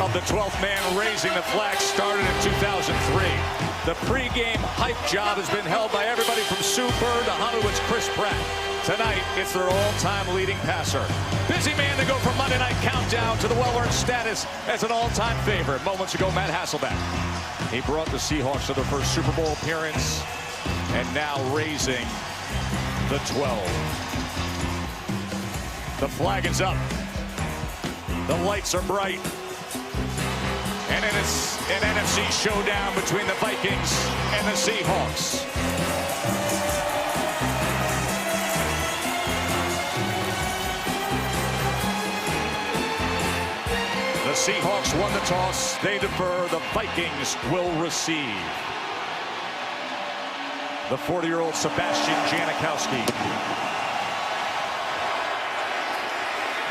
of the 12th man raising the flag started in 2003. The pregame hype job has been held by everybody from Sue Bird to Hollywood's Chris Pratt. Tonight, it's their all-time leading passer. Busy man to go from Monday Night Countdown to the well-earned status as an all-time favorite. Moments ago, Matt Hasselbeck. He brought the Seahawks to their first Super Bowl appearance, and now raising the 12. The flag is up. The lights are bright. And it's an NFC showdown between the Vikings and the Seahawks. The Seahawks won the toss. They defer. The Vikings will receive. The 40-year-old Sebastian Janikowski.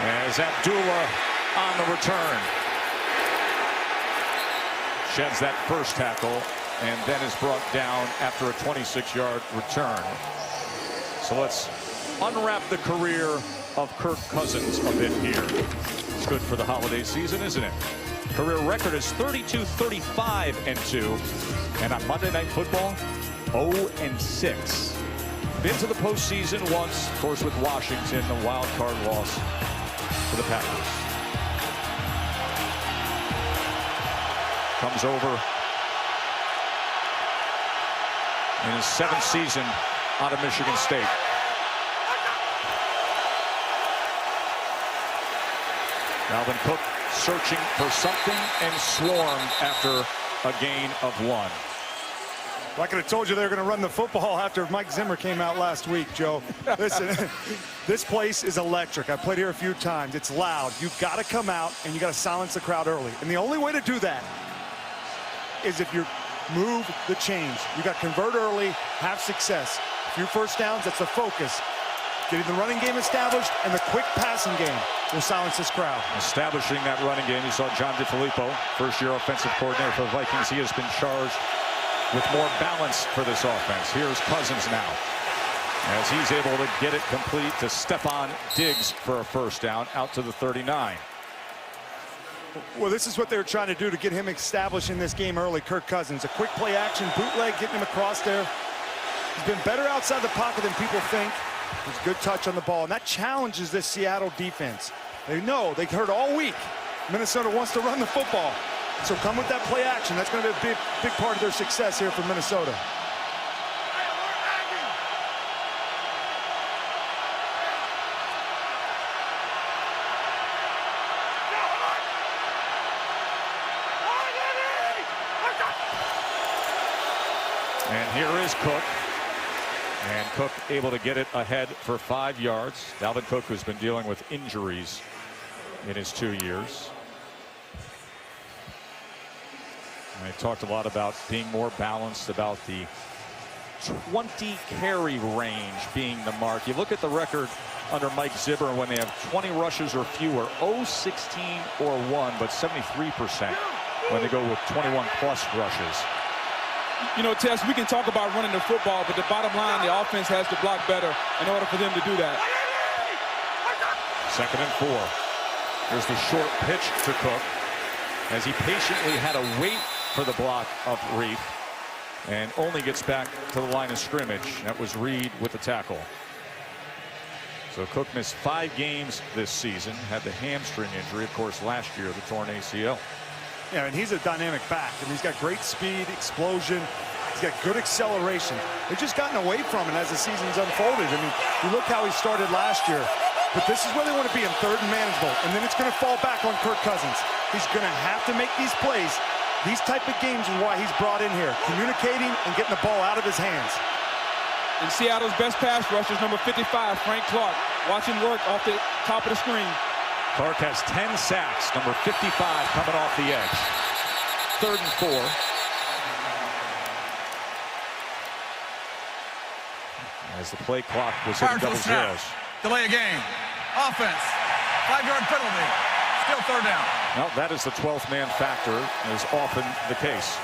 As Abdullah on the return. Sheds that first tackle and then is brought down after a 26-yard return. So let's unwrap the career of Kirk Cousins a bit here. It's good for the holiday season, isn't it? Career record is 32-35-2. And on Monday Night Football, 0-6. Been to the postseason once, of course, with Washington, the wild card loss to the Packers. Comes over in his 7th season out of Michigan State. Dalvin Cook searching for something and swarmed after a gain of 1. I could have told you they were going to run the football after Mike Zimmer came out last week, Joe. Listen, this place is electric. I've played here a few times. It's loud. You've got to come out and you got to silence the crowd early. And the only way to do that is if you move the chains. You got to convert early, have success. A few first downs, that's the focus. Getting the running game established and the quick passing game will silence this crowd. Establishing that running game, you saw John DeFilippo, first-year offensive coordinator for the Vikings. He has been charged with more balance for this offense. Here's Cousins now, as he's able to get it complete to Stephon Diggs for a first down out to the 39. Well, this is what they were trying to do to get him established in this game early. Kirk Cousins, a quick play action, bootleg, getting him across there. He's been better outside the pocket than people think. There's good touch on the ball, and that challenges this Seattle defense. They know, they heard all week, Minnesota wants to run the football. So come with that play action. That's going to be a big part of their success here for Minnesota. And here is Cook. And Cook able to get it ahead for 5 yards. Dalvin Cook, who's been dealing with injuries in his 2 years. And they talked a lot about being more balanced, about the 20 carry range being the mark. You look at the record under Mike Zimmer when they have 20 rushes or fewer, 0-16 or 1, but 73% when they go with 21 plus rushes. You know, Tess, we can talk about running the football, but the bottom line, the offense has to block better in order for them to do that. 2nd and 4. Here's the short pitch to Cook as he patiently had to wait for the block of Reed and only gets back to the line of scrimmage. That was Reed with the tackle. So Cook missed 5 games this season, had the hamstring injury, of course, last year, the torn ACL. Yeah, and he's a dynamic back. I mean, he's got great speed, explosion. He's got good acceleration. They've just gotten away from it as the season's unfolded. I mean, you look how he started last year. But this is where they want to be in 3rd and manageable. And then it's going to fall back on Kirk Cousins. He's going to have to make these plays. These type of games is why he's brought in here. Communicating and getting the ball out of his hands. And Seattle's best pass rusher is number 55, Frank Clark. Watch him work off the top of the screen. Clark has 10 sacks, number 55 coming off the edge. 3rd and 4. As the play clock was hitting double zeros. Delay a game. Offense. 5-yard penalty. Still 3rd down. Well, that is the 12th man factor, is often the case.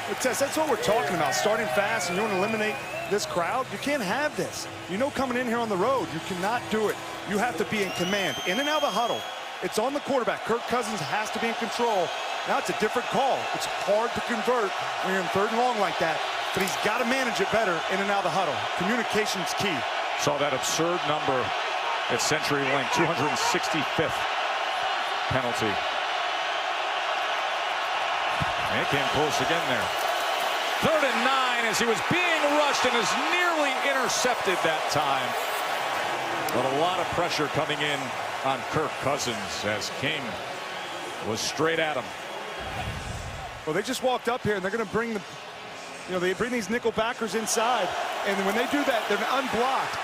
But Tess, that's what we're talking about. Starting fast and you want to eliminate this crowd. You can't have this. You know, coming in here on the road, you cannot do it. You have to be in command, in and out of the huddle. It's on the quarterback. Kirk Cousins has to be in control. Now it's a different call. It's hard to convert when you're in 3rd and long like that, but he's got to manage it better in and out of the huddle. Communication's key. Saw that absurd number at CenturyLink, 265th penalty. And it came close again there. 3rd and 9 as he was being rushed and is nearly intercepted that time. But a lot of pressure coming in on Kirk Cousins as King was straight at him. Well, they just walked up here and they're going to bring the, they bring these nickel backers inside. And when they do that, they're unblocked.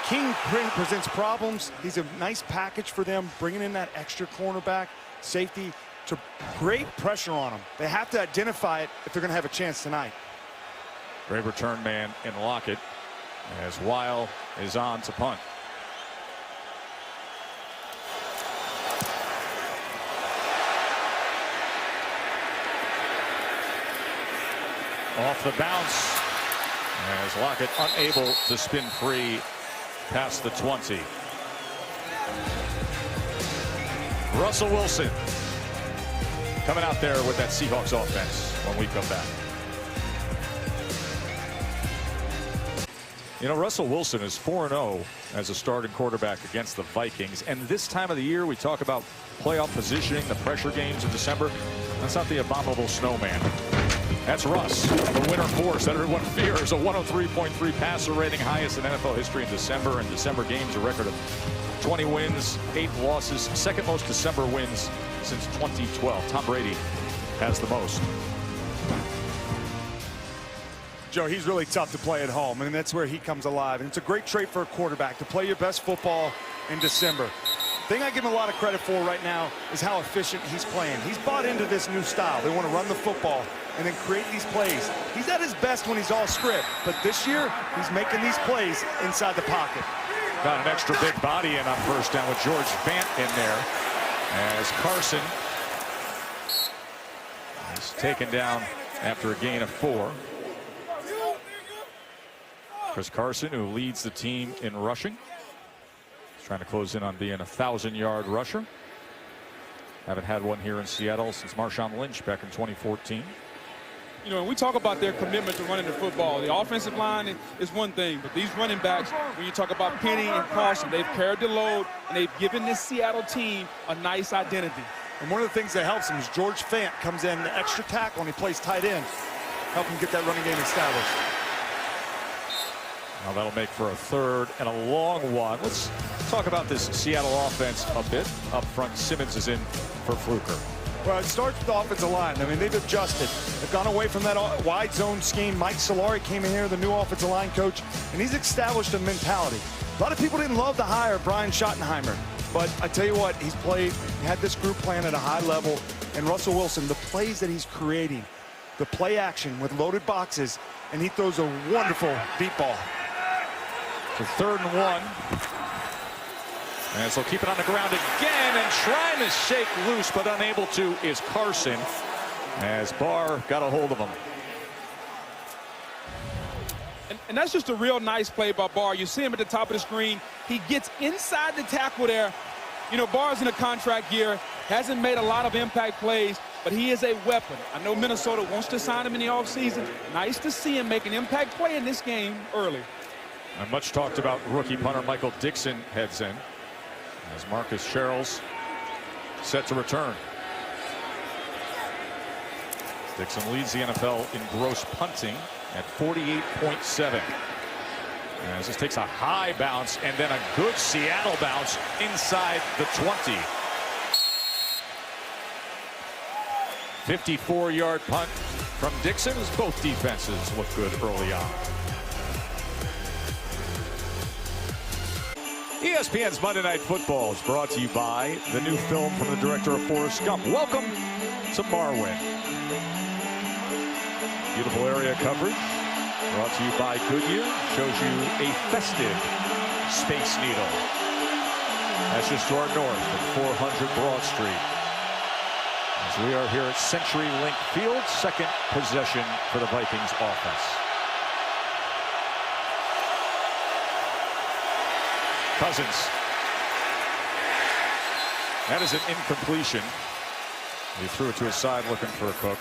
King presents problems. He's a nice package for them, bringing in that extra cornerback, safety, to great pressure on them. They have to identify it if they're going to have a chance tonight. Great return man in Lockett as Weil is on to punt. Off the bounce as Lockett unable to spin free past the 20. Russell Wilson coming out there with that Seahawks offense when we come back. Russell Wilson is 4-0 as a starting quarterback against the Vikings. And this time of the year, we talk about playoff positioning, the pressure games in December. That's not the abominable snowman. That's Russ, the winter force that everyone fears. A 103.3 passer rating, highest in NFL history in December. And December games, a record of 20 wins, 8 losses, second most December wins since 2012. Tom Brady has the most. Joe, he's really tough to play at home, and that's where he comes alive. And it's a great trait for a quarterback to play your best football in December. The thing I give him a lot of credit for right now is how efficient he's playing. He's bought into this new style. They want to run the football and then create these plays. He's at his best when he's all script, but this year he's making these plays inside the pocket. Got an extra big body in on first down with George Fant in there as Carson is taken down after a gain of 4. Chris Carson, who leads the team in rushing, is trying to close in on being a 1,000-yard rusher. Haven't had one here in Seattle since Marshawn Lynch back in 2014. When we talk about their commitment to running the football, the offensive line is one thing, but these running backs, when you talk about Penny and Carson, they've carried the load, and they've given this Seattle team a nice identity. And one of the things that helps him is George Fant comes in the extra tackle and he plays tight end, help him get that running game established. Now that'll make for a 3rd and a long one. Let's talk about this Seattle offense a bit. Up front, Simmons is in for Fluker. Well, it starts with the offensive line. I mean, they've adjusted. They've gone away from that wide zone scheme. Mike Solari came in here, the new offensive line coach, and he's established a mentality. A lot of people didn't love the hire, Brian Schottenheimer. But I tell you what, he had this group playing at a high level. And Russell Wilson, the plays that he's creating, the play action with loaded boxes, and he throws a wonderful deep ball. So 3rd and 1. And so keep it on the ground again and trying to shake loose, but unable to is Carson as Barr got a hold of him. And that's just a real nice play by Barr. You see him at the top of the screen. He gets inside the tackle there. Barr's in a contract year, hasn't made a lot of impact plays, but he is a weapon. I know Minnesota wants to sign him in the offseason. Nice to see him make an impact play in this game early. And much talked about rookie punter Michael Dixon heads in as Marcus Sherrills set to return. Dixon leads the NFL in gross punting at 48.7. As this takes a high bounce and then a good Seattle bounce inside the 20. 54-yard punt from Dixon as both defenses look good early on. ESPN's Monday Night Football is brought to you by the new film from the director of Forrest Gump. Welcome to Marwin. Beautiful area coverage brought to you by Goodyear. Shows you a festive Space Needle. That's just to our north at 400 Broad Street. As we are here at CenturyLink Field, second possession for the Vikings offense. Cousins. That is an incompletion. He threw it to his side looking for a Cook.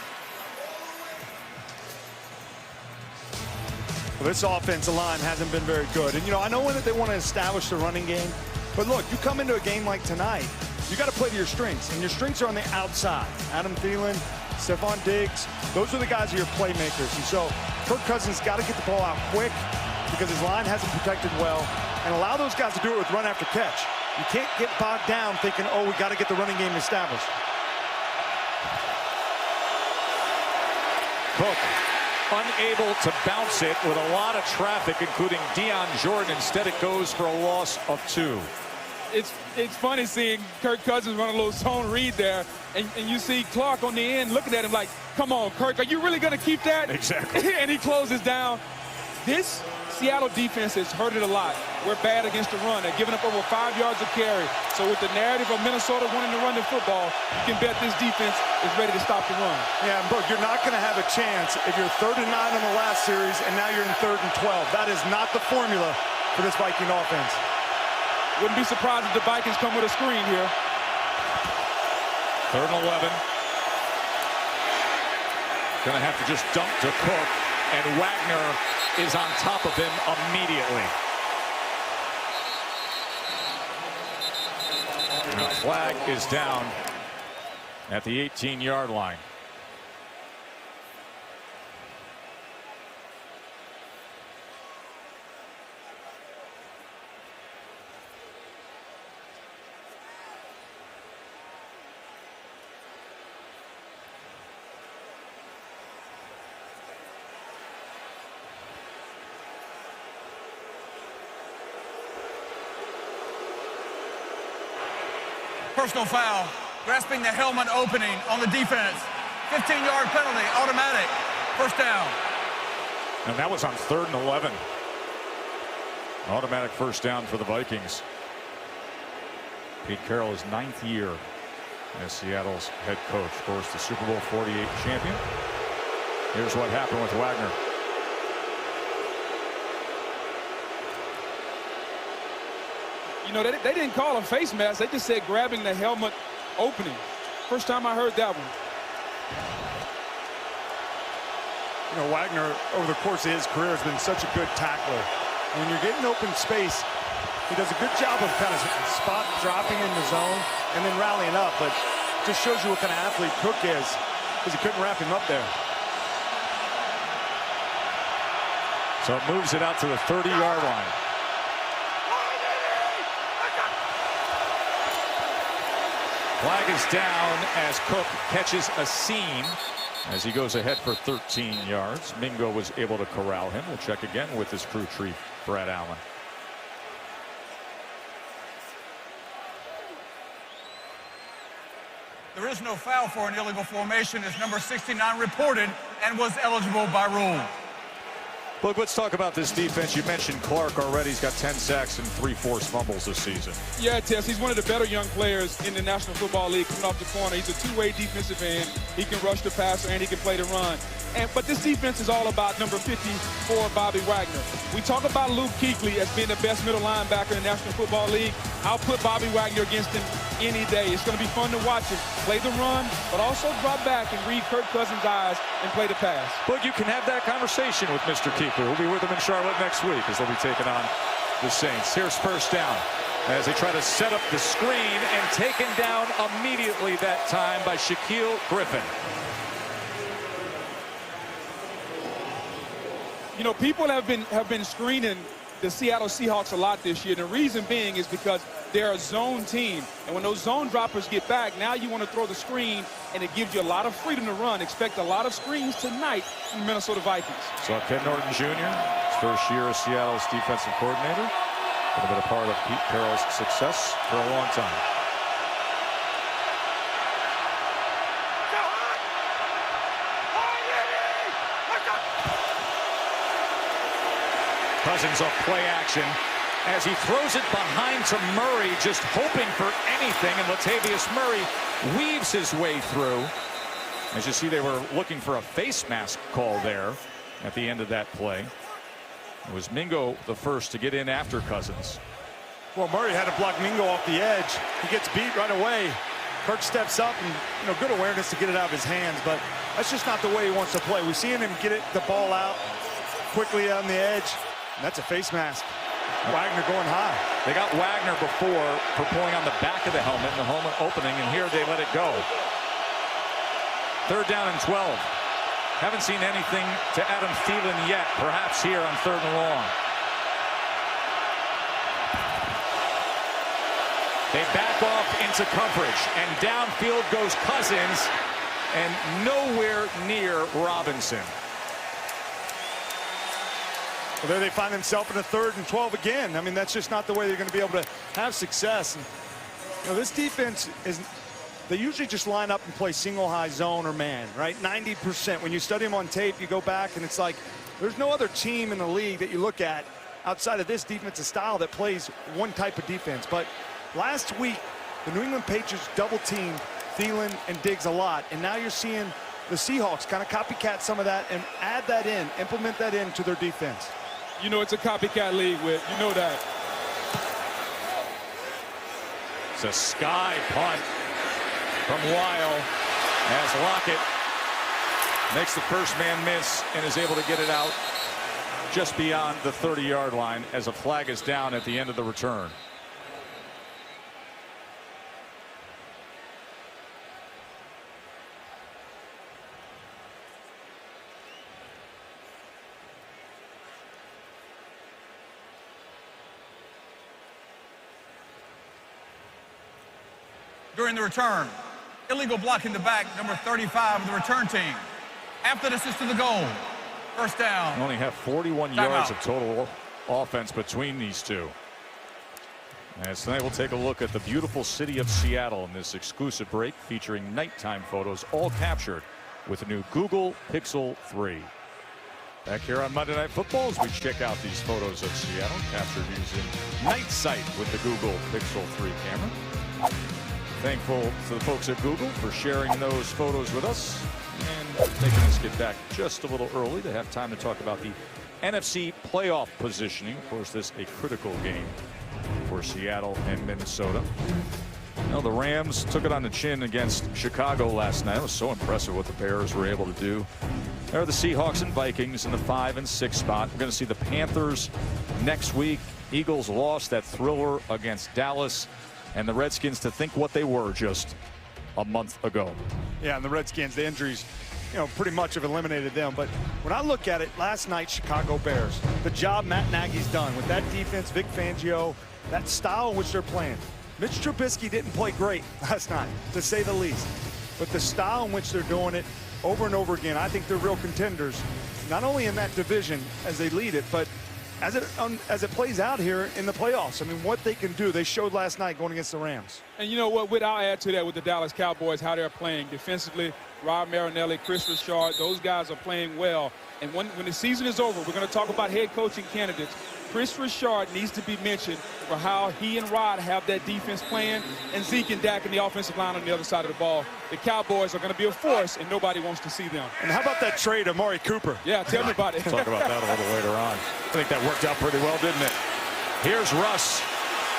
Well, this offensive line hasn't been very good. And, you know, I know that they want to establish the running game. But, look, you come into a game like tonight, you got to play to your strengths. And your strengths are on the outside. Adam Thielen, Stephon Diggs, those are the guys who are your playmakers. And so Kirk Cousins got to get the ball out quick because his line hasn't protected well. And allow those guys to do it with run after catch. You can't get bogged down thinking, oh, we got to get the running game established. Cook unable to bounce it with a lot of traffic, including Deion Jordan. Instead, it goes for a loss of 2. It's funny seeing Kirk Cousins run a little zone read there, and you see Clark on the end looking at him like, come on, Kirk, are you really going to keep that? Exactly. And he closes down. This Seattle defense has hurt it a lot. We're bad against the run. They're giving up over 5 yards of carry. So with the narrative of Minnesota wanting to run the football, you can bet this defense is ready to stop the run. Yeah, and Brooke, you're not going to have a chance if you're 3rd and 9 on the last series and now you're in 3rd and 12. That is not the formula for this Viking offense. Wouldn't be surprised if the Vikings come with a screen here. 3rd and 11. Going to have to just dump to Cook, and Wagner is on top of him immediately. And the flag is down at the 18-yard line. Personal foul, grasping the helmet opening on the defense. 15-yard penalty, automatic. First down. And that was on 3rd and 11. Automatic first down for the Vikings. Pete Carroll is 9th year as Seattle's head coach. Of course, the Super Bowl 48 champion. Here's what happened with Wagner. You know, they didn't call a face mask. They just said grabbing the helmet opening. First time I heard that one. You know, Wagner, over the course of his career, has been such a good tackler. When you're getting open space, he does a good job of kind of spot dropping in the zone and then rallying up. But it just shows you what kind of athlete Cook is, because he couldn't wrap him up there. So it moves it out to the 30-yard line. Flag is down as Cook catches a seam as he goes ahead for 13 yards. Mingo was able to corral him. We'll check again with his crew chief, Brad Allen. There is no foul for an illegal formation as number 69 reported and was eligible by rule. Look, let's talk about this defense. You mentioned Clark already. He's got 10 sacks and 3 forced fumbles this season. Yeah, Tess, he's one of the better young players in the National Football League coming off the corner. He's a two-way defensive end. He can rush the passer and he can play the run. But this defense is all about number 54, Bobby Wagner. We talk about Luke Kuechly as being the best middle linebacker in the National Football League. I'll put Bobby Wagner against him any day. It's going to be fun to watch him play the run, but also drop back and read Kirk Cousins' eyes and play the pass. But you can have that conversation with Mr. Kuechly. We'll be with him in Charlotte next week as they'll be taking on the Saints. Here's first down as they try to set up the screen, and taken down immediately that time by Shaquille Griffin. You know, people have been screening the Seattle Seahawks a lot this year. The reason being is because they're a zone team. And when those zone droppers get back, now you want to throw the screen, and it gives you a lot of freedom to run. Expect a lot of screens tonight from the Minnesota Vikings. So Ken Norton Jr., his first year as Seattle's defensive coordinator. Been a part of Pete Carroll's success for a long time. Cousins off play action as he throws it behind to Murray, just hoping for anything, and Latavius Murray weaves his way through. As you see, they were looking for a face mask call there at the end of that play. It was Mingo the first to get in after Cousins. Well, Murray had to block Mingo off the edge. He gets beat right away. Kirk steps up and, good awareness to get it out of his hands, but that's just not the way he wants to play. We've seen him get the ball out quickly on the edge, and that's a face mask. Wagner going high. They got Wagner before for pulling on the back of the helmet and the helmet opening, and here they let it go. 3rd down and 12. Haven't seen anything to Adam Thielen yet, perhaps here on 3rd and long. They back off into coverage, and downfield goes Cousins, and nowhere near Robinson. Well, there they find themselves in a 3rd and 12 again. I mean, that's just not the way they're going to be able to have success. And, this defense they usually just line up and play single high zone or man, right? 90%. When you study them on tape, you go back, and it's like there's no other team in the league that you look at outside of this defensive style that plays one type of defense. But last week, the New England Patriots double-teamed Thielen and Diggs a lot, and now you're seeing the Seahawks kind of copycat some of that and add that in, implement that into their defense. It's a copycat league, Whit. You know that. It's a sky punt from Weil as Lockett makes the first man miss and is able to get it out just beyond the 30-yard line as a flag is down at the end of the return. During the return, illegal block in the back, number 35 of the return team. After the assist to the goal, 1st down. Only have 41 yards of total offense between these two. As tonight we'll take a look at the beautiful city of Seattle in this exclusive break featuring nighttime photos, all captured with the new Google Pixel 3. Back here on Monday Night Football as we check out these photos of Seattle captured using night sight with the Google Pixel 3 camera. Thankful to the folks at Google for sharing those photos with us and making us get back just a little early to have time to talk about the NFC playoff positioning. Of course, this a critical game for Seattle and Minnesota. The Rams took it on the chin against Chicago last night. It was so impressive what the Bears were able to do. There are the Seahawks and Vikings in the 5 and 6 spot. We're going to see the Panthers next week. Eagles lost that thriller against Dallas. And the Redskins to think what they were just a month ago. Yeah, and the Redskins, the injuries, pretty much have eliminated them. But when I look at it, last night, Chicago Bears, the job Matt Nagy's done with that defense, Vic Fangio, that style in which they're playing. Mitch Trubisky didn't play great last night, to say the least. But the style in which they're doing it over and over again, I think they're real contenders, not only in that division as they lead it, but as it plays out here in the playoffs. I mean, what they can do, they showed last night going against the Rams. And you know what, Whit, I'll add to that with the Dallas Cowboys, how they're playing defensively. Rob Marinelli, Chris Richard, those guys are playing well. And when the season is over, we're going to talk about head coaching candidates. Chris Richard needs to be mentioned for how he and Rod have that defense playing, and Zeke and Dak in the offensive line on the other side of the ball. The Cowboys are going to be a force, and nobody wants to see them. And how about that trade of Amari Cooper? Yeah, tell me about it. Talk about that a little later on. I think that worked out pretty well, didn't it? Here's Russ.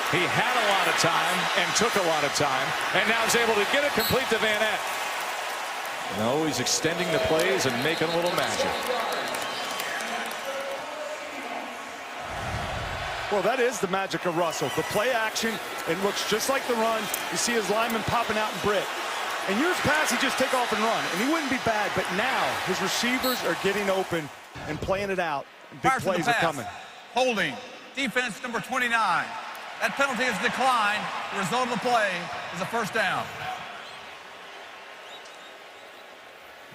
He had a lot of time and took a lot of time, and now is able to get it complete to Van Ness. He's extending the plays and making a little magic. Well, that is the magic of Russell. The play action, it looks just like the run. You see his lineman popping out in Britt. In years past, he'd just take off and run, and he wouldn't be bad. But now, his receivers are getting open and playing it out. Big plays are coming. Holding. Defense number 29. That penalty is declined. The result of the play is a 1st down.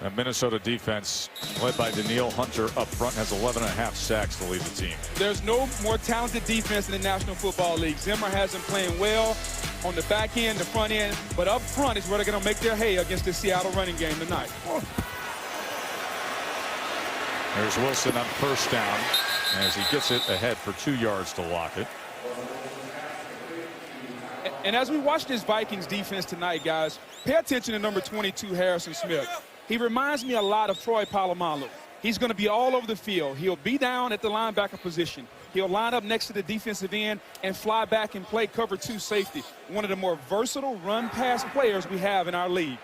The Minnesota defense, led by Danielle Hunter up front, has 11.5 sacks to lead the team. There's no more talented defense in the National Football League. Zimmer has them playing well on the back end, the front end, but up front is where they're going to make their hay against the Seattle running game tonight. There's Wilson on 1st down as he gets it ahead for 2 yards to Lockett. And as we watch this Vikings defense tonight, guys, pay attention to number 22, Harrison Smith. He reminds me a lot of Troy Polamalu. He's going to be all over the field. He'll be down at the linebacker position. He'll line up next to the defensive end and fly back and play cover 2 safety. One of the more versatile run-pass players we have in our league.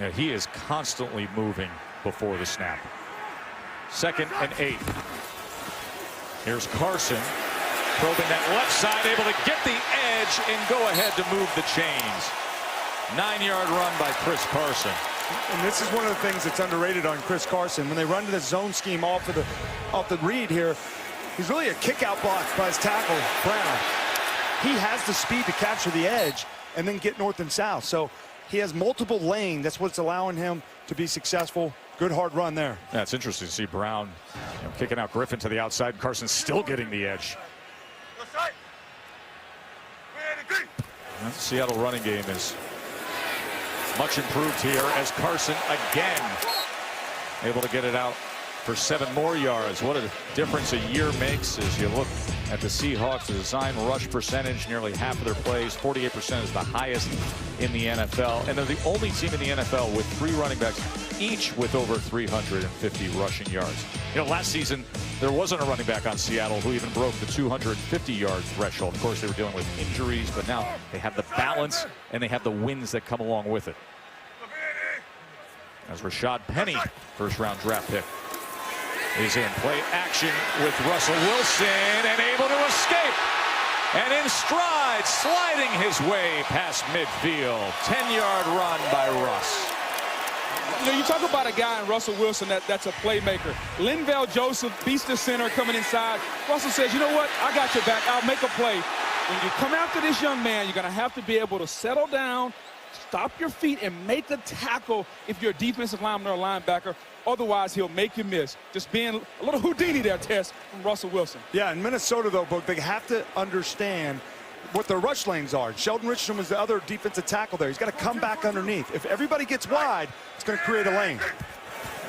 Yeah, he is constantly moving before the snap. 2nd and 8. Here's Carson probing that left side, able to get the edge and go ahead to move the chains. 9-yard run by Chris Carson. And this is one of the things that's underrated on Chris Carson. When they run to the zone scheme off the read here, he's really a kick-out block by his tackle, Brown. He has the speed to capture the edge and then get north and south. So he has multiple lanes. That's what's allowing him to be successful. Good hard run there. Yeah, it's interesting to see Brown kicking out Griffin to the outside. Carson still getting the edge. The Seattle running game is much improved here as Carson again able to get it out for 7 more yards. What a difference a year makes as you look at the Seahawks. The design rush percentage, nearly half of their plays, 48% is the highest in the NFL. And they're the only team in the NFL with 3 running backs, each with over 350 rushing yards. You know, last season, there wasn't a running back on Seattle who even broke the 250-yard threshold. Of course, they were dealing with injuries, but now they have the balance and they have the wins that come along with it. As Rashad Penny, first-round draft pick, is in play action with Russell Wilson and able to escape. And in stride, sliding his way past midfield. 10-yard run by Russ. You know, you talk about a guy in Russell Wilson that's a playmaker. Linval Joseph beats the center coming inside. Russell says, you know what? I got your back. I'll make a play. When you come after this young man, you're going to have to be able to settle down, stop your feet, and make a tackle if you're a defensive lineman or a linebacker. Otherwise, he'll make you miss. Just being a little Houdini there, Tess, from Russell Wilson. Yeah, in Minnesota, though, Book, they have to understand what their rush lanes are. Sheldon Richardson was the other defensive tackle there. He's got to come back underneath. If everybody gets wide, it's going to create a lane.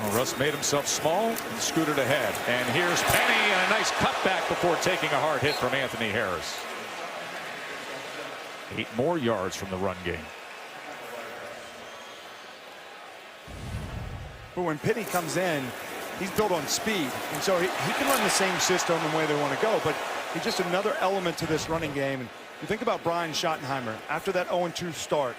Well, Russ made himself small and scooted ahead. And here's Penny and a nice cutback before taking a hard hit from Anthony Harris. 8 more yards from the run game. But when Penny comes in, he's built on speed. And so he can run the same system and way they want to go. But he's just another element to this running game. And you think about Brian Schottenheimer, after that 0-2 start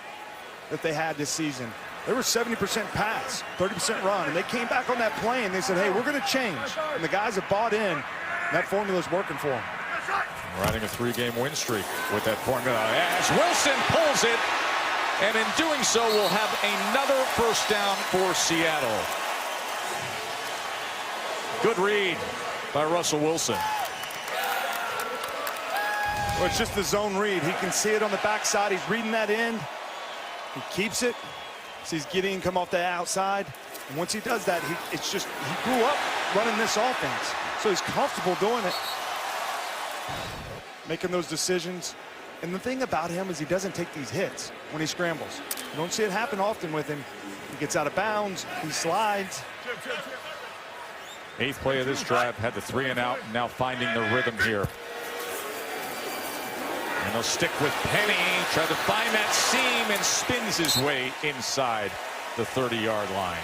that they had this season, they were 70% pass, 30% run. And they came back on that play and they said, hey, we're going to change. And the guys have bought in. And that formula's working for them. Riding a 3-game win streak with that formula. As Wilson pulls it. And in doing so, we'll have another first down for Seattle. Good read by Russell Wilson. Well, it's just the zone read. He can see it on the backside. He's reading that end. He keeps it. Sees Gideon come off the outside. And once he does that, he grew up running this offense. So he's comfortable doing it. Making those decisions. And the thing about him is he doesn't take these hits when he scrambles. You don't see it happen often with him. He gets out of bounds. He slides. 8th play of this drive had the 3 and out, and now finding the rhythm here. And they'll stick with Penny, try to find that seam and spins his way inside the 30-yard line.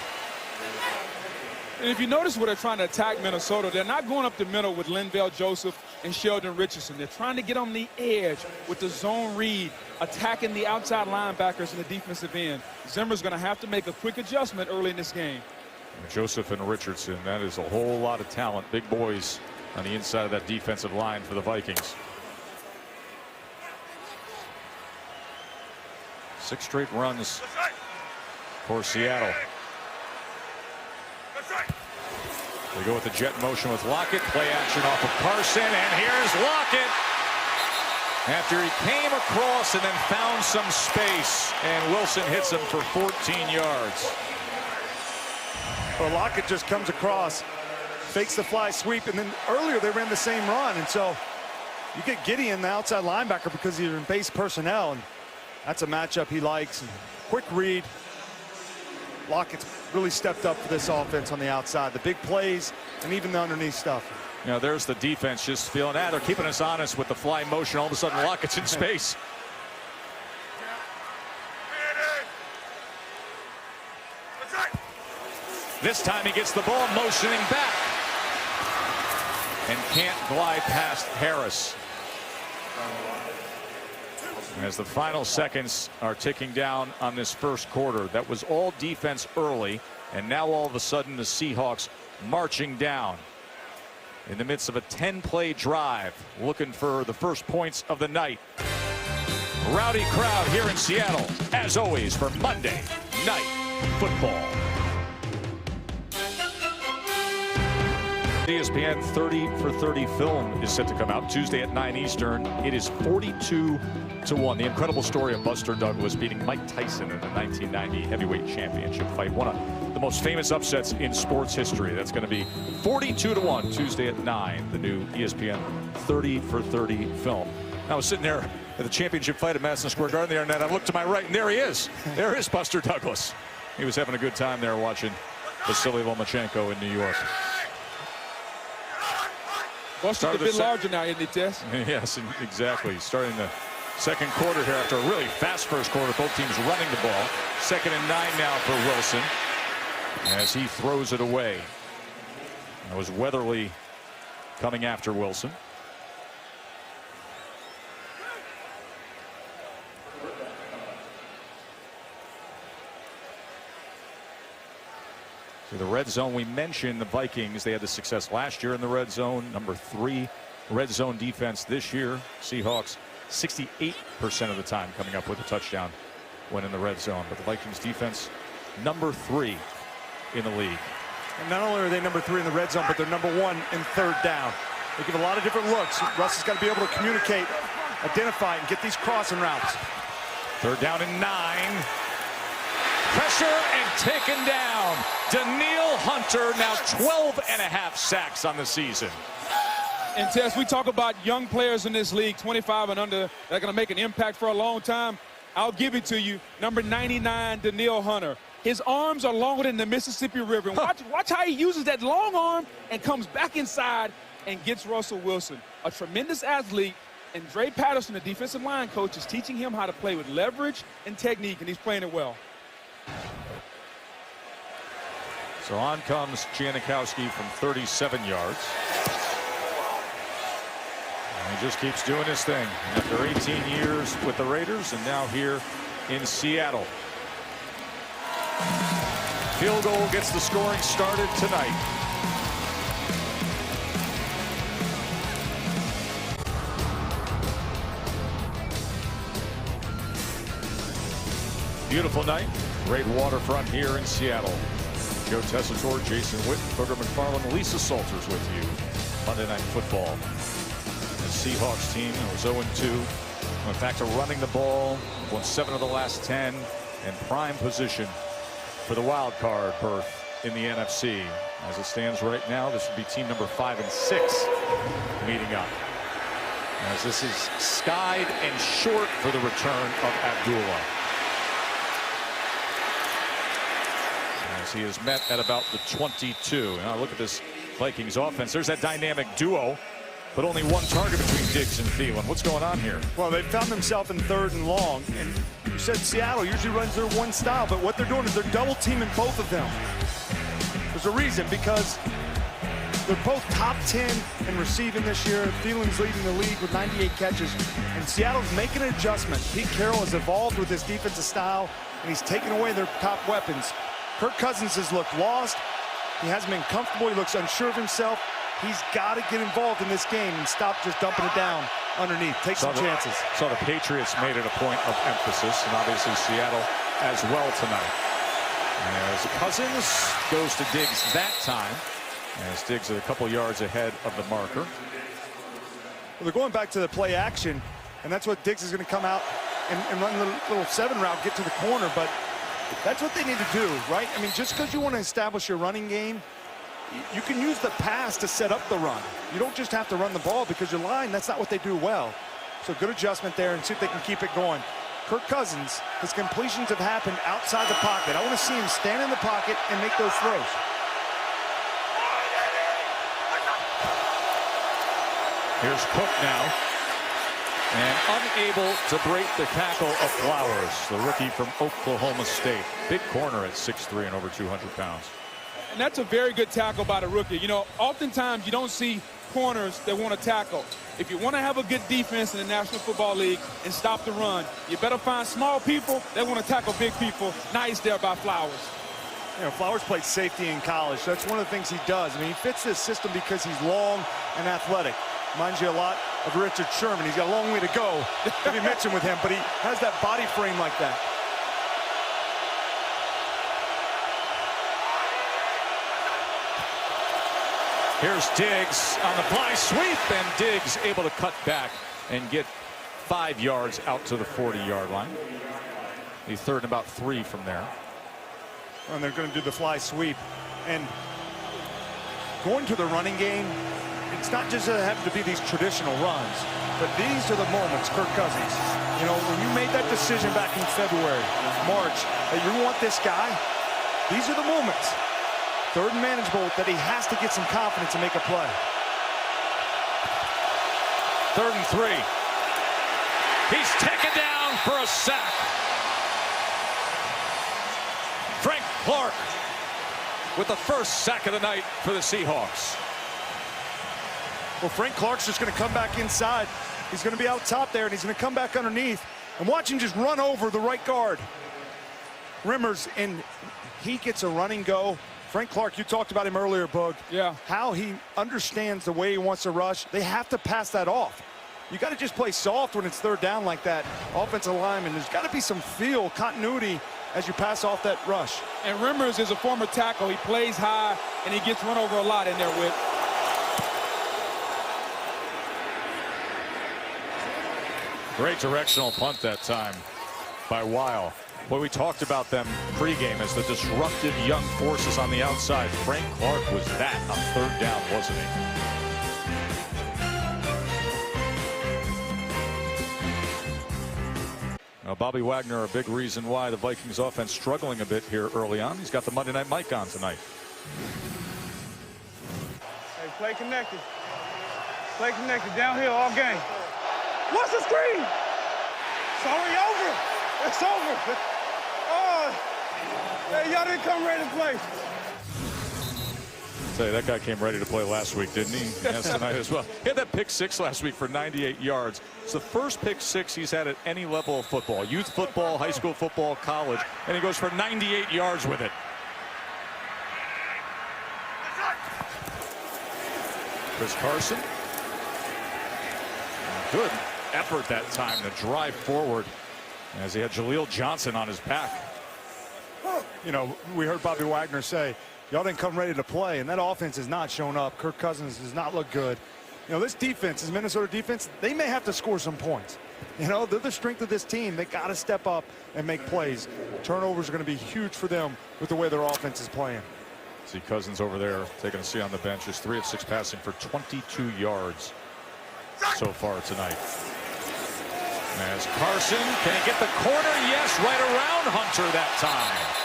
And if you notice where they're trying to attack Minnesota, they're not going up the middle with Linval Joseph and Sheldon Richardson. They're trying to get on the edge with the zone read, attacking the outside linebackers in the defensive end. Zimmer's going to have to make a quick adjustment early in this game. Joseph and Richardson, that is a whole lot of talent. Big boys on the inside of that defensive line for the Vikings. 6 straight runs for Seattle. They go with the jet motion with Lockett. Play action off of Carson, and here's Lockett. After he came across and then found some space, and Wilson hits him for 14 yards. Well, Lockett just comes across, fakes the fly sweep, and then earlier they ran the same run. And so you get Gideon, the outside linebacker, because he's in base personnel, and that's a matchup he likes. And quick read. Lockett's really stepped up for this offense on the outside. The big plays and even the underneath stuff. You know, there's the defense just feeling that. They're keeping us honest with the fly motion. All of a sudden, Lockett's in space. This time he gets the ball, motioning back. And can't glide past Harris. As the final seconds are ticking down on this first quarter. That was all defense early, and now all of a sudden the Seahawks marching down in the midst of a 10-play drive, looking for the first points of the night. Rowdy crowd here in Seattle, as always, for Monday Night Football. ESPN 30 for 30 film is set to come out Tuesday at 9 Eastern. It is 42-1. The incredible story of Buster Douglas beating Mike Tyson in the 1990 heavyweight championship fight. One of the most famous upsets in sports history. That's going to be 42-1 Tuesday at 9. The new ESPN 30 for 30 film. I was sitting there at the championship fight at Madison Square Garden the other night. I looked to my right, and there he is. There is Buster Douglas. He was having a good time there watching Vasily Lomachenko in New York. Buster's a bit larger now, isn't he, Tess? Yes, exactly. Starting the second quarter here after a really fast first quarter. Both teams running the ball. 2nd and 9 now for Wilson as he throws it away. That was Weatherly coming after Wilson. The red zone, we mentioned the Vikings. They had the success last year in the red zone. Number 3 red zone defense this year. Seahawks 68% of the time coming up with a touchdown when in the red zone. But the Vikings defense number 3 in the league. And not only are they number 3 in the red zone, but they're number 1 in 3rd down. They give a lot of different looks. Russ has got to be able to communicate, identify, and get these crossing routes. 3rd down and 9. Pressure and taken down. Danielle Hunter, now 12.5 sacks on the season. And Tess, we talk about young players in this league, 25 and under, that are going to make an impact for a long time. I'll give it to you. Number 99, Danielle Hunter. His arms are longer than the Mississippi River. And watch how he uses that long arm and comes back inside and gets Russell Wilson. A tremendous athlete. And Dre Patterson, the defensive line coach, is teaching him how to play with leverage and technique, and he's playing it well. So on comes Janikowski from 37 yards. And he just keeps doing his thing. After 18 years with the Raiders and now here in Seattle. Field goal gets the scoring started tonight. Beautiful night. Great waterfront here in Seattle. Joe Tessitore, Jason Witt, Booger McFarland, Lisa Salters with you. Monday Night Football. The Seahawks team was 0-2. Went back to running the ball. Won 7 of the last 10. And prime position for the wild card berth in the NFC. As it stands right now, this would be team number 5 and 6 meeting up. As this is skied and short for the return of Abdullah. As he is met at about the 22. Now look at this Vikings offense. There's that dynamic duo, but only one target between Diggs and Thielen. What's going on here? Well, they found themselves in 3rd and long. And you said Seattle usually runs their one style, but what they're doing is they're double teaming both of them. There's a reason, because they're both top 10 in receiving this year. Thielen's leading the league with 98 catches. And Seattle's making an adjustment. Pete Carroll has evolved with his defensive style, and he's taken away their top weapons. Kirk Cousins has looked lost. He hasn't been comfortable. He looks unsure of himself. He's got to get involved in this game and stop just dumping it down underneath. Take some chances. So the Patriots made it a point of emphasis, and obviously Seattle as well tonight. As Cousins goes to Diggs that time, as Diggs is a couple yards ahead of the marker. Well, they're going back to the play action, and that's what Diggs is going to come out and run the little 7 route, get to the corner, but that's what they need to do, right? I mean, just because you want to establish your running game, you can use the pass to set up the run. You don't just have to run the ball, because your line, that's not what they do well. So good adjustment there, and see if they can keep it going. Kirk Cousins, his completions have happened outside the pocket. I want to see him stand in the pocket and make those throws. Here's Cook now. And unable to break the tackle of Flowers, the rookie from Oklahoma State. Big corner at 6'3" and over 200 pounds. And that's a very good tackle by the rookie. You know, oftentimes you don't see corners that want to tackle. If you want to have a good defense in the National Football League and stop the run, you better find small people that want to tackle big people. Nice there by Flowers. You know, Flowers played safety in college. That's one of the things he does. I mean, he fits this system because he's long and athletic. Reminds you a lot of Richard Sherman. He's got a long way to go to be mentioned with him, but he has that body frame like that. Here's Diggs on the fly sweep, and Diggs able to cut back and get 5 yards out to the 40-yard line. He's third and about 3 from there. And they're going to do the fly sweep. And going to the running game, it's not just having to be these traditional runs, but these are the moments, Kirk Cousins. You know, when you made that decision back in February, March, that you want this guy, these are the moments. Third and manageable that he has to get some confidence and make a play. 3rd and 3. He's taken down for a sack. Frank Clark with the first sack of the night for the Seahawks. Well, Frank Clark's just going to come back inside. He's going to be out top there, and he's going to come back underneath. And watch him just run over the right guard. Rimmers, and he gets a running go. Frank Clark, you talked about him earlier, Boog. Yeah. How he understands the way he wants to rush. They have to pass that off. You got to just play soft when it's third down like that. Offensive lineman, there's got to be some feel, continuity as you pass off that rush. And Rimmers is a former tackle. He plays high, and he gets run over a lot in there with. Great directional punt that time by Weil. Boy, we talked about them pregame as the disruptive young forces on the outside. Frank Clark was that on third down, wasn't he? Now, Bobby Wagner, a big reason why the Vikings offense struggling a bit here early on. He's got the Monday Night Mike on tonight. Hey, play connected. Play connected, downhill all game. What's the screen? It's already over. It's over. Oh, hey, y'all didn't come ready to play. Say that guy came ready to play last week, didn't he? Yes, tonight as well. He had that pick 6 last week for 98 yards. It's the first pick 6 he's had at any level of football, youth football, high school football, college, and he goes for 98 yards with it. Chris Carson. Good effort that time to drive forward as he had Jaleel Johnson on his back. You know, we heard Bobby Wagner say, y'all didn't come ready to play, and that offense has not shown up. Kirk Cousins does not look good. You know, this defense, this Minnesota defense, they may have to score some points. You know, they're the strength of this team. They got to step up and make plays. Turnovers are going to be huge for them with the way their offense is playing. See Cousins over there taking a seat on the bench. Is 3 of 6 passing for 22 yards so far tonight. As Carson, can he get the corner? Yes, right around Hunter that time.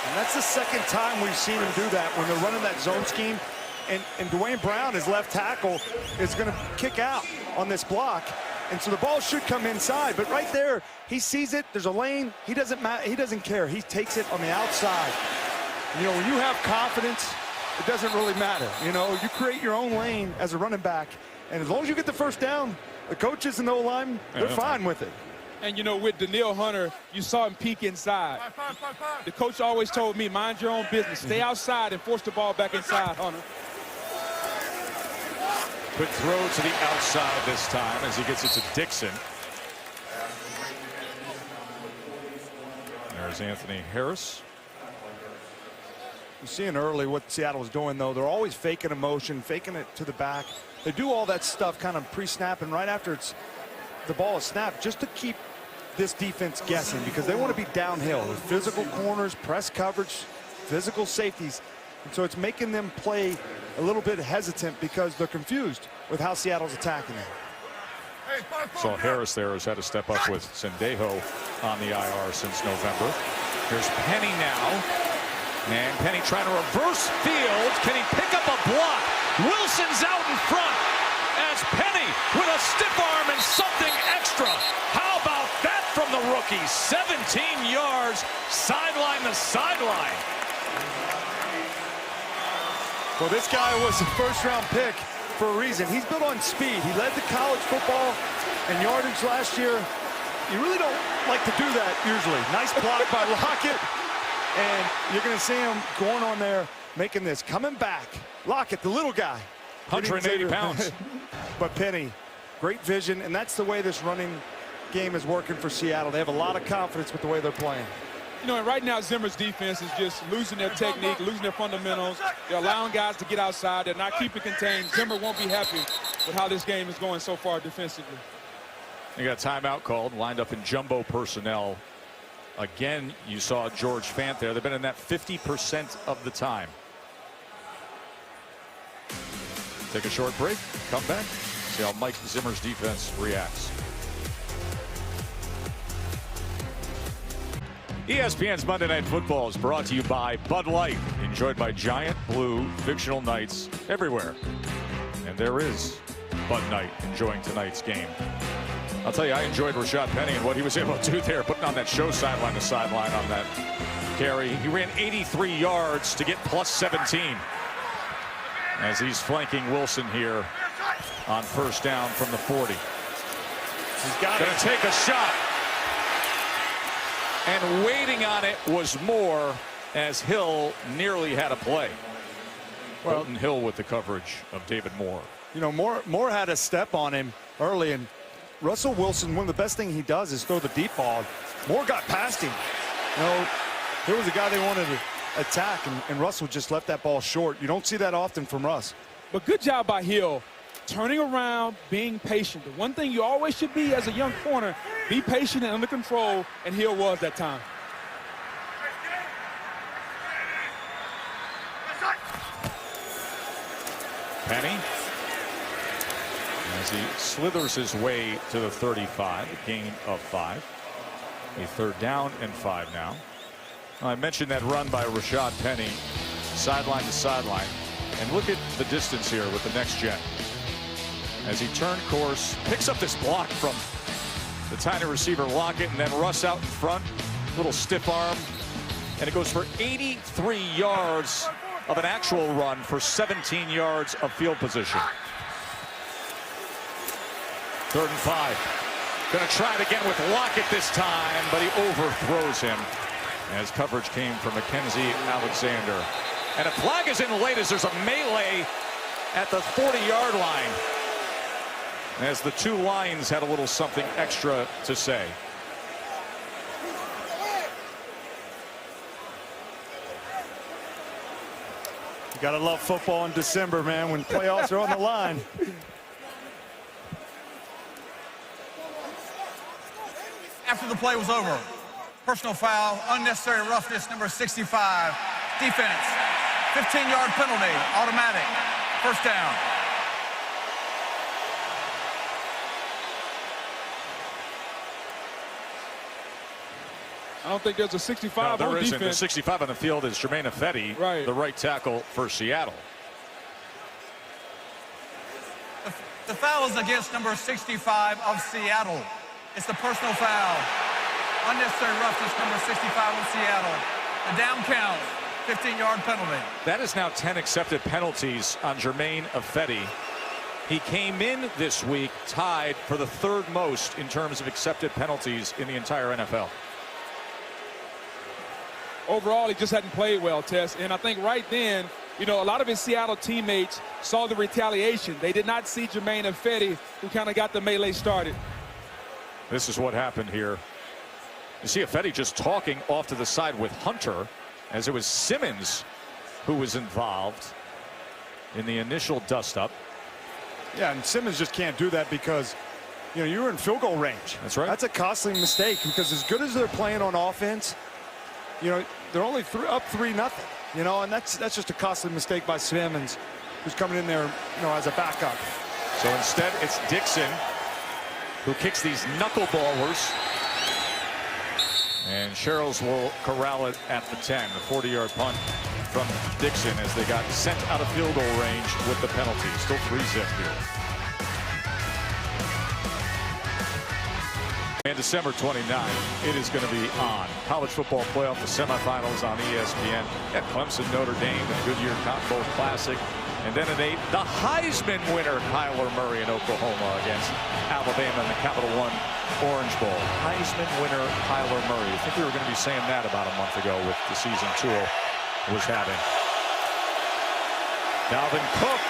And that's the second time we've seen him do that when they're running that zone scheme. And Dwayne Brown, his left tackle, is going to kick out on this block. And so the ball should come inside. But right there, he sees it. There's a lane. He doesn't care. He takes it on the outside. You know, when you have confidence, it doesn't really matter. You know, you create your own lane as a running back. And as long as you get the first down, the coaches and the O-line, they're fine with it. And, you know, with Danielle Hunter, you saw him peek inside. The coach always told me, mind your own business. Stay outside and force the ball back inside, Hunter. Quick throw to the outside this time as he gets it to Dixon. There's Anthony Harris. You're seeing early what Seattle was doing, though. They're always faking a motion, faking it to the back. They do all that stuff kind of pre-snap and right after the ball is snapped just to keep this defense guessing because they want to be downhill with physical corners, press coverage, physical safeties. And so it's making them play a little bit hesitant because they're confused with how Seattle's attacking them. So Harris there has had to step up with Sendejo on the IR since November. Here's Penny now. And Penny trying to reverse field. Can he pick up a block? Wilson's out in front as Penny with a stiff arm and something extra. How about that from the rookie? 17 yards, sideline to sideline. Well, this guy was a first-round pick for a reason. He's built on speed. He led the college football and yardage last year. You really don't like to do that usually. Nice block by Lockett. And you're going to see him going on there, making this. Coming back. Lockett, the little guy. 180 pounds. But Penny, great vision. And that's the way this running game is working for Seattle. They have a lot of confidence with the way they're playing. You know, and right now Zimmer's defense is just losing their technique, losing their fundamentals. They're allowing guys to get outside. They're not keeping contained. Zimmer won't be happy with how this game is going so far defensively. You got a timeout called, lined up in jumbo personnel. Again, you saw George Fant there. They've been in that 50% of the time. Take a short break, come back, see how Mike Zimmer's defense reacts. ESPN's Monday Night Football is brought to you by Bud Light, enjoyed by giant blue fictional knights everywhere. And there is Bud Knight enjoying tonight's game. I'll tell you, I enjoyed Rashad Penny and what he was able to do there, putting on that show sideline to sideline on that carry. He ran 83 yards to get plus 17 as he's flanking Wilson here on first down from the 40. He's got Gonna take a shot. And waiting on it was Moore as Hill nearly had a play. Well, Hilton Hill with the coverage of David Moore. You know, Moore had a step on him early, and Russell Wilson, one of the best things he does is throw the deep ball. Moore got past him. You know, there was a guy they wanted to attack, and Russell just left that ball short. You don't see that often from Russ. But good job by Hill, turning around, being patient. The one thing you always should be as a young corner, be patient and under control, and Hill was that time. Penny, as he slithers his way to the 35, a gain of 5. A third down and 5 now. I mentioned that run by Rashad Penny, sideline to sideline. And look at the distance here with the next gen. As he turned course, picks up this block from the tiny receiver Lockett, and then Russ out in front, little stiff arm, and it goes for 83 yards of an actual run for 17 yards of field position. 3rd and 5. Gonna try it again with Lockett this time, but he overthrows him as coverage came from Mackenzie Alexander. And a flag is in late as there's a melee at the 40-yard line, as the two lines had a little something extra to say. You gotta love football in December, man, when playoffs are on the line. After the play was over, personal foul, unnecessary roughness, number 65. Defense, 15-yard penalty, automatic, first down. I don't think there's a 65 No, on there defense. isn't. The 65 on the field is Jermaine Ifedi, Right. the right tackle for Seattle. The foul is against number 65 of Seattle. It's the personal foul. Unnecessary roughness, number 65 of Seattle. The down count, 15-yard penalty. That is now 10 accepted penalties on Jermaine Ifedi. He came in this week tied for the 3rd most in terms of accepted penalties in the entire NFL. Overall, he just hadn't played well, Tess. And I think right then, you know, a lot of his Seattle teammates saw the retaliation. They did not see Jermaine Ifedi, who kind of got the melee started. This is what happened here. You see Ifedi just talking off to the side with Hunter, as it was Simmons who was involved in the initial dust-up. Yeah, and Simmons just can't do that because, you know, you're in field goal range. That's right. That's a costly mistake because as good as they're playing on offense, you know, they're only up 3-0. You know, and that's just a costly mistake by Simmons, who's coming in there, you know, as a backup. So instead, it's Dixon who kicks these knuckleballers. And Sherrills will corral it at the 10. The 40-yard punt from Dixon as they got sent out of field goal range with the penalty. Still 3-zip here. December 29, it is going to be on. College football playoff, the semifinals on ESPN. Got Clemson, Notre Dame, the Goodyear Cotton Bowl Classic. And then at 8, the Heisman winner, Kyler Murray in Oklahoma against Alabama in the Capital One Orange Bowl. Heisman winner, Kyler Murray. I think we were going to be saying that about a month ago with the season Tua was having. Dalvin Cook.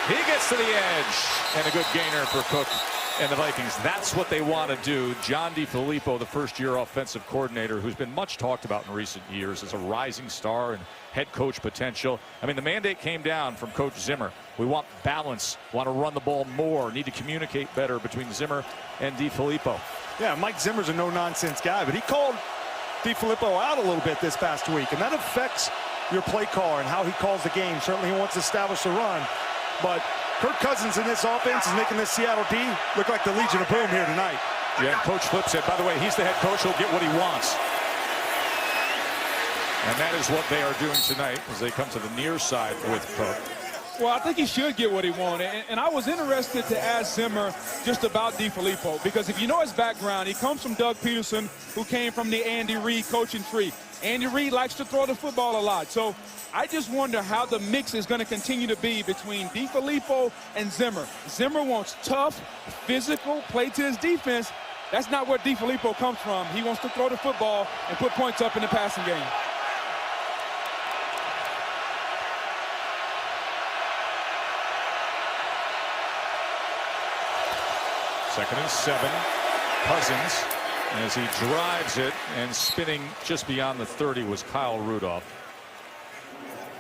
He gets to the edge. And a good gainer for Cook and the Vikings. That's what they want to do. John DeFilippo, the first-year offensive coordinator, who's been much talked about in recent years as a rising star and head coach potential. I mean, the mandate came down from Coach Zimmer. We want balance, want to run the ball more, need to communicate better between Zimmer and DeFilippo. Yeah, Mike Zimmer's a no-nonsense guy, but he called DeFilippo out a little bit this past week, and that affects your play caller and how he calls the game. Certainly he wants to establish the run, but Kirk Cousins in this offense is making this Seattle D look like the Legion of Boom here tonight. Yeah, Coach Flip said, by the way, he's the head coach. He'll get what he wants. And that is what they are doing tonight as they come to the near side with Cook. Well, I think he should get what he wanted. And I was interested to ask Zimmer just about DeFilippo, because if you know his background, he comes from Doug Peterson, who came from the Andy Reid coaching tree. Andy Reid likes to throw the football a lot. So I just wonder how the mix is going to continue to be between DeFilippo and Zimmer. Zimmer wants tough, physical, play to his defense. That's not where DeFilippo comes from. He wants to throw the football and put points up in the passing game. Second and 7. Cousins, as he drives it, and spinning just beyond the 30 was Kyle Rudolph.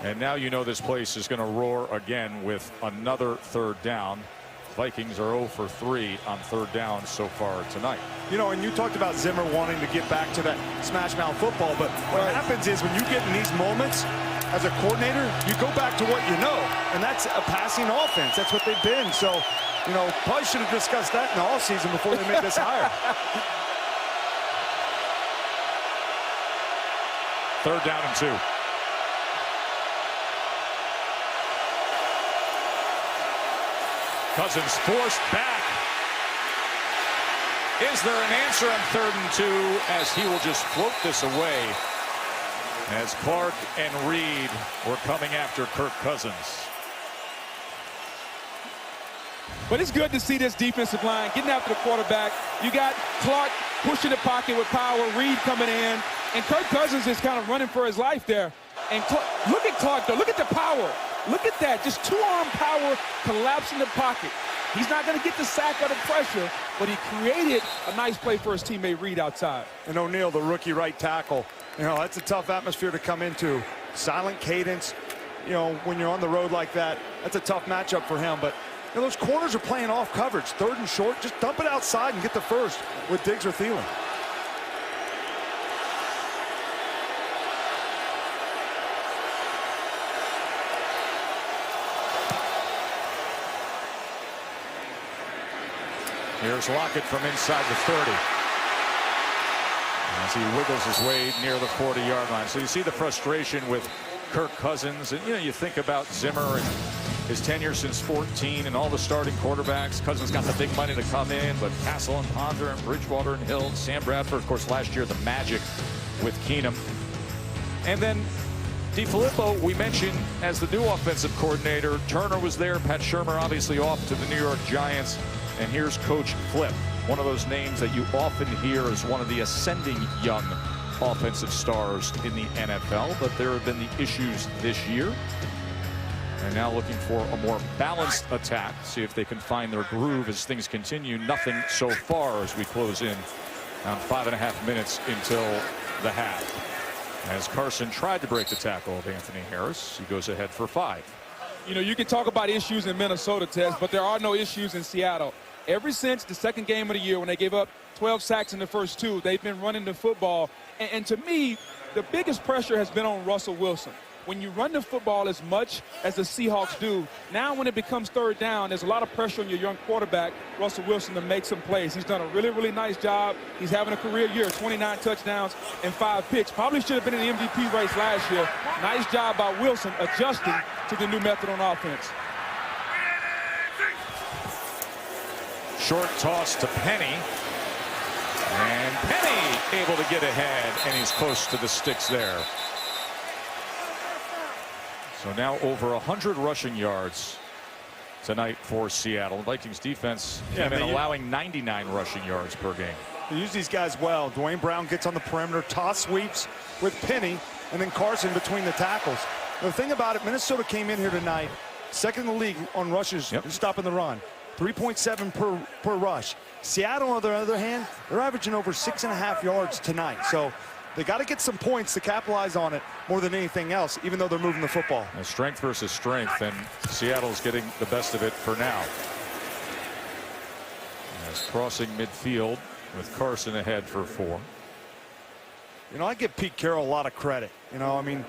And now you know this place is going to roar again with another third down. Vikings are 0 for 3 on third down so far tonight. You know, and you talked about Zimmer wanting to get back to that smash mouth football, but what happens is when you get in these moments as a coordinator, you go back to what you know, and that's a passing offense. That's what they've been. So, you know, probably should have discussed that in the offseason before they made this hire. Third down and 2. Cousins forced back. Is there an answer on 3rd and 2 as he will just float this away as Clark and Reed were coming after Kirk Cousins. But it's good to see this defensive line getting after the quarterback. You got Clark pushing the pocket with power, Reed coming in, and Kirk Cousins is kind of running for his life there. And look at Clark, though. Look at the power. Look at that. Just two-arm power collapsing the pocket. He's not going to get the sack or the pressure, but he created a nice play for his teammate Reed outside. And O'Neal, the rookie right tackle, you know, that's a tough atmosphere to come into. Silent cadence, you know, when you're on the road like that, that's a tough matchup for him. But you know, those corners are playing off coverage. 3rd and short, just dump it outside and get the first with Diggs or Thielen. Here's Lockett from inside the 30. As he wiggles his way near the 40-yard line. So you see the frustration with Kirk Cousins. And, you know, you think about Zimmer and his tenure since 14 and all the starting quarterbacks. Cousins got the big money to come in, but Castle and Ponder and Bridgewater and Hill, Sam Bradford, of course, last year, the magic with Keenum. And then DeFilippo, we mentioned as the new offensive coordinator. Turner was there. Pat Shurmur obviously off to the New York Giants. And here's Coach Flip, one of those names that you often hear as one of the ascending young offensive stars in the NFL. But there have been the issues this year. And now looking for a more balanced attack. See if they can find their groove as things continue. Nothing so far as we close in on 5.5 minutes until the half. As Carson tried to break the tackle of Anthony Harris, he goes ahead for 5. You know, you can talk about issues in Minnesota, Tess, but there are no issues in Seattle. Ever since the second game of the year when they gave up 12 sacks in the first 2, they've been running the football. And to me, the biggest pressure has been on Russell Wilson. When you run the football as much as the Seahawks do, now when it becomes third down, there's a lot of pressure on your young quarterback, Russell Wilson, to make some plays. He's done a really, really nice job. He's having a career year, 29 touchdowns and 5 picks. Probably should have been in the MVP race last year. Nice job by Wilson adjusting to the new method on offense. Short toss to Penny. Penny able to get ahead, and he's close to the sticks there. So now over 100 rushing yards tonight for Seattle. The Vikings defense have been allowing 99 rushing yards per game. They use these guys well. Dwayne Brown gets on the perimeter, toss sweeps with Penny, and then Carson between the tackles. The thing about it, Minnesota came in here tonight, second in the league on rushes, stopping the run. 3.7 per rush. Seattle, on the other hand, they're averaging over 6.5 yards tonight. So they got to get some points to capitalize on it more than anything else, even though they're moving the football. And strength versus strength, and Seattle's getting the best of it for now. As crossing midfield with Carson ahead for 4. You know, I give Pete Carroll a lot of credit. You know, I mean,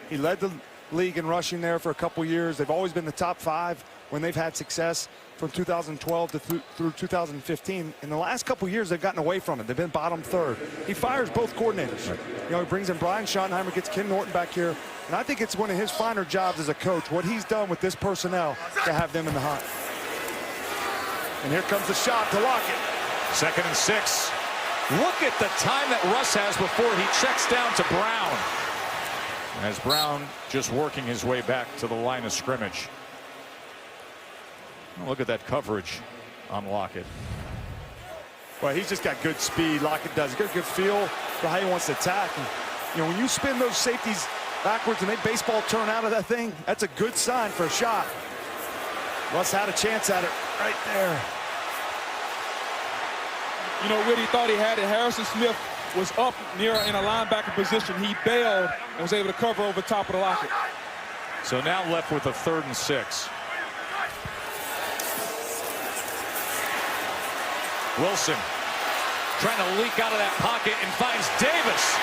he led the league in rushing there for a couple years. They've always been the top 5 when they've had success from 2012 to through 2015. In the last couple years, they've gotten away from it. They've been bottom 3rd. He fires both coordinators. Right. You know, he brings in Brian Schottenheimer, gets Ken Norton back here. And I think it's one of his finer jobs as a coach, what he's done with this personnel to have them in the hunt. And here comes the shot to lock it. 2nd and 6. Look at the time that Russ has before he checks down to Brown. As Brown just working his way back to the line of scrimmage. Look at that coverage on Lockett. Well, he's just got good speed. Lockett does. He's got a good feel for how he wants to attack. And, you know, when you spin those safeties backwards and they baseball turn out of that thing, that's a good sign for a shot. Russ had a chance at it right there. You know, Whitty thought he had it. Harrison Smith was up near in a linebacker position. He bailed and was able to cover over top of the Lockett. So now left with a 3rd and 6. Wilson trying to leak out of that pocket and finds Davis.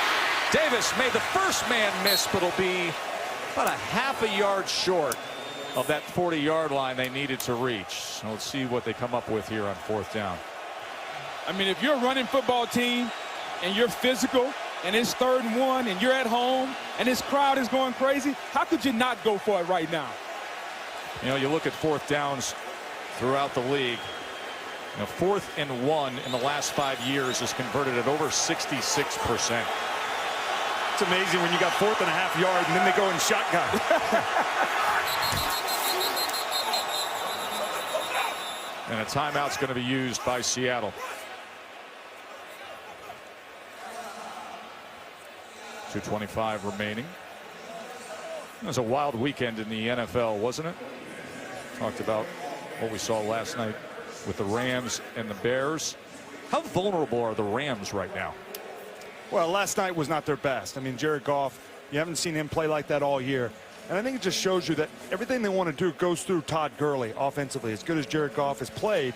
Davis made the first man miss, but will be about a half a yard short of that 40-yard line they needed to reach. So let's see what they come up with here on 4th down. I mean, if you're a running football team and you're physical and it's 3rd and 1 and you're at home and this crowd is going crazy, how could you not go for it right now? You know, you look at 4th downs throughout the league. You know, 4th and 1 in the last 5 years is converted at over 66%. It's amazing when you got 4th and a half yard and then they go in shotgun. And a timeout's going to be used by Seattle. .225 remaining. It was a wild weekend in the NFL, wasn't it? Talked about what we saw last night with the Rams and the Bears. How vulnerable are the Rams right now? Well, last night was not their best. I mean, Jared Goff, you haven't seen him play like that all year. And I think it just shows you that everything they want to do goes through Todd Gurley offensively. As good as Jared Goff has played,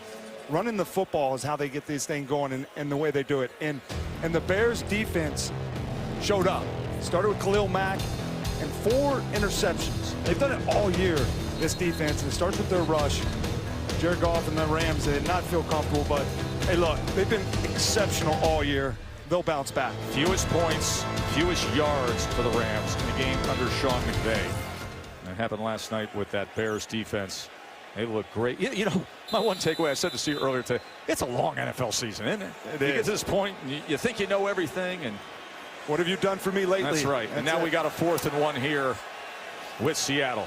running the football is how they get this thing going and the way they do it. And the Bears defense showed up. Started with Khalil Mack and 4 interceptions. They've done it all year, this defense, and it starts with their rush. Jared Goff and the Rams, they did not feel comfortable, but hey, look, they've been exceptional all year. They'll bounce back. Fewest points, fewest yards for the Rams in the game under Sean McVay. That happened last night with that Bears defense. They look great. You know, my one takeaway, I said to Steve earlier today, it's a long NFL season, isn't it? You get to this point, and you think you know everything. And what have you done for me lately? That's right. And now we got a 4th and 1 here with Seattle.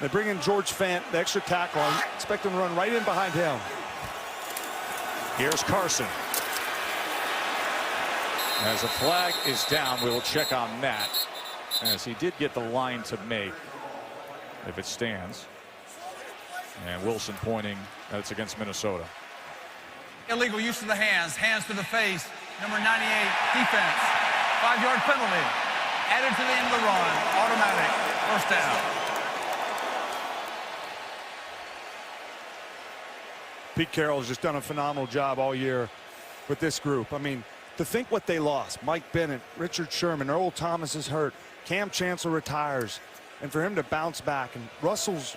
They bring in George Fant, the extra tackle. I expect him to run right in behind him. Here's Carson. As a flag is down, we will check on that, as he did get the line to make if it stands. And Wilson pointing that it's against Minnesota. Illegal use of the hands, hands to the face, number 98, defense. 5-yard penalty. Added to the end of the run, automatic, 1st down. Pete Carroll has just done a phenomenal job all year with this group. I mean, to think what they lost, Mike Bennett, Richard Sherman, Earl Thomas is hurt, Cam Chancellor retires, and for him to bounce back, and Russell's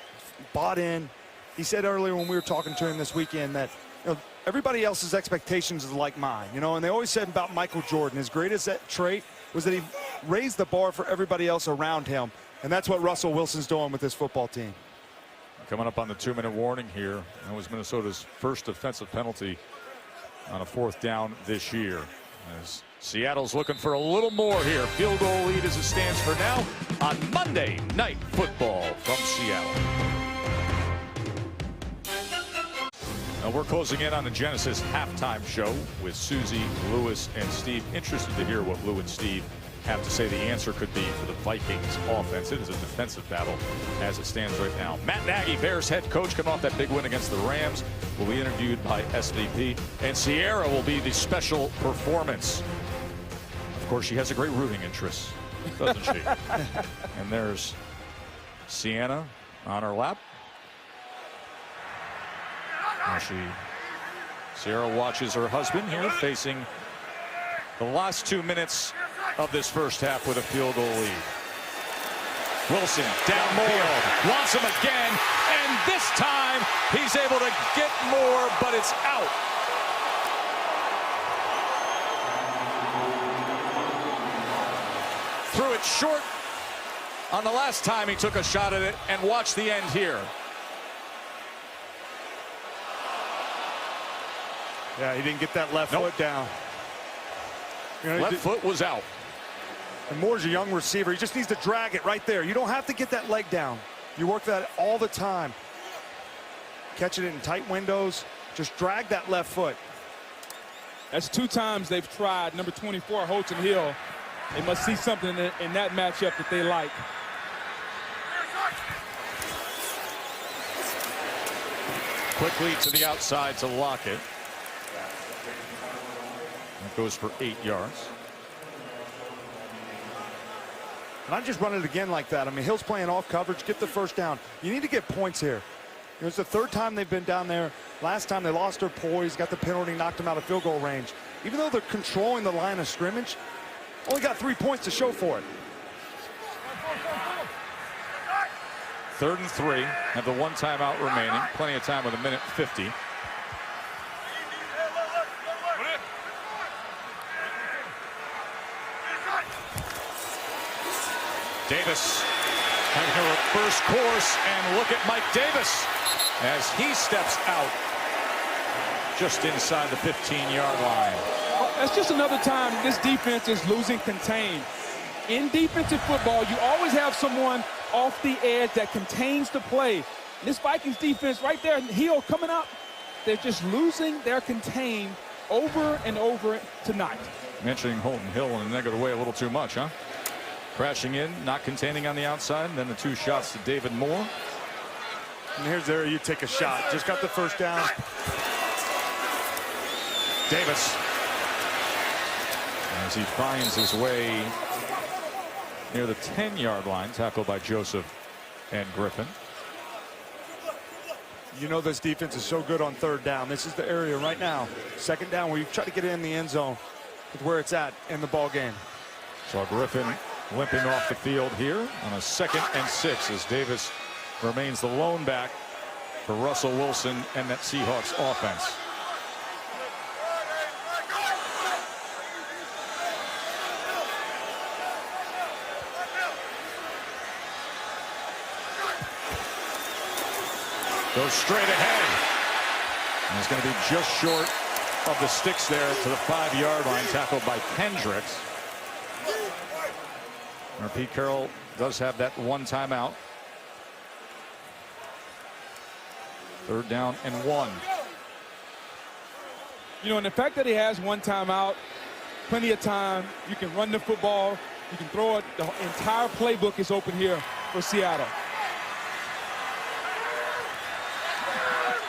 bought in. He said earlier when we were talking to him this weekend that, you know, everybody else's expectations is like mine, you know, and they always said about Michael Jordan, his greatest trait was that he raised the bar for everybody else around him, and that's what Russell Wilson's doing with this football team. Coming up on the 2-minute warning here. That was Minnesota's first defensive penalty on a 4th down this year. As Seattle's looking for a little more here. Field goal lead as it stands for now on Monday Night Football from Seattle. Now we're closing in on the Genesis halftime show with Susie, Lewis, and Steve. Interested to hear what Lou and Steve have to say the answer could be for the Vikings offense. It is a defensive battle as it stands right now. Matt Nagy, Bears head coach, coming off that big win against the Rams, will be interviewed by SVP. And Sierra will be the special performance. Of course, she has a great rooting interest, doesn't she? And there's Sienna on her lap. Sierra watches her husband here facing the last 2 minutes of this first half with a field goal lead. Wilson down Moore, wants him again, and this time he's able to get more, but it's out. Threw it short on the last time he took a shot at it, and watch the end here. Yeah, he didn't get that left foot down. You know, Left foot was out. And Moore's a young receiver. He just needs to drag it right there. You don't have to get that leg down. You work that all the time. Catching it in tight windows. Just drag that left foot. That's 2 times they've tried. Number 24, Holton Hill. They must see something in that matchup that they like. Quickly to the outside to Lockett. That goes for 8 yards. And I just run it again like that. I mean, Hill's playing off coverage. Get the first down. You need to get points here. It's the 3rd time they've been down there. Last time they lost their poise, got the penalty, knocked them out of field goal range. Even though they're controlling the line of scrimmage, only got 3 points to show for it. 3rd and 3. Have the 1 timeout remaining. Plenty of time with 1:50. Davis having a reverse course, and look at Mike Davis as he steps out just inside the 15-yard line. That's just another time this defense is losing contain. In defensive football, you always have someone off the edge that contains the play. This Vikings defense right there, Hill coming up, they're just losing their contain over and over tonight. Mentioning Holton Hill in a negative way a little too much, huh? Crashing in, not containing on the outside, and then the 2 shots to David Moore. And here's there you take a shot. Just got the first down. Davis, as he finds his way near the 10-yard line, tackled by Joseph and Griffin. You know this defense is so good on 3rd down. This is the area right now, 2nd down, where you try to get it in the end zone with where it's at in the ball game. So Griffin limping off the field here on a 2nd and 6 as Davis remains the lone back for Russell Wilson and that Seahawks offense. Goes straight ahead. And it's going to be just short of the sticks there to the 5-yard line, tackled by Kendricks. Pete Carroll does have that 1 timeout. 3rd down and 1. You know, and the fact that he has 1 timeout, plenty of time, you can run the football, you can throw it. The entire playbook is open here for Seattle.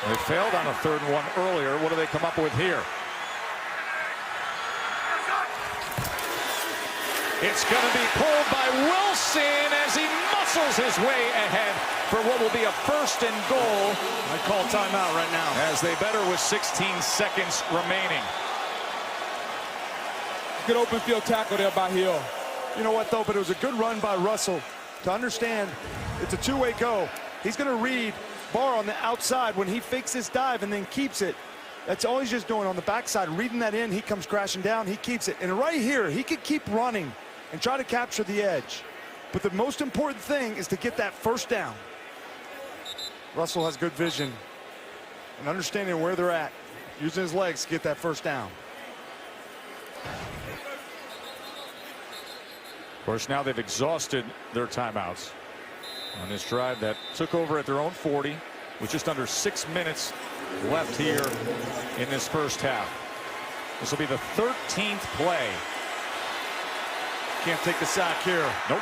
They failed on a 3rd and 1 earlier. What do they come up with here? It's going to be pulled by Wilson as he muscles his way ahead for what will be a 1st and goal. I call timeout right now. As they better with 16 seconds remaining. Good open field tackle there by Hill. You know what, though? But it was a good run by Russell to understand it's a 2-way go. He's going to read Barr on the outside when he fakes this dive and then keeps it. That's all he's just doing on the backside, reading that in. He comes crashing down. He keeps it. And right here, he could keep running and try to capture the edge. But the most important thing is to get that 1st down. Russell has good vision and understanding where they're at, using his legs to get that 1st down. Of course, now they've exhausted their timeouts on this drive that took over at their own 40 with just under 6 minutes left here in this first half. This will be the 13th play. Can't take the sack here. Nope.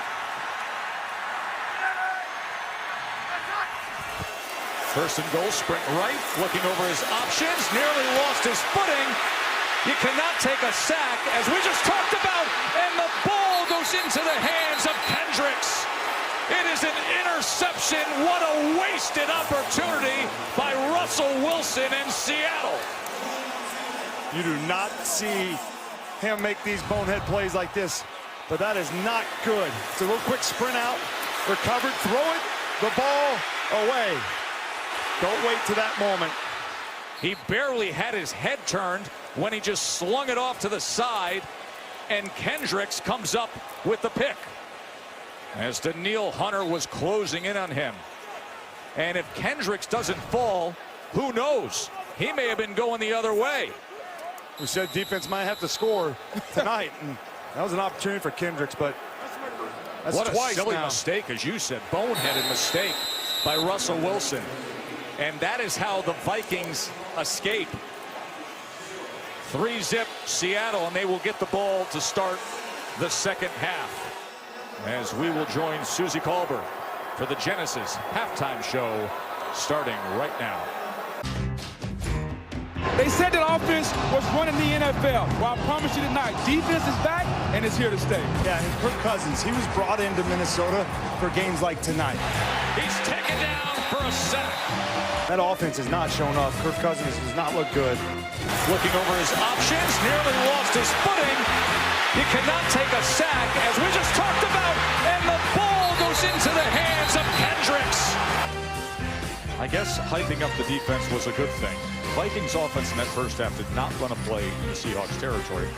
First and goal, sprint right, looking over his options, nearly lost his footing. You cannot take a sack, as we just talked about, and the ball goes into the hands of Kendricks. It is an interception. What a wasted opportunity by Russell Wilson in Seattle. You do not see him make these bonehead plays like this, but that is not good. It's a little quick sprint out, recovered, throw it, the ball away. Don't wait to that moment. He barely had his head turned when he just slung it off to the side, and Kendricks comes up with the pick as Danielle Hunter was closing in on him. And if Kendricks doesn't fall, who knows? He may have been going the other way. We said defense might have to score tonight, and that was an opportunity for Kendricks, but that's what twice a silly now. mistake, as you said, boneheaded mistake by Russell Wilson. And that is how the Vikings escape. 3-zip Seattle, and they will get the ball to start the second half. As we will join Susie Colbert for the Genesis halftime show starting right now. They said that offense was running the NFL. Well, I promise you tonight, defense is back and it's here to stay. Yeah, and Kirk Cousins, he was brought into Minnesota for games like tonight. He's taken down for a sack. That offense has not shown up. Kirk Cousins does not look good. Looking over his options, nearly lost his footing. He cannot take a sack, as we just talked about, and the ball goes into the hands of Kendricks. I guess hyping up the defense was a good thing. The Vikings offense in that first half did not run a play in the Seahawks territory.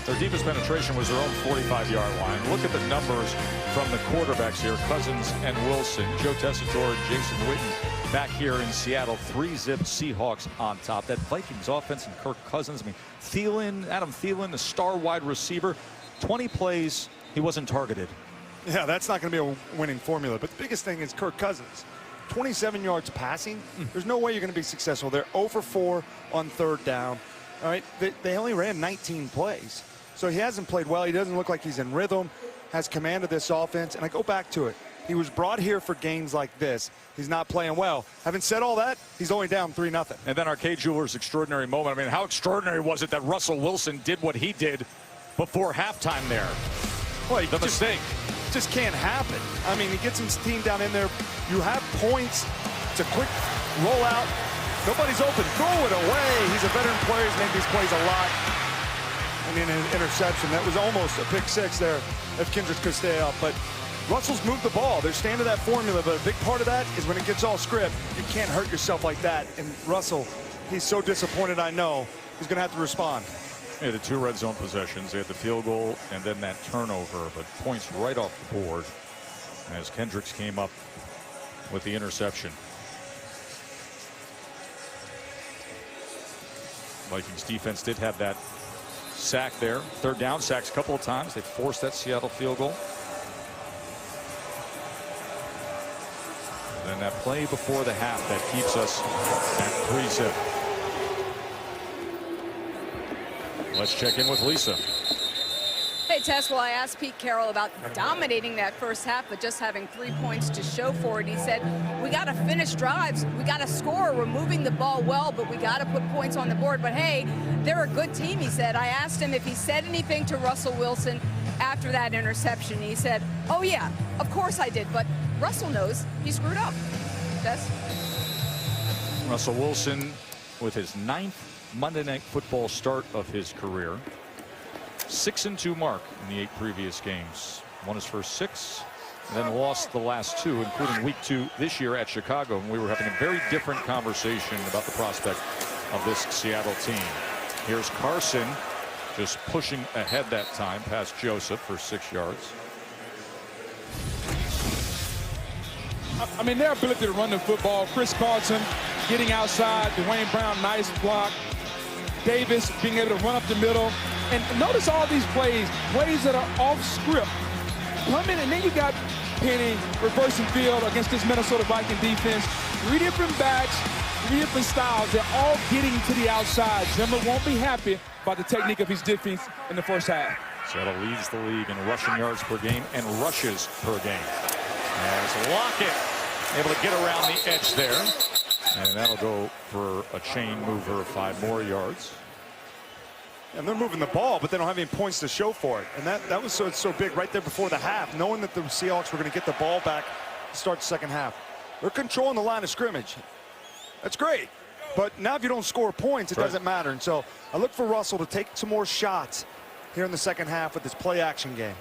Their deepest penetration was their own 45-yard line. Look at the numbers from the quarterbacks here, Cousins and Wilson, Joe Tessitore and Jason Witten back here in Seattle. 3-zip Seahawks on top. That Vikings offense and Kirk Cousins, I mean, Thielen, Adam Thielen, the star wide receiver, 20 plays, he wasn't targeted. Yeah, that's not going to be a winning formula. But the biggest thing is Kirk Cousins. 27 yards passing. There's no way you're going to be successful. They're 0 for 4 on third down. All right, they only ran 19 plays. So he hasn't played well. He doesn't look like he's in rhythm, has command of this offense. And I go back to it. He was brought here for games like this. He's not playing well. Having said all that, he's only down 3-0. And then Arcade Jewelers' extraordinary moment. I mean, how extraordinary was it that Russell Wilson did what he did before halftime there? Well, the mistake. Just can't happen. I mean, he gets his team down in there. You have points. It's a quick rollout. Nobody's open. Throw it away. He's a veteran player. He's made these plays a lot. And then an interception. That was almost a pick six there if Kendricks could stay up. But Russell's moved the ball. They're staying to that formula. But a big part of that is when it gets all script, you can't hurt yourself like that. And Russell, he's so disappointed, I know. He's going to have to respond. They had the 2 red zone possessions. They had the field goal and then that turnover, but points right off the board as Kendricks came up with the interception. Vikings defense did have that sack there. Third down sacks a couple of times. They forced that Seattle field goal. And then that play before the half that keeps us at 3-zip. Let's check in with Lisa. Hey, Tess, well, I asked Pete Carroll about dominating that first half, but just having 3 points to show for it. He said, we got to finish drives. We got to score. We're moving the ball well, but we got to put points on the board. But, hey, they're a good team, he said. I asked him if he said anything to Russell Wilson after that interception. He said, oh, yeah, of course I did. But Russell knows he screwed up. Tess? Russell Wilson with his 9th Monday Night Football start of his career. 6-2 mark in the 8 previous games. Won his first 6, and then lost the last 2, including week 2 this year at Chicago. And we were having a very different conversation about the prospect of this Seattle team. Here's Carson just pushing ahead that time past Joseph for 6 yards. I mean, their ability to run the football, Chris Carson getting outside, Dwayne Brown, nice block. Davis being able to run up the middle. And notice all these plays that are off script. coming, and then you got Penny reversing field against this Minnesota Viking defense. 3 different backs, 3 different styles. They're all getting to the outside. Zimmer won't be happy about the technique of his defense in the first half. Seattle leads the league in rushing yards per game and rushes per game. As Lockett able to get around the edge there. And that'll go for a chain mover of 5 more yards. And they're moving the ball, but they don't have any points to show for it. And that was so big right there before the half, knowing that the Seahawks were going to get the ball back to start the second half. They're controlling the line of scrimmage. That's great. But now if you don't score points, it doesn't matter. And so I look for Russell to take some more shots here in the second half with this play action game.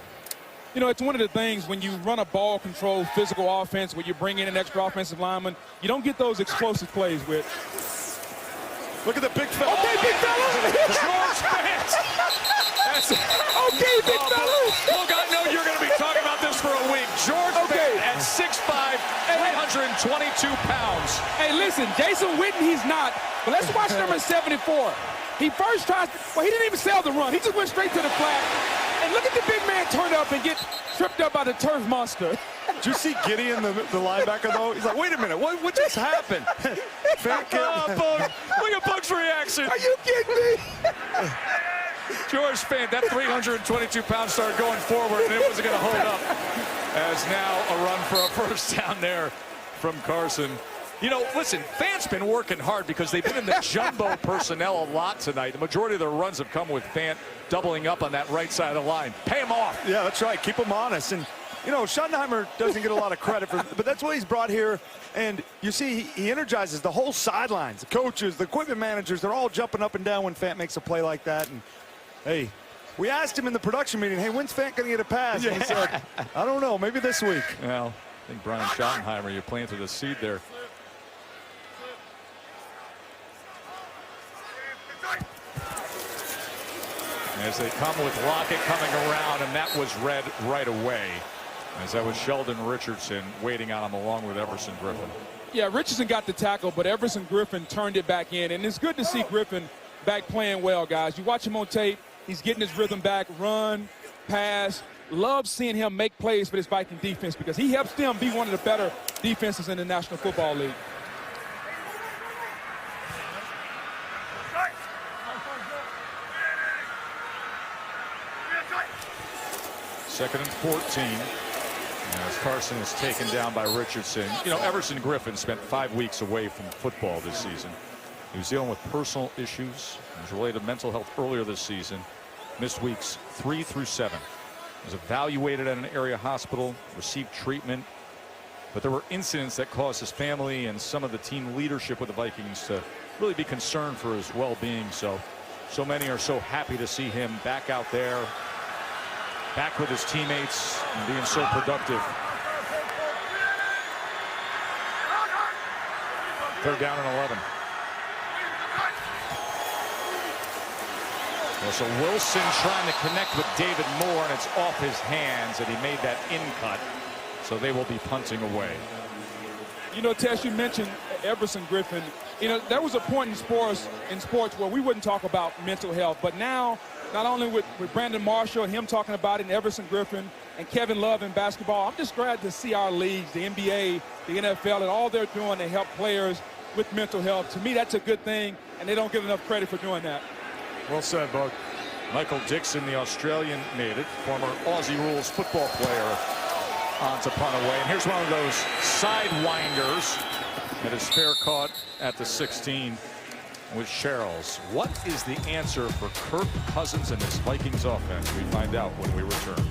You know, it's one of the things when you run a ball control physical offense where you bring in an extra offensive lineman, you don't get those explosive plays with. Look at the big fella. Okay, big fella. George Fant. Okay, big fella. Look, I know you're going to be talking about this for a week. George Fant at 6'5", 322 pounds. Hey, listen, Jason Witten, he's not. But let's watch number 74. He first tries to, well, he didn't even sell the run. He just went straight to the flat. And look at the big man turn up and get tripped up by the turf monster. Did you see Gideon, the linebacker, though? He's like, wait a minute, what just happened? Look at Bug's reaction. Are you kidding me? George Fant, that 322 pounds started going forward, and it wasn't going to hold up. As now a run for a first down there from Carson. You know, listen, Fant's been working hard because they've been in the jumbo personnel a lot tonight. The majority of their runs have come with Fant doubling up on that right side of the line. Pay him off. Yeah, that's right. Keep him honest. And, you know, Schottenheimer doesn't get a lot of credit for, but that's what he's brought here. And you see, he energizes the whole sidelines. The coaches, the equipment managers, they're all jumping up and down when Fant makes a play like that. And, hey, we asked him in the production meeting, hey, when's Fant going to get a pass? And he said, I don't know, maybe this week. Well, I think Brian Schottenheimer, you planted a seed there. As they come with Lockett coming around, and that was read right away. As that was Sheldon Richardson waiting on him along with Everson Griffin. Yeah, Richardson got the tackle, but Everson Griffin turned it back in. And it's good to see Griffin back playing well, guys. You watch him on tape, he's getting his rhythm back, run, pass. Love seeing him make plays for this Viking defense because he helps them be one of the better defenses in the National Football League. Second and 14. As Carson is taken down by Richardson. You know, Everson Griffin spent 5 weeks away from football this season. He was dealing with personal issues. He was related to mental health earlier this season. Missed weeks 3 through 7. Was evaluated at an area hospital, received treatment. But there were incidents that caused his family and some of the team leadership with the Vikings to really be concerned for his well-being. So many are so happy to see him back out there, back with his teammates and being so productive. Third down and 11. Well, so Wilson trying to connect with David Moore, and it's off his hands, and he made that in cut. So they will be punting away. You know, Tess, you mentioned Everson Griffin. You know, there was a point in sports where we wouldn't talk about mental health, but now, not only with Brandon Marshall and him talking about it, and Everson Griffin and Kevin Love in basketball, I'm just glad to see our leagues, the NBA, the NFL, and all they're doing to help players with mental health. To me, that's a good thing, and they don't get enough credit for doing that. Well said, Bug. Michael Dixon, the Australian native, former Aussie rules football player, on to punt away. And here's one of those sidewinders that is fair caught at the 16 with Sherrills. What is the answer for Kirk Cousins and this Vikings offense? We find out when we return.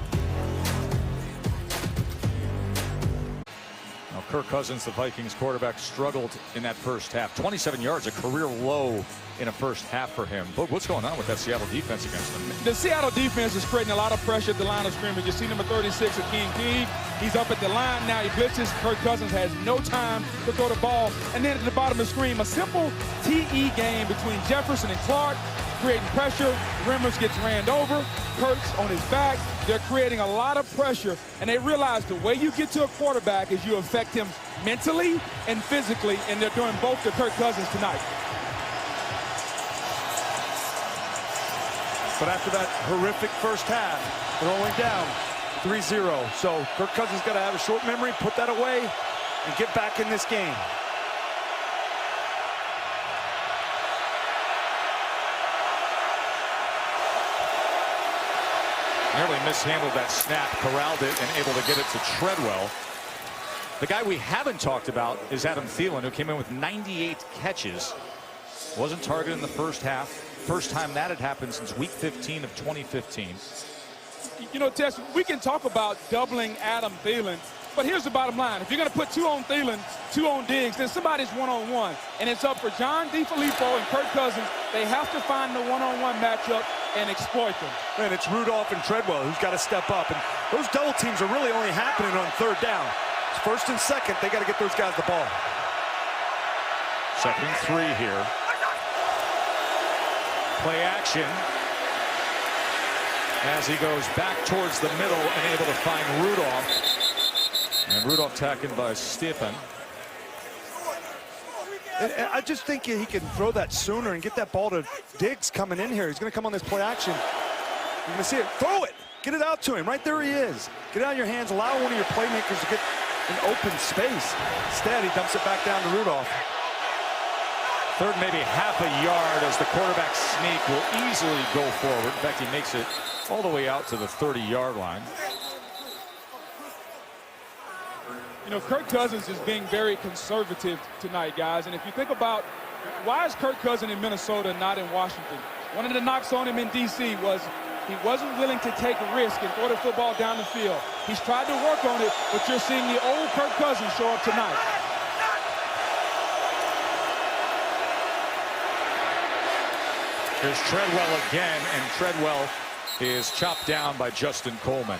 Now, Kirk Cousins, the Vikings quarterback, struggled in that first half. 27 yards, a career low in a first half for him. But what's going on with that Seattle defense against them? The Seattle defense is creating a lot of pressure at the line of scrimmage. You see number 36, Akeem King. He's up at the line now. He blitzes. Kirk Cousins has no time to throw the ball. And then at the bottom of the screen, a simple TE game between Jefferson and Clark, creating pressure. Rimmers gets ran over. Kirk's on his back. They're creating a lot of pressure. And they realize the way you get to a quarterback is you affect him mentally and physically. And they're doing both to Kirk Cousins tonight. But after that horrific first half, throwing down 3-0. So Kirk Cousins got to have a short memory, put that away, and get back in this game. Nearly mishandled that snap, corralled it, and able to get it to Treadwell. The guy we haven't talked about is Adam Thielen, who came in with 98 catches. Wasn't targeted in the first half. First time that had happened since week 15 of 2015. You know, Tess, we can talk about doubling Adam Thielen, but here's the bottom line. If you're going to put 2 on Thielen, 2 on Diggs, then somebody's one-on-one. And it's up for John DeFilippo and Kirk Cousins. They have to find the one-on-one matchup and exploit them. And it's Rudolph and Treadwell who's got to step up. And those double teams are really only happening on third down. It's first and second, they got to get those guys the ball. 2nd and 3 here. Play action as he goes back towards the middle and able to find Rudolph. And Rudolph tackled by Stephen. And I just think he can throw that sooner and get that ball to Diggs coming in here. He's going to come on this play action. You're going to see it. Throw it. Get it out to him. Right there he is. Get it out of your hands. Allow one of your playmakers to get an open space. Instead, he dumps it back down to Rudolph. 3rd, maybe half a yard as the quarterback sneak will easily go forward. In fact, he makes it all the way out to the 30-yard line. You know, Kirk Cousins is being very conservative tonight, guys. And if you think about why is Kirk Cousins in Minnesota, not in Washington? One of the knocks on him in D.C. was he wasn't willing to take a risk and throw the football down the field. He's tried to work on it, but you're seeing the old Kirk Cousins show up tonight. Here's Treadwell again, and Treadwell is chopped down by Justin Coleman.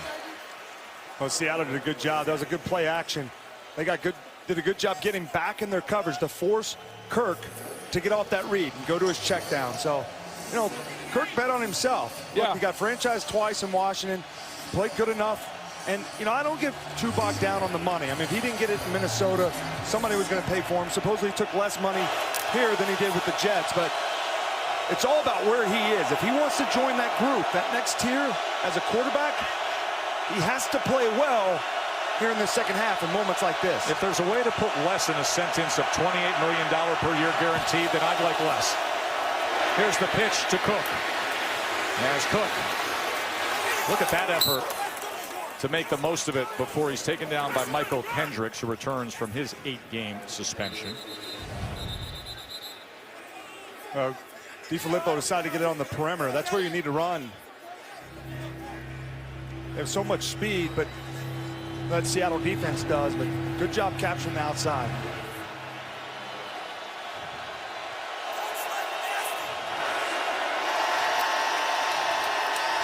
Well, Seattle did a good job. That was a good play action. They did a good job getting back in their coverage to force Kirk to get off that read and go to his check down. So, you know, Kirk bet on himself. Yeah. Look, he got franchised twice in Washington, played good enough. And, you know, I don't get too bogged down on the money. I mean, if he didn't get it in Minnesota, somebody was going to pay for him. Supposedly he took less money here than he did with the Jets. But it's all about where he is. If he wants to join that group, that next tier as a quarterback, he has to play well here in the second half in moments like this. If there's a way to put less in a sentence of $28 million per year guaranteed, then I'd like less. Here's the pitch to Cook. As Cook, look at that effort to make the most of it before he's taken down by Michael Kendricks, who returns from his 8-game suspension. DeFilippo decided to get it on the perimeter. That's where you need to run. They have so much speed, but that Seattle defense does. But good job capturing the outside.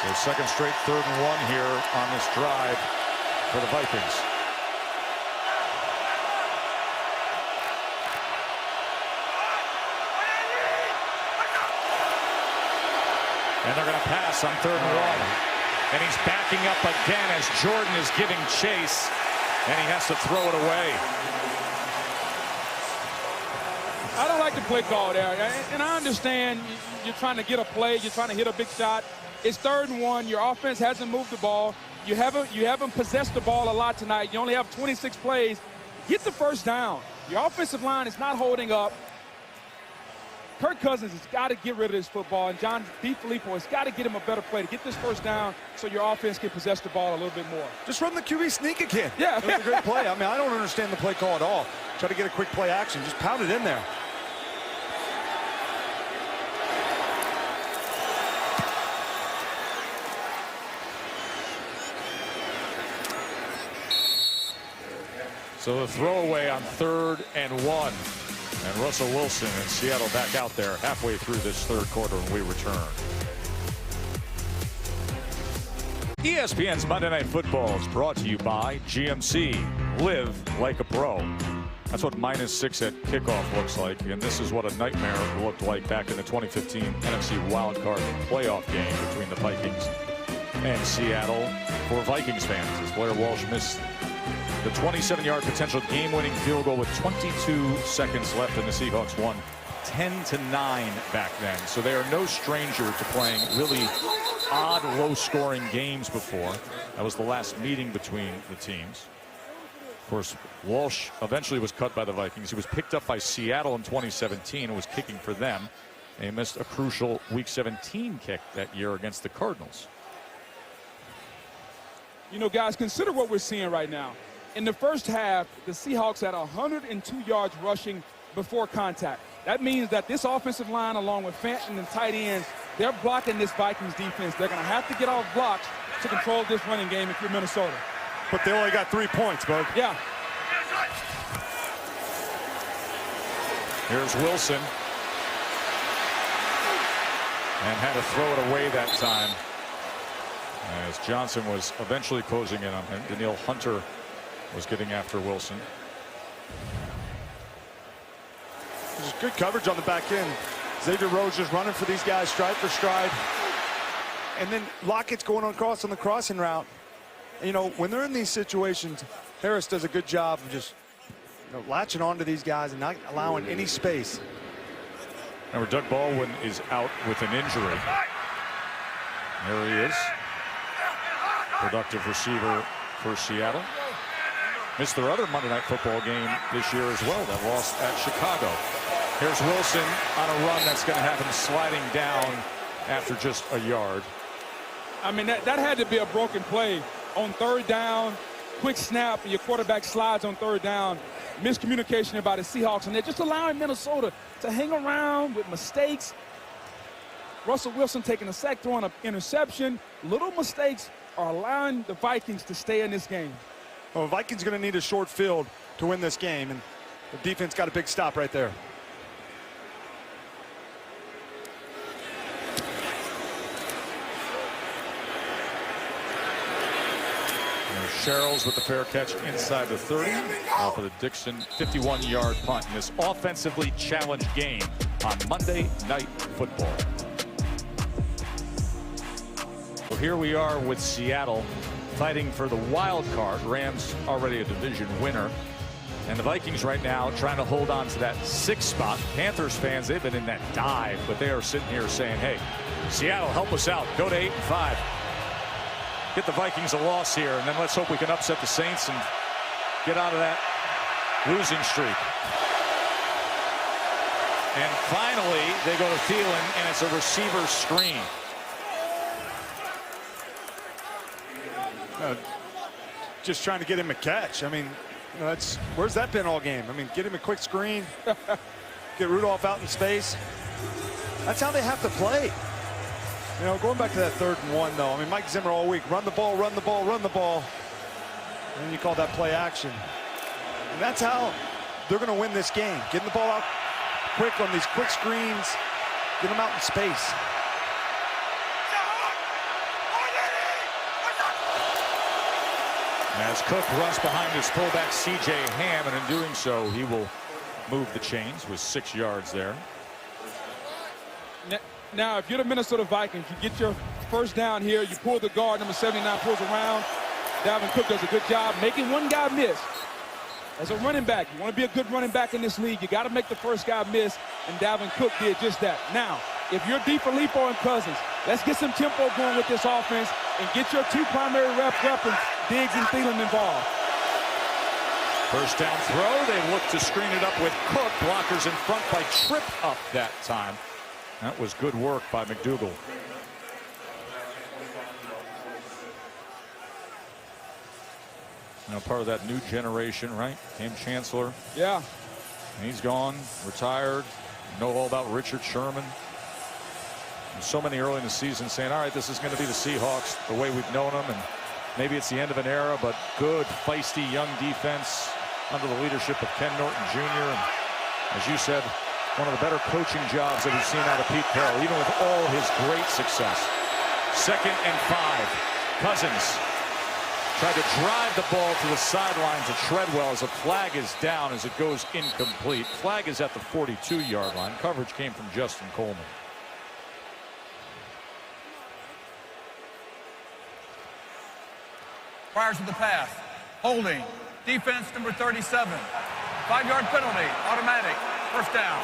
So second straight 3rd and 1 here on this drive for the Vikings. And they're going to pass on 3rd and 1. And he's backing up again as Jordan is giving chase. And he has to throw it away. I don't like the play call there. And I understand you're trying to get a play. You're trying to hit a big shot. It's 3rd and 1. Your offense hasn't moved the ball. You haven't possessed the ball a lot tonight. You only have 26 plays. Get the first down. Your offensive line is not holding up. Kirk Cousins has got to get rid of this football, and John DeFilippo has got to get him a better play to get this first down so your offense can possess the ball a little bit more. Just run the QB sneak again. Yeah. It was a great play. I mean, I don't understand the play call at all. Try to get a quick play action. Just pound it in there. So the throwaway on 3rd and 1. And Russell Wilson and Seattle back out there halfway through this 3rd quarter when we return. ESPN's Monday Night Football is brought to you by GMC. Live like a pro. That's what -6 at kickoff looks like. And this is what a nightmare looked like back in the 2015 NFC wildcard playoff game between the Vikings and Seattle for Vikings fans, as Blair Walsh missed the 27-yard potential game-winning field goal with 22 seconds left, and the Seahawks won 10-9 back then. So they are no stranger to playing really odd low-scoring games before. That was the last meeting between the teams. Of course, Walsh eventually was cut by the Vikings. He was picked up by Seattle in 2017 and was kicking for them. They missed a crucial Week 17 kick that year against the Cardinals. You know, guys, consider what we're seeing right now. In the first half, the Seahawks had 102 yards rushing before contact. That means that this offensive line, along with Fenton and tight ends, they're blocking this Vikings defense. They're going to have to get off blocks to control this running game if you're Minnesota. But they only got 3 points, bud. Yeah. Here's Wilson. And had to throw it away that time, as Johnson was eventually closing in on him. Daniil Hunter was getting after Wilson. There's good coverage on the back end. Xavier Rhodes just running for these guys stride for stride. And then Lockett's going across on the crossing route. And, you know, when they're in these situations, Harris does a good job of just, you know, latching onto these guys and not allowing any space. Remember, Doug Baldwin is out with an injury. There he is. Productive receiver for Seattle. Missed their other Monday Night Football game this year as well. That lost at Chicago. Here's Wilson on a run that's going to have him sliding down after just a yard. I mean, that had to be a broken play. On third down, quick snap, and your quarterback slides on third down. Miscommunication about the Seahawks, and they're just allowing Minnesota to hang around with mistakes. Russell Wilson taking a sack, throwing an interception. Little mistakes are allowing the Vikings to stay in this game. Well, the Vikings going to need a short field to win this game, and the defense got a big stop right there. Sherrills with the fair catch inside the 30 for the Dixon 51-yard punt in this offensively challenged game on Monday Night Football. Well, here we are with Seattle fighting for the wild card. Rams already a division winner. And the Vikings right now trying to hold on to that 6th spot. Panthers fans, they've been in that dive, but they are sitting here saying, hey, Seattle, help us out. Go to 8-5. Get the Vikings a loss here, and then let's hope we can upset the Saints and get out of that losing streak. And finally, they go to Thielen, and it's a receiver screen. Just trying to get him a catch. I mean, you know, where's that been all game? I mean, get him a quick screen, get Rudolph out in space. That's how they have to play. You know, going back to that 3rd and 1, though, I mean, Mike Zimmer all week, run the ball, run the ball, run the ball. And then you call that play action. And that's how they're going to win this game. Getting the ball out quick on these quick screens, get them out in space. As Cook runs behind his fullback C.J. Ham, and in doing so, he will move the chains with 6 yards there. Now, if you're the Minnesota Vikings, you get your first down here, you pull the guard, number 79 pulls around. Dalvin Cook does a good job making one guy miss. As a running back, you want to be a good running back in this league, you got to make the first guy miss, and Dalvin Cook did just that. Now, if you're DiFilippo and Cousins, let's get some tempo going with this offense and get your 2 primary weapons, Diggs and Thielen, involved. First down throw, they look to screen it up with Cook. Blockers in front by trip up that time. That was good work by McDougal. Now part of that new generation, right? Cam Chancellor. Yeah. He's gone, retired. You know all about Richard Sherman. And so many early in the season saying, all right, this is going to be the Seahawks the way we've known them. And maybe it's the end of an era, but good, feisty, young defense under the leadership of Ken Norton Jr. And as you said, one of the better coaching jobs that we've seen out of Pete Carroll, even with all his great success. 2nd and 5. Cousins tried to drive the ball to the sideline to Treadwell as a flag is down as it goes incomplete. Flag is at the 42-yard line. Coverage came from Justin Coleman. Prior to the pass, holding, defense number 37. 5-yard penalty, automatic, first down.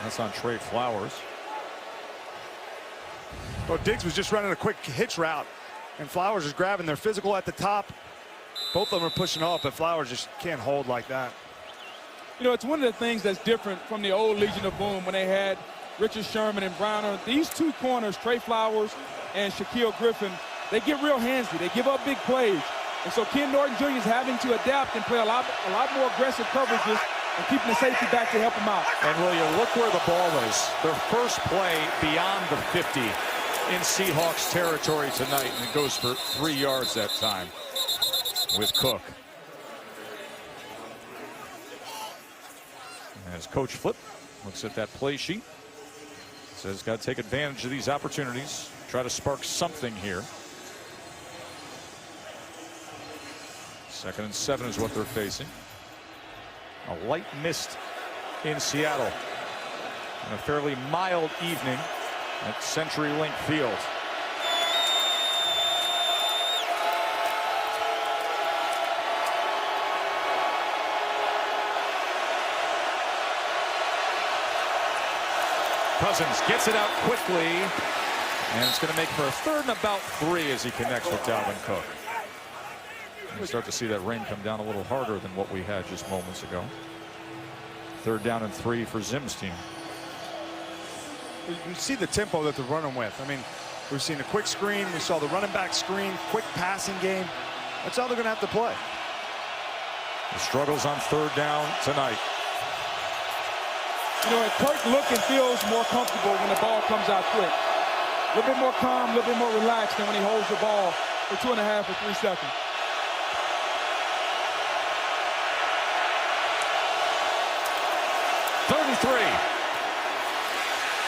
That's on Trey Flowers. Well, Diggs was just running a quick hitch route, and Flowers is grabbing their physical at the top. Both of them are pushing off, but Flowers just can't hold like that. You know, it's one of the things that's different from the old Legion of Boom when they had Richard Sherman and Browner. These two corners, Trey Flowers and Shaquille Griffin, they get real handsy. They give up big plays. And so Ken Norton Jr. is having to adapt and play a lot more aggressive coverages and keeping the safety back to help him out. And will you look where the ball is? Their first play beyond the 50 in Seahawks territory tonight, and it goes for 3 yards that time with Cook. As Coach Flip looks at that play sheet, says got to take advantage of these opportunities, try to spark something here. 2nd and 7 is what they're facing. A light mist in Seattle and a fairly mild evening at CenturyLink Field. Cousins gets it out quickly, and it's going to make for a 3rd and about 3 as he connects with Dalvin Cook. We start to see that rain come down a little harder than what we had just moments ago. 3rd down and 3 for Zim's team. You see the tempo that they're running with. I mean, we've seen a quick screen. We saw the running back screen, quick passing game. That's how they're going to have to play. The struggles on 3rd down tonight. You know, and Kirk looks and feels more comfortable when the ball comes out quick. A little bit more calm, a little bit more relaxed than when he holds the ball for 2.5 or 3 seconds.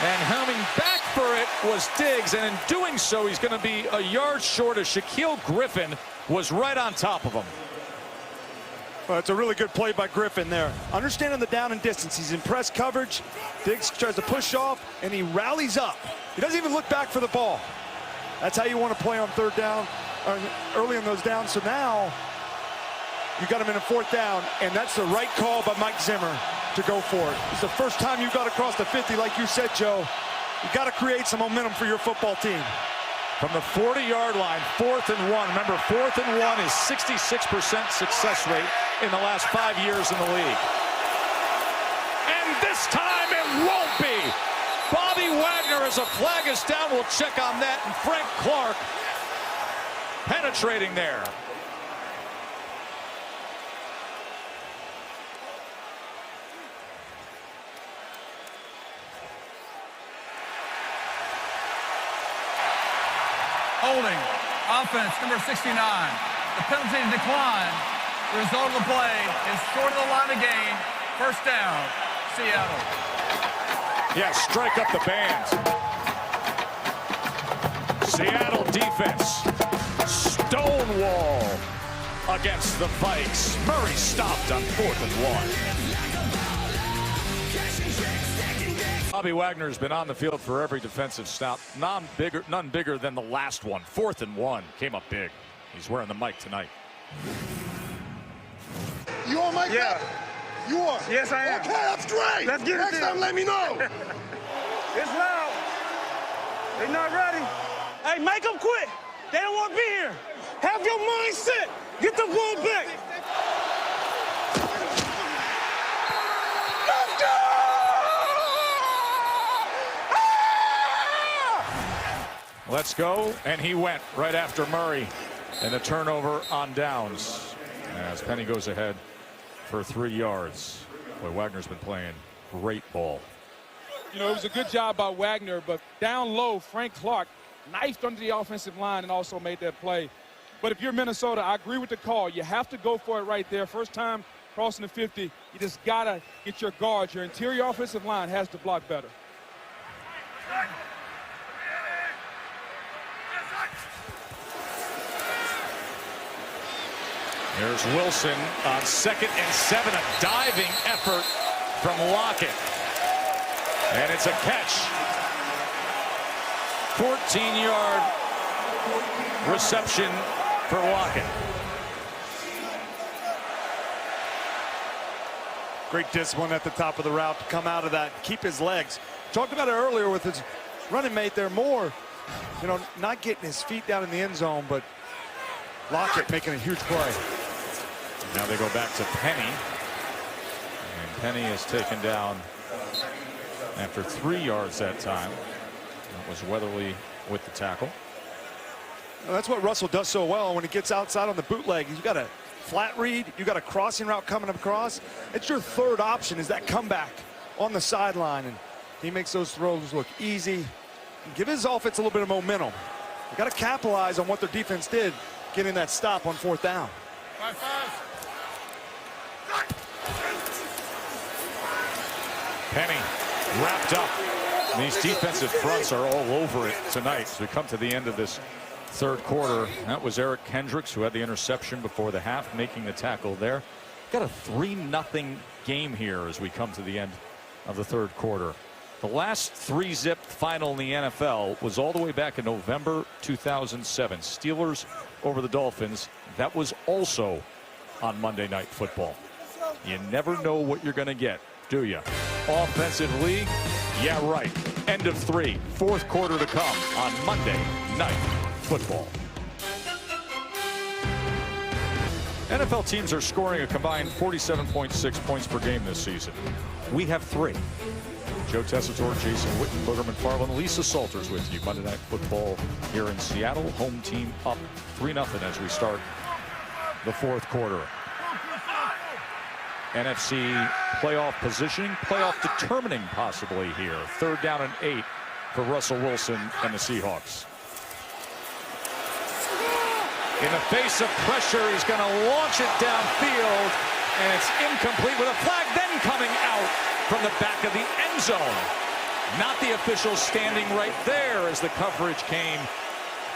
And coming back for it was Diggs, and in doing so, he's going to be a yard short as Shaquille Griffin was right on top of him. Well, it's a really good play by Griffin there. Understanding the down and distance. He's in press coverage. Diggs tries to push off, and he rallies up. He doesn't even look back for the ball. That's how you want to play on 3rd down, early in those downs. So now you got him in a 4th down, and that's the right call by Mike Zimmer to go for it. It's the first time you got across the 50, like you said, Joe. You got to create some momentum for your football team. From the 40-yard line, 4th and 1. Remember, 4th and 1 is 66% success rate in the last 5 years in the league. And this time it won't be. Bobby Wagner, as a flag is down, will check on that, and Frank Clark penetrating there. Holding, offense, number 69. The penalty decline. The result of the play is short of the line of gain. 1st down, Seattle. Yeah, strike up the band. Seattle defense, stonewall against the Vikes. Murray stopped on 4th and 1. Bobby Wagner's been on the field for every defensive stop. None bigger than the last one. 4th and 1 came up big. He's wearing the mic tonight. You on mic? Yeah. You are? Yes, I am. Okay, that's great. Let's get it Next there. time, let me know. It's loud. They not ready. Hey, make them quit. They don't want to be here. Have your mindset. Get the ball back. Let's go! Let's go, and he went right after Murray, and the turnover on downs as Penny goes ahead for 3 yards. Boy, Wagner's been playing great ball. You know, it was a good job by Wagner, but down low, Frank Clark knifed under the offensive line and also made that play. But if you're Minnesota, I agree with the call. You have to go for it right there. First time crossing the 50, you just got to get your guards. Your interior offensive line has to block better. There's Wilson on 2nd and 7, a diving effort from Lockett. And it's a catch. 14-yard reception for Lockett. Great discipline at the top of the route to come out of that, keep his legs. Talked about it earlier with his running mate there, Moore. you know, not getting his feet down in the end zone, but Lockett making a huge play. Now they go back to Penny. And Penny is taken down after 3 yards that time. That was Weatherly with the tackle. Well, that's what Russell does so well. When he gets outside on the bootleg, you got a flat read, you got a crossing route coming across. It's your third option, is that comeback on the sideline, and he makes those throws look easy. Give his offense a little bit of momentum. You got to capitalize on what their defense did, getting that stop on 4th down. Penny wrapped up. And these defensive fronts are all over it tonight. So we come to the end of this 3rd quarter. That was Eric Kendricks, who had the interception before the half, making the tackle there. Got a 3-0 game here as we come to the end of the 3rd quarter. The last 3-zip final in the NFL was all the way back in November 2007. Steelers over the Dolphins. That was also on Monday Night Football. You never know what you're going to get, do you? Offensive league? Yeah, right. End of 3. 4th quarter to come on Monday Night Football. NFL teams are scoring a combined 47.6 points per game this season. We have 3. Joe Tessitore, Jason Witten, Booger McFarland, Lisa Salters with you. Monday Night Football here in Seattle. Home team up 3-0 as we start the 4th quarter. NFC playoff positioning, playoff determining possibly here. 3rd down and 8 for Russell Wilson and the Seahawks. In the face of pressure, he's going to launch it downfield, and it's incomplete with a flag then coming out from the back of the end zone. Not the official standing right there as the coverage came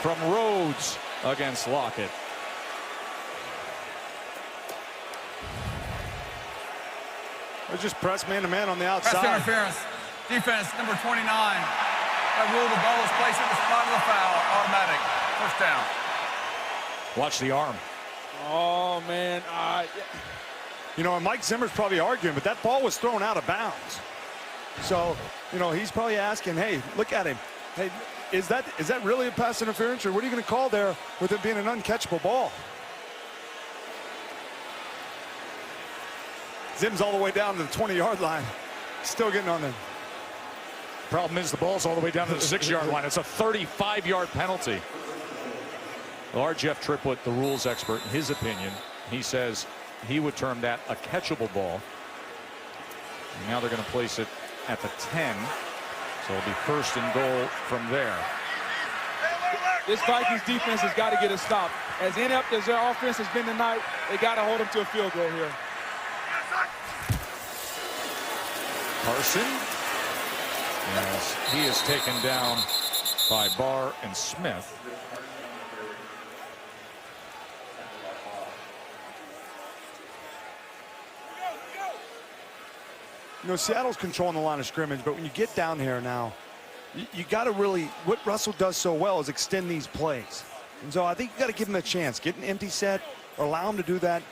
from Rhodes against Lockett. They just press man-to-man on the outside. Press interference. Defense, number 29. That rule, the ball is placed at the spot of the foul. Automatic. 1st down. Watch the arm. Oh, man. You know, and Mike Zimmer's probably arguing, but that ball was thrown out of bounds. So, you know, he's probably asking, hey, look at him. Hey, is that really a pass interference, or what are you going to call there with it being an uncatchable ball? Zim's all the way down to the 20-yard line. Still getting on there. Problem is the ball's all the way down to the 6-yard line. It's a 35-yard penalty. Well, our Jeff Triplett, the rules expert, in his opinion, he says he would term that a catchable ball. And now they're going to place it at the 10. So it'll be 1st and goal from there. This Vikings defense has got to get a stop. As inept as their offense has been tonight, they got to hold them to a field goal here. Carson, as he is taken down by Barr and Smith. You know, Seattle's controlling the line of scrimmage, but when you get down here now, you got to really, what Russell does so well is extend these plays. And so I think you got to give him a chance. Get an empty set, or allow him to do that,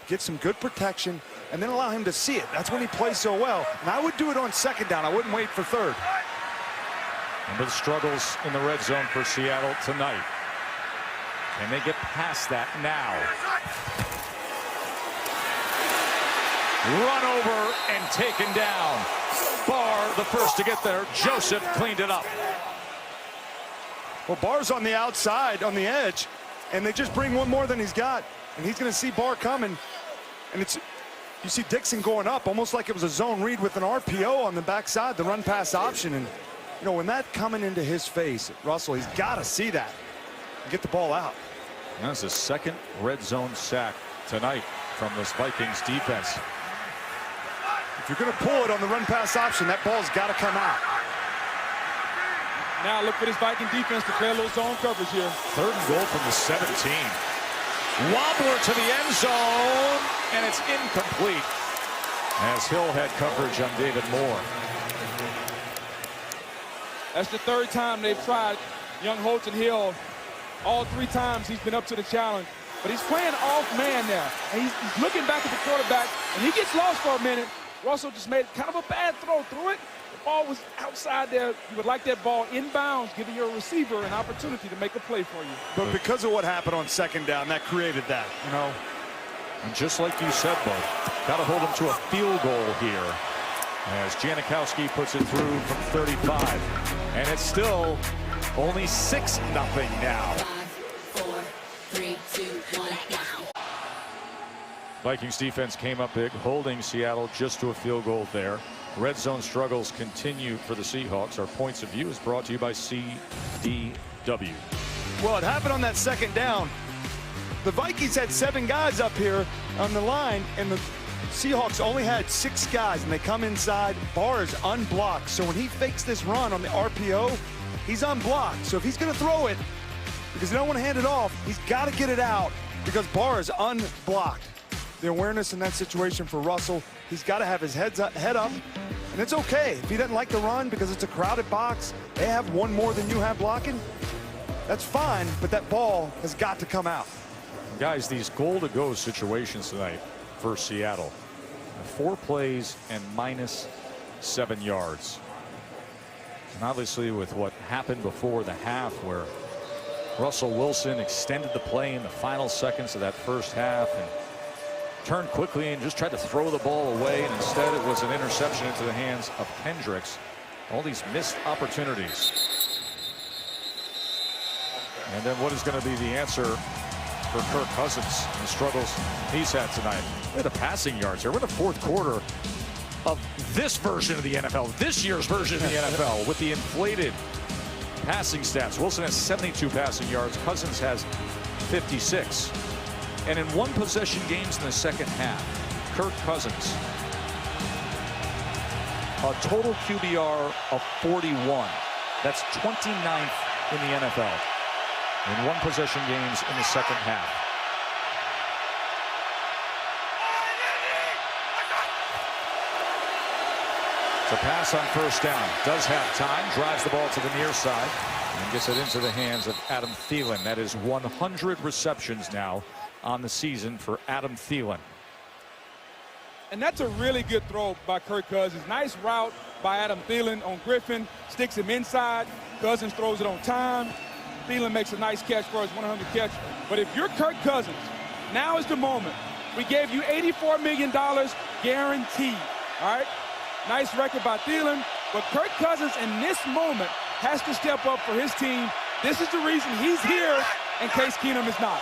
get some good protection, and then allow him to see it. That's when he plays so well. And I would do it on 2nd down. I wouldn't wait for 3rd. Remember the struggles in the red zone for Seattle tonight. Can they get past that now? Run over and taken down. Barr the first to get there. Joseph cleaned it up. Well, Barr's on the outside, on the edge, and they just bring one more than he's got. And he's going to see Barr coming. And you see Dixon going up, almost like it was a zone read with an RPO on the backside, the run-pass option. And, you know, when that coming into his face, Russell, he's got to see that and get the ball out. That's his 2nd red zone sack tonight from this Vikings defense. If you're going to pull it on the run-pass option, that ball's got to come out. Now look for this Viking defense to play a little zone coverage here. 3rd and goal from the 17. Wobbler to the end zone, and it's incomplete as Hill had coverage on David Moore. That's the 3rd time they've tried young Holton Hill. All 3 times he's been up to the challenge. But he's playing off man now. And he's looking back at the quarterback, and he gets lost for a minute. Russell just made kind of a bad throw through it. The ball was outside there. You would like that ball inbounds, giving your receiver an opportunity to make a play for you. But because of what happened on second down, that created that, you know. And just like you said, Bo, got to hold him to a field goal here as Janikowski puts it through from 35. And it's still only 6-0 now. 5, 4, 3, 2, 1, now. Vikings defense came up big, holding Seattle just to a field goal there. Red zone struggles continue for the Seahawks. Our Points of View is brought to you by CDW. Well, it happened on that second down. The Vikings had 7 guys up here on the line, and the Seahawks only had 6 guys, and they come inside. Barr is unblocked, so when he fakes this run on the RPO, he's unblocked. So if he's going to throw it, because they don't want to hand it off, he's got to get it out because Barr is unblocked. The awareness in that situation for Russell, he's got to have his head up, and it's okay. If he doesn't like the run because it's a crowded box, they have one more than you have blocking, that's fine, but that ball has got to come out. Guys, these goal-to-go situations tonight for Seattle. 4 plays and -7 yards. And obviously with what happened before the half where Russell Wilson extended the play in the final seconds of that first half and turned quickly and just tried to throw the ball away, and instead it was an interception into the hands of Kendricks. All these missed opportunities. And then what is going to be the answer for Kirk Cousins and the struggles he's had tonight? Look at the passing yards here. We're in the 4th quarter of this version of the NFL, this year's version of the NFL, with the inflated passing stats. Wilson has 72 passing yards. Cousins has 56. And in 1 possession games in the second half, Kirk Cousins, a total QBR of 41. That's 29th in the NFL. In 1 possession games in the second half. It's a pass on first down. Does have time. Drives the ball to the near side. And gets it into the hands of Adam Thielen. That is 100 receptions now on the season for Adam Thielen. And that's a really good throw by Kirk Cousins. Nice route by Adam Thielen on Griffin. Sticks him inside. Cousins throws it on time. Thielen makes a nice catch for his 100 catch. But if you're Kirk Cousins, now is the moment. We gave you $84 million guaranteed. All right? Nice record by Thielen. But Kirk Cousins in this moment has to step up for his team. This is the reason he's here and Case Keenum is not.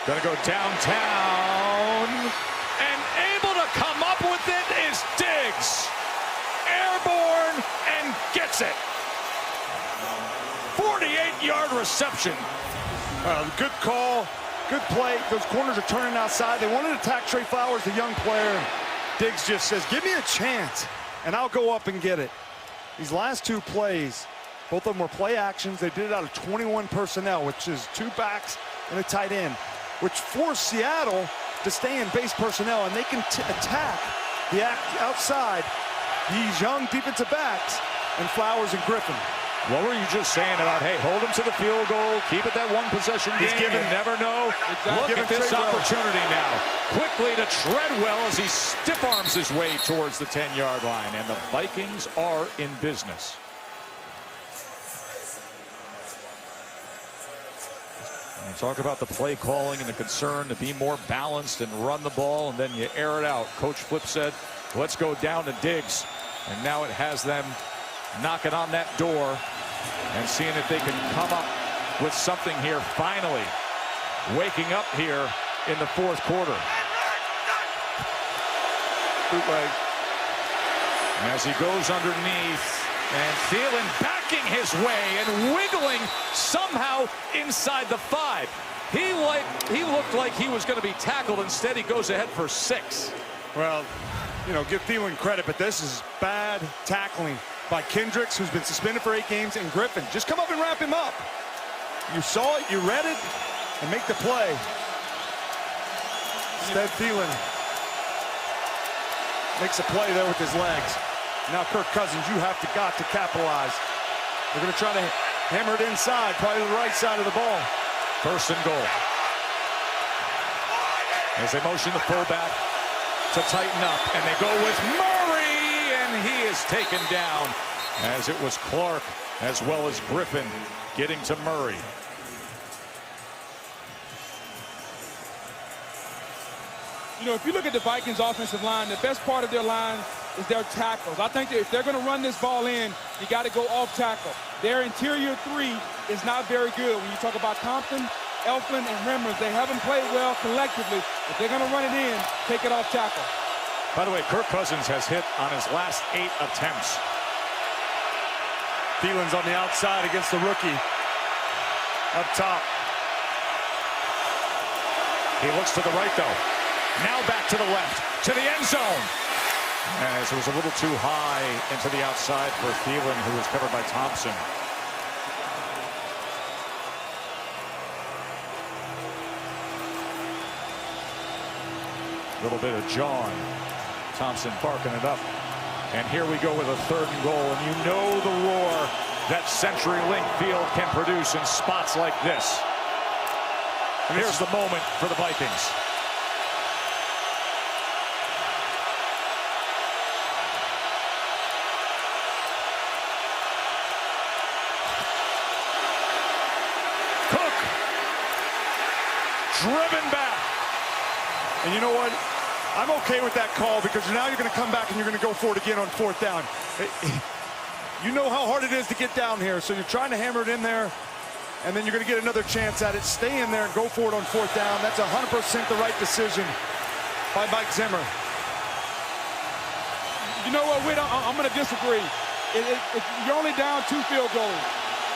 Gonna go downtown, and able to come up with it is Diggs. Airborne and gets it. 48-yard reception. Good call, good play. Those corners are turning outside. They wanted to attack Trey Flowers, the young player. Diggs just says, give me a chance, and I'll go up and get it. These last 2 plays, both of them were play actions. They did it out of 21 personnel, which is 2 backs and a tight end, which forced Seattle to stay in base personnel, and they can attack the outside, these young defensive backs, and Flowers and Griffin. What were you just saying about, hey, hold him to the field goal, keep it that 1 possession game, you never know. Look at this opportunity now. Quickly to Treadwell as he stiff arms his way towards the 10-yard line, and the Vikings are in business. And talk about the play calling and the concern to be more balanced and run the ball, and then you air it out. Coach Flip said, let's go down to Diggs. And now it has them knocking on that door and seeing if they can come up with something here finally. Waking up here in the 4th quarter. Bootleg. As he goes underneath, and Thielen backing his way and wiggling somehow inside the 5. He looked like he was going to be tackled. Instead, he goes ahead for 6. Well, you know, give Thielen credit, but this is bad tackling by Kendricks, who's been suspended for 8 games, and Griffin. Just come up and wrap him up. You saw it, you read it, and make the play. Instead, Thielen makes a play there with his legs. Now Kirk Cousins, you have got to capitalize. They're going to try to hammer it inside, probably the right side of the ball. 1st and goal. as they motion the fullback to tighten up, and they go with Murray, and he is taken down, as it was Clark as well as Griffin getting to Murray. You know, if you look at the Vikings offensive line, the best part of their line is their tackles. I think that if they're going to run this ball in, you got to go off tackle. Their interior three is not very good. When you talk about Compton, Elfman, and Remmers, they haven't played well collectively. If they're going to run it in, take it off tackle. By the way, Kirk Cousins has hit on his last 8 attempts. Thielen's on the outside against the rookie. Up top. He looks to the right, though. Now back to the left, to the end zone. As it was a little too high into the outside for Thielen, who was covered by Thompson. A little bit of John. Thompson barking it up. And here we go with a 3rd and goal. And you know the roar that CenturyLink Field can produce in spots like this. And here's the moment for the Vikings. Driven back. And you know what? I'm okay with that call, because now you're going to come back and you're going to go for it again on 4th down. You know how hard it is to get down here, so you're trying to hammer it in there, and then you're going to get another chance at it. Stay in there and go for it on 4th down. That's 100% the right decision by Mike Zimmer. You know what, Whit? I'm going to disagree. If you're only down 2 field goals.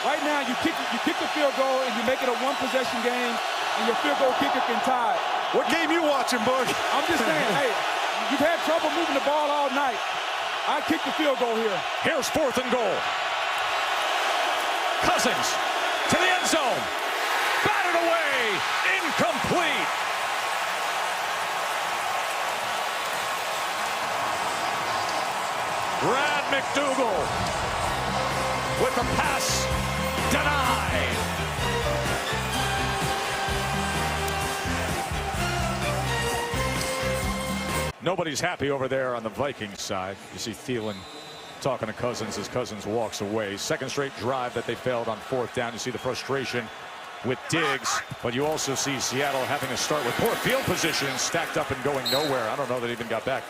Right now, you kick the field goal and you make it a 1-possession game, and your field goal kicker can tie. What game you watching, Bug? I'm just saying, hey, you've had trouble moving the ball all night. I kick the field goal here. Here's 4th and goal. Cousins to the end zone. Batted away. Incomplete. Brad McDougal with the pass denied. Nobody's happy over there on the Vikings side. You see Thielen talking to Cousins as Cousins walks away. 2nd straight drive that they failed on 4th down. You see the frustration with Diggs, but you also see Seattle having to start with poor field position, stacked up and going nowhere. I don't know that he even got back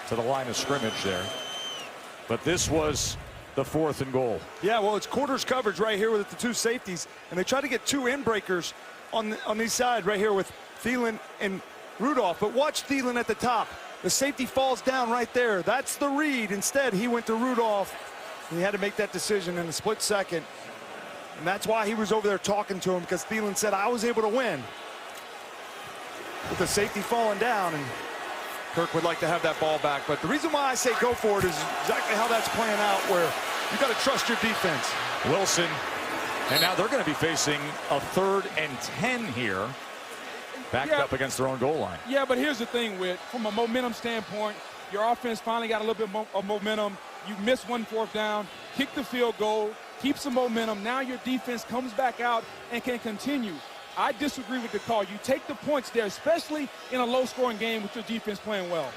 to the line of scrimmage there. But this was the 4th and goal. Yeah, well, it's quarters coverage right here with the 2 safeties, and they try to get 2 in-breakers on these side right here with Thielen and Rudolph. But watch Thielen at the top. The safety falls down right there. That's the read. Instead, he went to Rudolph. He had to make that decision in a split second. And that's why he was over there talking to him, because Thielen said, I was able to win. With the safety falling down, and Kirk would like to have that ball back. But the reason why I say go for it is exactly how that's playing out, where you got to trust your defense. Wilson, and now they're going to be facing a 3rd and 10 here. Backed up against their own goal line. Yeah, but here's the thing, Whit. From a momentum standpoint, your offense finally got a little bit of momentum. You missed 1 4th down, kick the field goal, keep some momentum. Now your defense comes back out and can continue. I disagree with the call. You take the points there, especially in a low-scoring game with your defense playing well.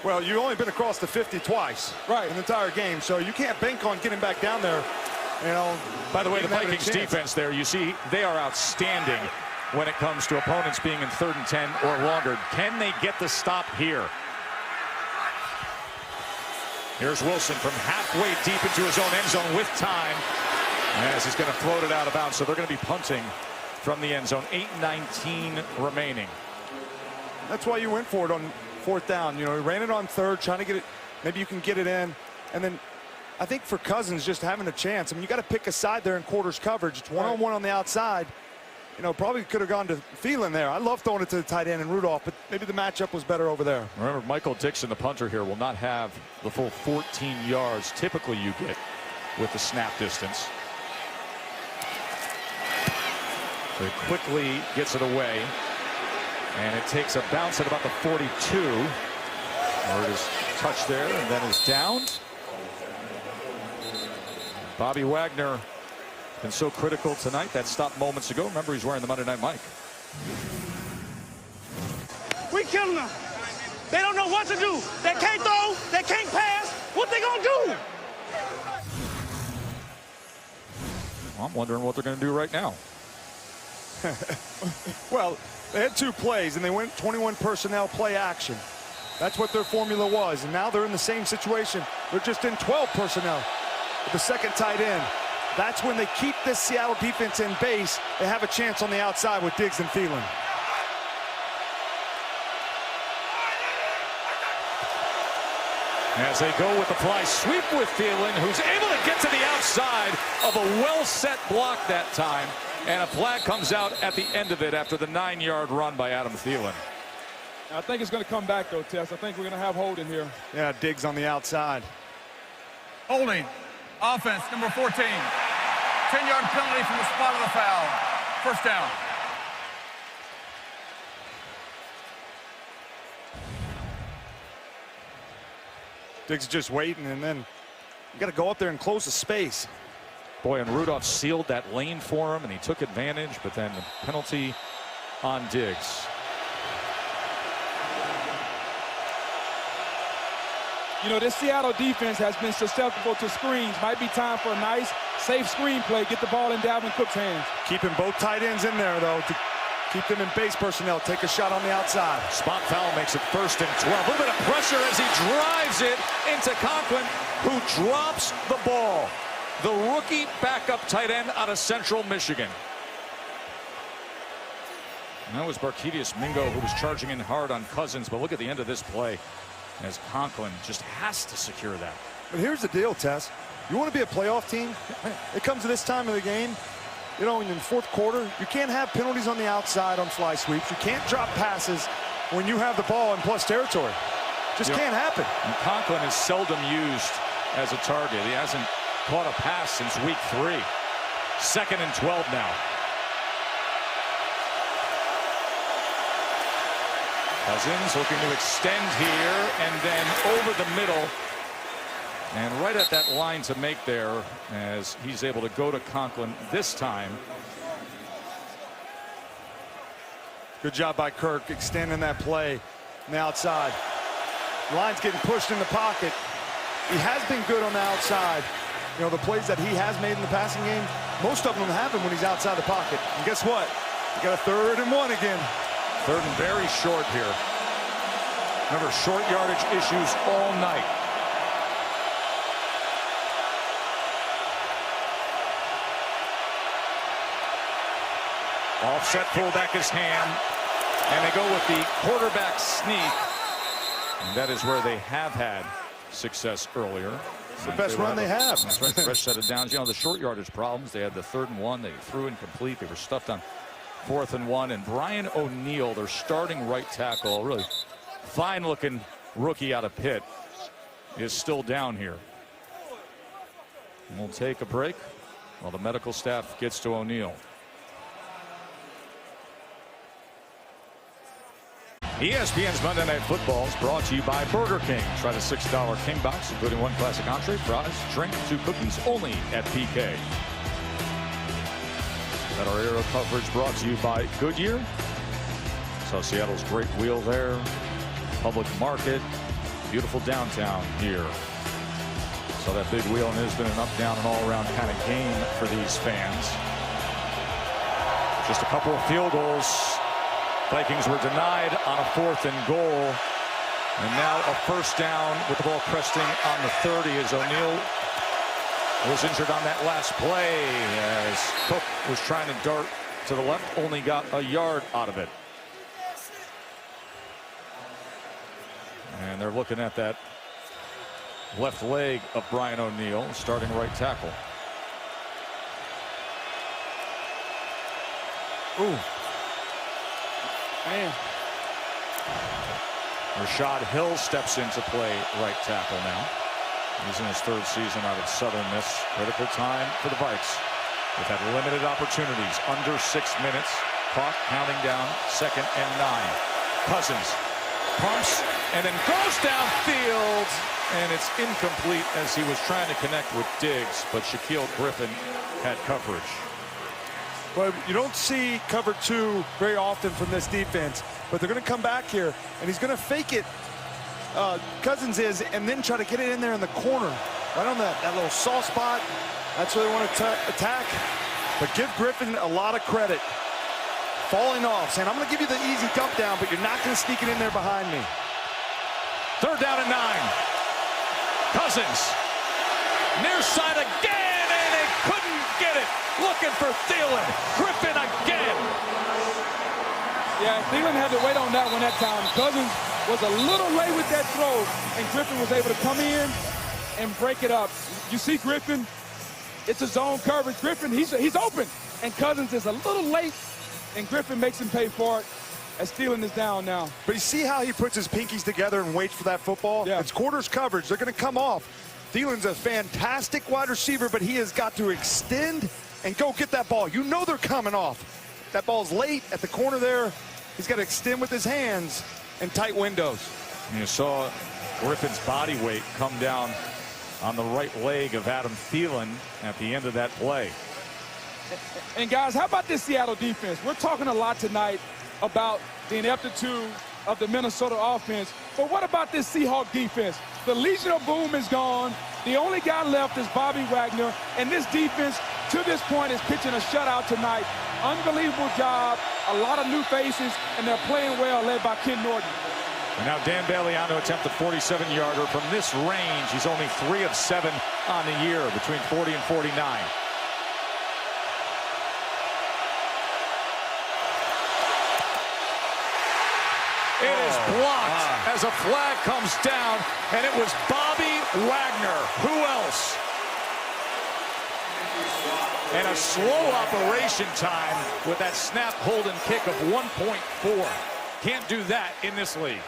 Well, you've only been across the 50 twice in the entire game, so you can't bank on getting back down there. You know. By the way, the Vikings defense there, you see, they are outstanding when it comes to opponents being in 3rd and 10 or longer. Can they get the stop here? Here's Wilson from halfway deep into his own end zone with time, as he's going to float it out of bounds. So they're going to be punting from the end zone. 8:19 remaining. That's why you went for it on 4th down. You know, he ran it on 3rd, trying to get it. Maybe you can get it in. And then I think for Cousins just having a chance. I mean, you got to pick a side there in quarters coverage. It's 1-on-1 on the outside. You know, probably could have gone to Thielen there. I love throwing it to the tight end and Rudolph, but maybe the matchup was better over there. Remember, Michael Dixon, the punter here, will not have the full 14 yards typically you get with the snap distance. So he quickly gets it away, and it takes a bounce at about the 42. Where it is touched there and then is downed. Bobby Wagner been so critical tonight. That stopped moments ago. Remember, he's wearing the Monday Night Mike. We killing them. They don't know what to do. They can't throw. They can't pass. What they gonna do? I'm wondering what they're going to do right now. Well, they had 2 plays, and they went 21 personnel play action. That's what their formula was, and now they're in the same situation. They're just in 12 personnel with the second tight end. That's when they keep this Seattle defense in base. They have a chance on the outside with Diggs and Thielen. As they go with the fly sweep with Thielen, who's able to get to the outside of a well-set block that time. And a flag comes out at the end of it after the 9-yard run by Adam Thielen. I think it's going to come back, though, Tess. I think we're going to have holding here. Yeah, Diggs on the outside. Holding. Offense, number 14. 10-yard penalty from the spot of the foul. First down. Diggs is just waiting, and then you got to go up there and close the space. Boy, and Rudolph sealed that lane for him, and he took advantage, but then the penalty on Diggs. You know, this Seattle defense has been susceptible to screens. Might be time for a nice, safe screen play. Get the ball in Dalvin Cook's hands. Keeping both tight ends in there, though, to keep them in base personnel. Take a shot on the outside. Spot foul makes it 1st and 12. A little bit of pressure as he drives it into Conklin, who drops the ball. The rookie backup tight end out of Central Michigan. And that was Barkevius Mingo, who was charging in hard on Cousins. But look at the end of this play as Conklin just has to secure that. But here's the deal, Tess. You want to be a playoff team? It comes to this time of the game, you know, in the 4th quarter, you can't have penalties on the outside on fly sweeps. You can't drop passes when you have the ball in plus territory. Just can't happen. And Conklin is seldom used as a target. He hasn't caught a pass since week 3. 2nd and 12 now. Cousins looking to extend here and then over the middle. And right at that line to make there as he's able to go to Conklin this time. Good job by Kirk extending that play on the outside. Line's getting pushed in the pocket. He has been good on the outside. You know, the plays that he has made in the passing game, most of them happen when he's outside the pocket. And guess what? You got a 3rd and 1 again. 3rd and very short here. Remember, short yardage issues all night. Offset fullback is Ham, and they go with the quarterback sneak. And that is where they have had success earlier. It's the best run they have. That's right, fresh set of downs. You know, the short yardage problems, they had the 3rd and 1. They threw incomplete. They were stuffed on 4th and 1. And Brian O'Neill, their starting right tackle, really fine-looking rookie out of Pitt, is still down here. And we'll take a break while the medical staff gets to O'Neill. ESPN's Monday Night Football is brought to you by Burger King. Try the $6 King Box, including 1 classic entree, fries, drink, 2 cookies, only at PK. That our aero coverage brought to you by Goodyear. So Seattle's great wheel there. Public Market. Beautiful downtown here. So that big wheel and has been an up, down, and all-around kind of game for these fans. Just a couple of field goals. Vikings were denied on a 4th and goal. And now a 1st down with the ball cresting on the 30 as O'Neill was injured on that last play as Cook was trying to dart to the left, only got a yard out of it. And they're looking at that left leg of Brian O'Neill, starting right tackle. Ooh. Man. Rashad Hill steps into play right tackle now. He's in his 3rd season out of Southern Miss. Critical time for the Vikes. They've had limited opportunities, under 6 minutes. Clock counting down, 2nd and 9. Cousins pumps and then goes downfield, and it's incomplete as he was trying to connect with Diggs, but Shaquille Griffin had coverage. But you don't see cover 2 very often from this defense. But they're going to come back here, and he's going to fake it, Cousins is, and then try to get it in there in the corner, right on that little soft spot. That's where they want to attack. But give Griffin a lot of credit. Falling off, saying, I'm going to give you the easy dump down, but you're not going to sneak it in there behind me. 3rd down and 9. Cousins. Near side again, and they couldn't get it. Looking for Thielen. Griffin again. Yeah, Thielen had to wait on that one that time. Cousins was a little late with that throw, and Griffin was able to come in and break it up. You see Griffin, it's a zone coverage. Griffin, he's open, and Cousins is a little late, and Griffin makes him pay for it as Thielen is down now. But you see how he puts his pinkies together and waits for that football? Yeah. It's quarters coverage. They're going to come off. Thielen's a fantastic wide receiver, but he has got to extend and go get that ball. You know they're coming off. That ball's late at the corner there. He's got to extend with his hands in tight windows. You saw Griffin's body weight come down on the right leg of Adam Thielen at the end of that play. And guys, how about this Seattle defense? We're talking a lot tonight about the ineptitude of the Minnesota offense, but what about this Seahawks defense? The Legion of Boom is gone. The only guy left is Bobby Wagner, and this defense to this point is pitching a shutout tonight. Unbelievable job, a lot of new faces, and they're playing well, led by Ken Norton. And now Dan Bailey on to attempt a 47-yarder from this range. He's only 3 of 7 on the year, between 40 and 49. It is blocked as a flag comes down, and it was Bobby Wagner. Who else? And a slow operation time with that snap, hold, and kick of 1.4. Can't do that in this league.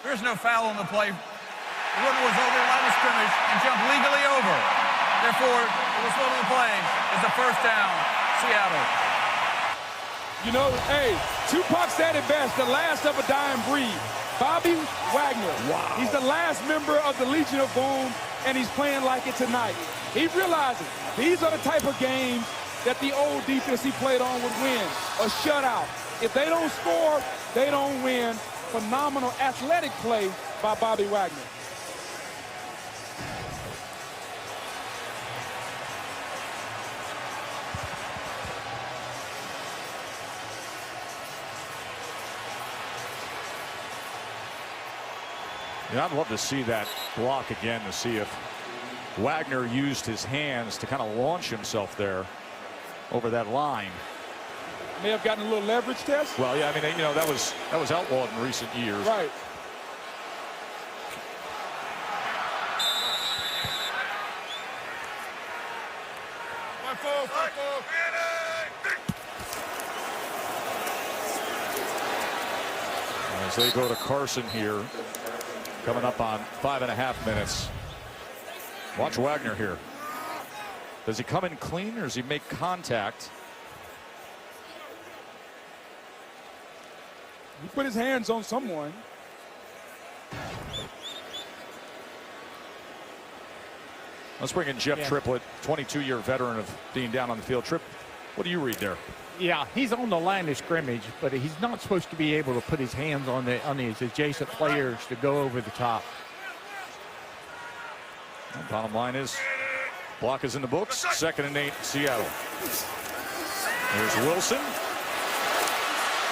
There's no foul on the play. The runner was over the line of scrimmage and jumped legally over. Therefore, the result of the play is a first down, Seattle. You know, hey, Tupac said it best, the last of a dying breed. Bobby Wagner. Wow. He's the last member of the Legion of Boom, and he's playing like it tonight. He realizes these are the type of games that the old defense he played on would win. A shutout. If they don't score, they don't win. Phenomenal athletic play by Bobby Wagner. Yeah, I'd love to see that block again to see if Wagner used his hands to kind of launch himself there over that line. May have gotten a little leverage test. Well, yeah, I mean, you know, that was outlawed in recent years. Right. As they go to Carson here, coming up on 5.5 minutes. Watch Wagner here. Does he come in clean or does he make contact? He put his hands on someone. Let's bring in Jeff Triplett, 22-year veteran of being down on the field. Trip, what do you read there? Yeah, he's on the line of scrimmage, but he's not supposed to be able to put his hands on his adjacent players to go over the top. Well, bottom line is, block is in the books. 2nd and 8, Seattle. There's Wilson.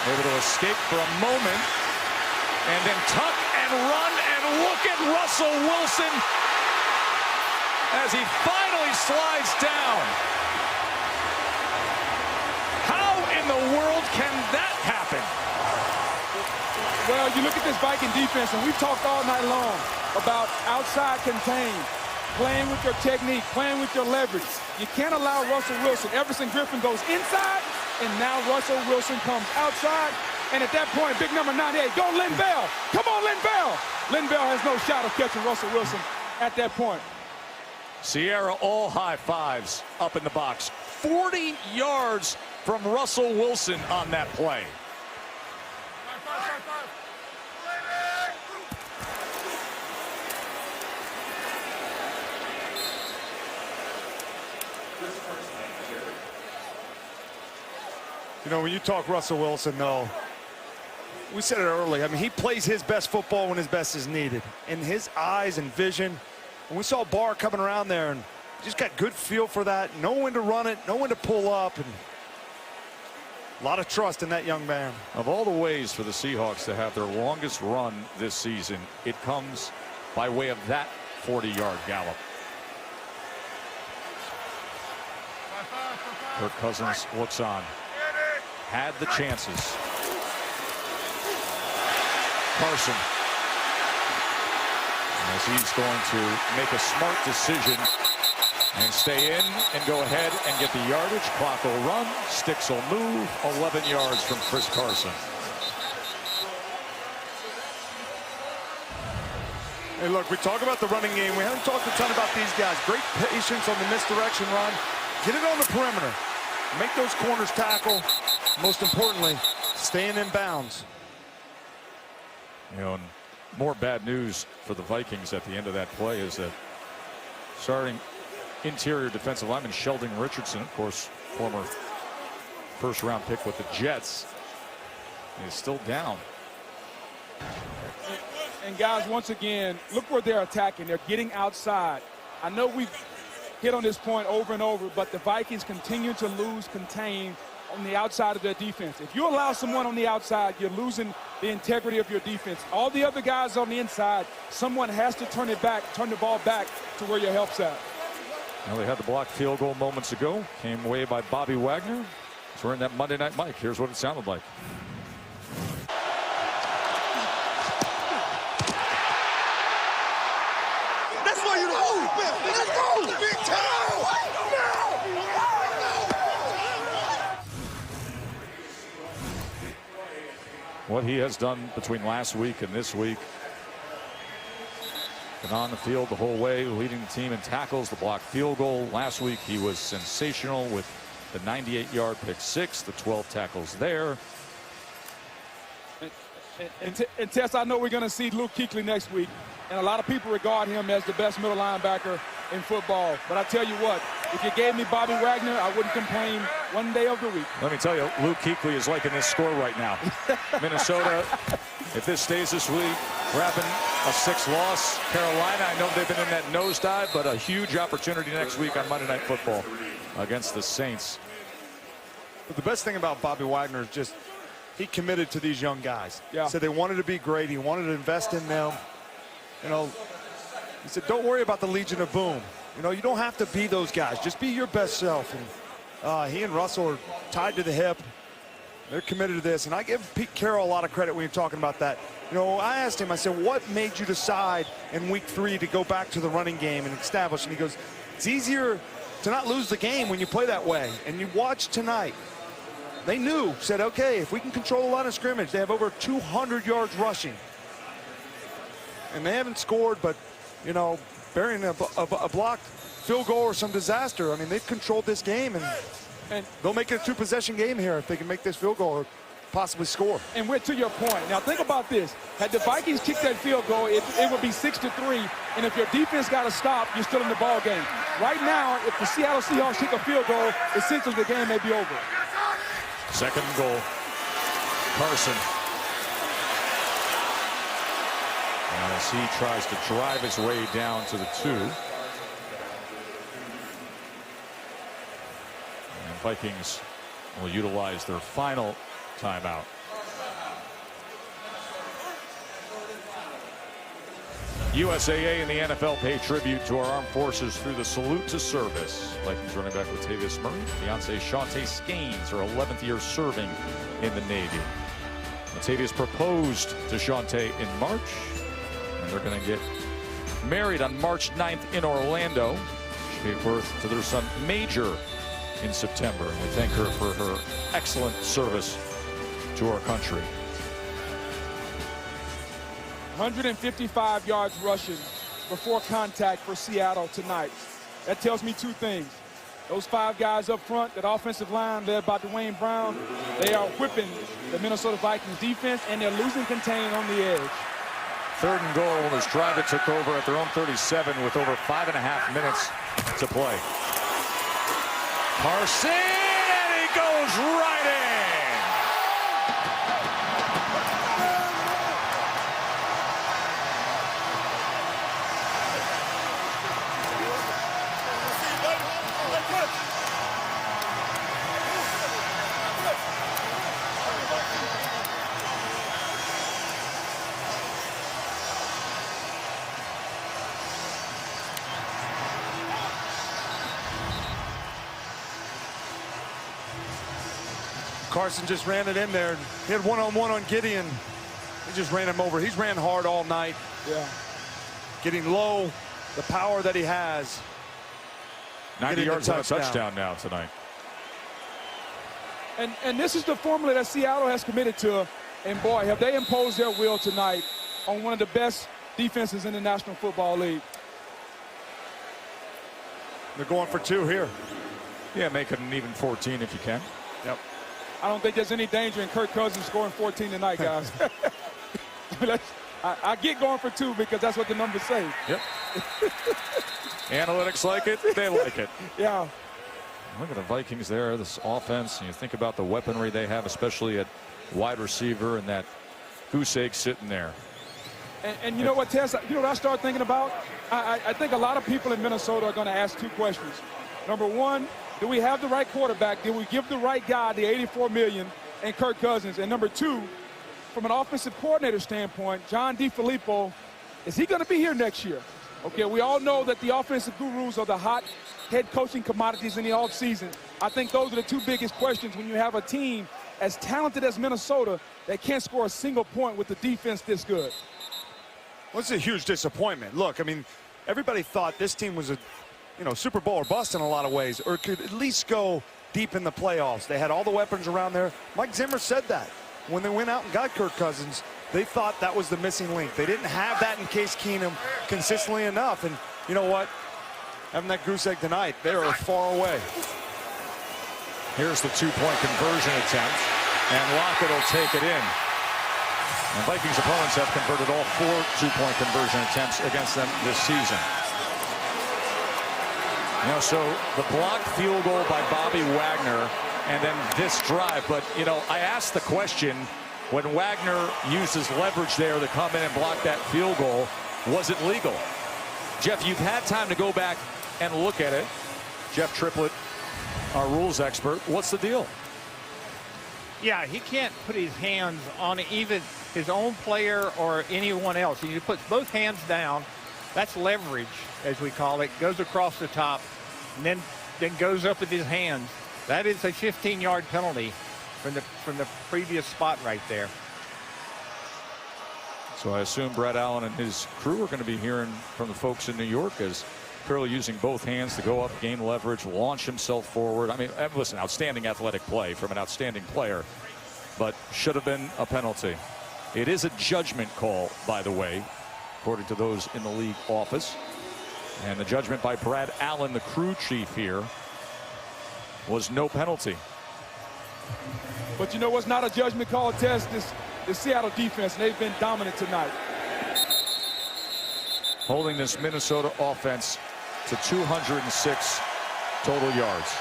Able to escape for a moment. And then tuck and run, and look at Russell Wilson as he finally slides down. How in the world can that happen? Well, you look at this Viking defense, and we've talked all night long about outside contain, playing with your technique, playing with your leverage. You can't allow Russell Wilson. Everson Griffin goes inside, and now Russell Wilson comes outside. And at that point, big number 98, go Lynn Bell. Come on, Lynn Bell. Lynn Bell has no shot of catching Russell Wilson at that point. Sierra all high fives up in the box. 40 yards from Russell Wilson on that play. You know, when you talk Russell Wilson, though, we said it early. I mean, he plays his best football when his best is needed. And his eyes and vision, when we saw Barr coming around there and just got good feel for that, know when to run it, know when to pull up, and a lot of trust in that young man. Of all the ways for the Seahawks to have their longest run this season, it comes by way of that 40-yard gallop. Kirk Cousins looks on. Had the chances. Carson, as he's going to make a smart decision and stay in and go ahead and get the yardage. Clock will run, sticks will move. 11 yards from Chris Carson. Hey, look, we talk about the running game. We haven't talked a ton about these guys. Great patience on the misdirection run. Get it on the perimeter. Make those corners tackle. Most importantly, staying in bounds. You know, and more bad news for the Vikings at the end of that play is that starting interior defensive lineman Sheldon Richardson, of course, former first-round pick with the Jets, is still down. And guys, once again, look where they're attacking. They're getting outside. I know we've hit on this point over and over, but the Vikings continue to lose contain on the outside of their defense. If you allow someone on the outside, you're losing the integrity of your defense. All the other guys on the inside, someone has to turn the ball back to where your help's at. Well, they had the blocked field goal moments ago. Came away by Bobby Wagner. So we're in that Monday Night Mike. Here's what it sounded like. That's why you don't. Let's go! Big time! What he has done between last week and this week. Been on the field the whole way, leading the team in tackles, the blocked field goal. Last week he was sensational with the 98-yard pick six, the 12 tackles there. And Tess, I know we're going to see Luke Kuechly next week, and a lot of people regard him as the best middle linebacker in football. But I tell you what, if you gave me Bobby Wagner, I wouldn't complain one day of the week. Let me tell you, Luke Kuechly is liking this score right now. Minnesota, if this stays this week, wrapping a 6 loss. Carolina, I know they've been in that nosedive, but a huge opportunity next week on Monday Night Football against the Saints. But the best thing about Bobby Wagner is just he committed to these young guys. Yeah. Said they wanted to be great. He wanted to invest in them. You know, he said, don't worry about the Legion of Boom. You know, you don't have to be those guys. Just be your best self. And he and Russell are tied to the hip. They're committed to this. And I give Pete Carroll a lot of credit when you're talking about that. You know, I asked him, I said, what made you decide in week 3 to go back to the running game and establish? And he goes, it's easier to not lose the game when you play that way. And you watch tonight. They knew, said, okay, if we can control the line of scrimmage, they have over 200 yards rushing. And they haven't scored, but, you know, burying a blocked field goal or some disaster. I mean, they've controlled this game, and they'll make it a 2-possession game here if they can make this field goal or possibly score. And we're to your point. Now, think about this. Had the Vikings kicked that field goal, it would be 6-3. And if your defense got to stop, you're still in the ball game. Right now, if the Seattle Seahawks kick a field goal, essentially the game may be over. Second goal. Carson. As he tries to drive his way down to the 2. And Vikings will utilize their final timeout. USAA and the NFL pay tribute to our armed forces through the salute to service. Vikings running back Latavius Murray, fiancee Shantae Skeens, her 11th year serving in the Navy. Latavius proposed to Shantae in March, and they're going to get married on March 9th in Orlando. She gave birth to their son Major in September, and we thank her for her excellent service to our country. 155 yards rushing before contact for Seattle tonight. That tells me 2 things. Those 5 guys up front, that offensive line led by Dwayne Brown, they are whipping the Minnesota Vikings defense, and they're losing contain on the edge. 3rd and goal as Driver took over at their own 37 with over 5.5 minutes to play. Carson, and he goes right in. Carson just ran it in there. He had one-on-one on Gideon. He just ran him over. He's ran hard all night. Yeah. Getting low, the power that he has. 90 yards on a touchdown now tonight. And this is the formula that Seattle has committed to. And boy, have they imposed their will tonight on one of the best defenses in the National Football League. They're going for 2 here. Yeah, make it an even 14 if you can. Yep. I don't think there's any danger in Kirk Cousins scoring 14 tonight, guys. I get going for 2 because that's what the numbers say. Yep. Analytics like it. They like it. Yeah. Look at the Vikings there, this offense. And you think about the weaponry they have, especially at wide receiver and that goose egg sitting there. And you know what, Tess? You know what I started thinking about? I think a lot of people in Minnesota are going to ask 2 questions. Number 1, do we have the right quarterback? Did we give the right guy the $84 million and Kirk Cousins? And number 2, from an offensive coordinator standpoint, John DeFilippo, is he going to be here next year? Okay, we all know that the offensive gurus are the hot head coaching commodities in the offseason. I think those are the 2 biggest questions when you have a team as talented as Minnesota that can't score a single point with the defense this good. Well, it's a huge disappointment. Look, I mean, everybody thought this team was a Super Bowl or bust in a lot of ways, or could at least go deep in the playoffs. They had all the weapons around there. Mike Zimmer said that when they went out and got Kirk Cousins, they thought that was the missing link. They didn't have that in Case Keenum consistently enough. And you know what? Having that goose egg tonight, they are far away. Here's the 2-point conversion attempt, and Lockett will take it in. And Vikings opponents have converted all 4 2-point conversion attempts against them this season. Now, so the blocked field goal by Bobby Wagner, and then this drive. But, you know, I asked the question, when Wagner used his leverage there to come in and block that field goal, was it legal? Jeff, you've had time to go back and look at it. Jeff Triplett, our rules expert. What's the deal? Yeah, he can't put his hands on even his own player or anyone else. He puts both hands down. That's leverage, as we call it. Goes across the top and then goes up with his hands. That is a 15-yard penalty from the previous spot right there. So I assume Brad Allen and his crew are going to be hearing from the folks in New York as Curley using both hands to go up, gain leverage, launch himself forward. I mean, listen, outstanding athletic play from an outstanding player, but should have been a penalty. It is a judgment call, by the way, according to those in the league office. And the judgment by Brad Allen, the crew chief here, was no penalty. But you know what's not a judgment call, Tess? The Seattle defense, and they've been dominant tonight. Holding this Minnesota offense to 206 total yards.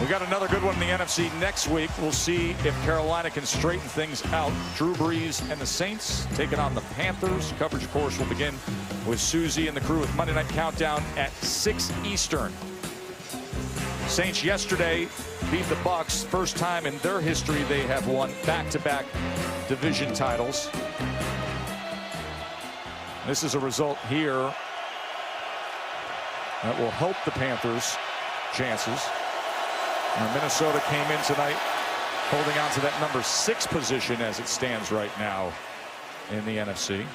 We got another good one in the NFC next week. We'll see if Carolina can straighten things out. Drew Brees and the Saints taking on the Panthers. Coverage, of course, will begin with Susie and the crew with Monday Night Countdown at 6 Eastern. Saints yesterday beat the Bucs. First time in their history they have won back-to-back division titles. This is a result here that will help the Panthers' chances. And Minnesota came in tonight holding on to that number 6 position as it stands right now in the NFC.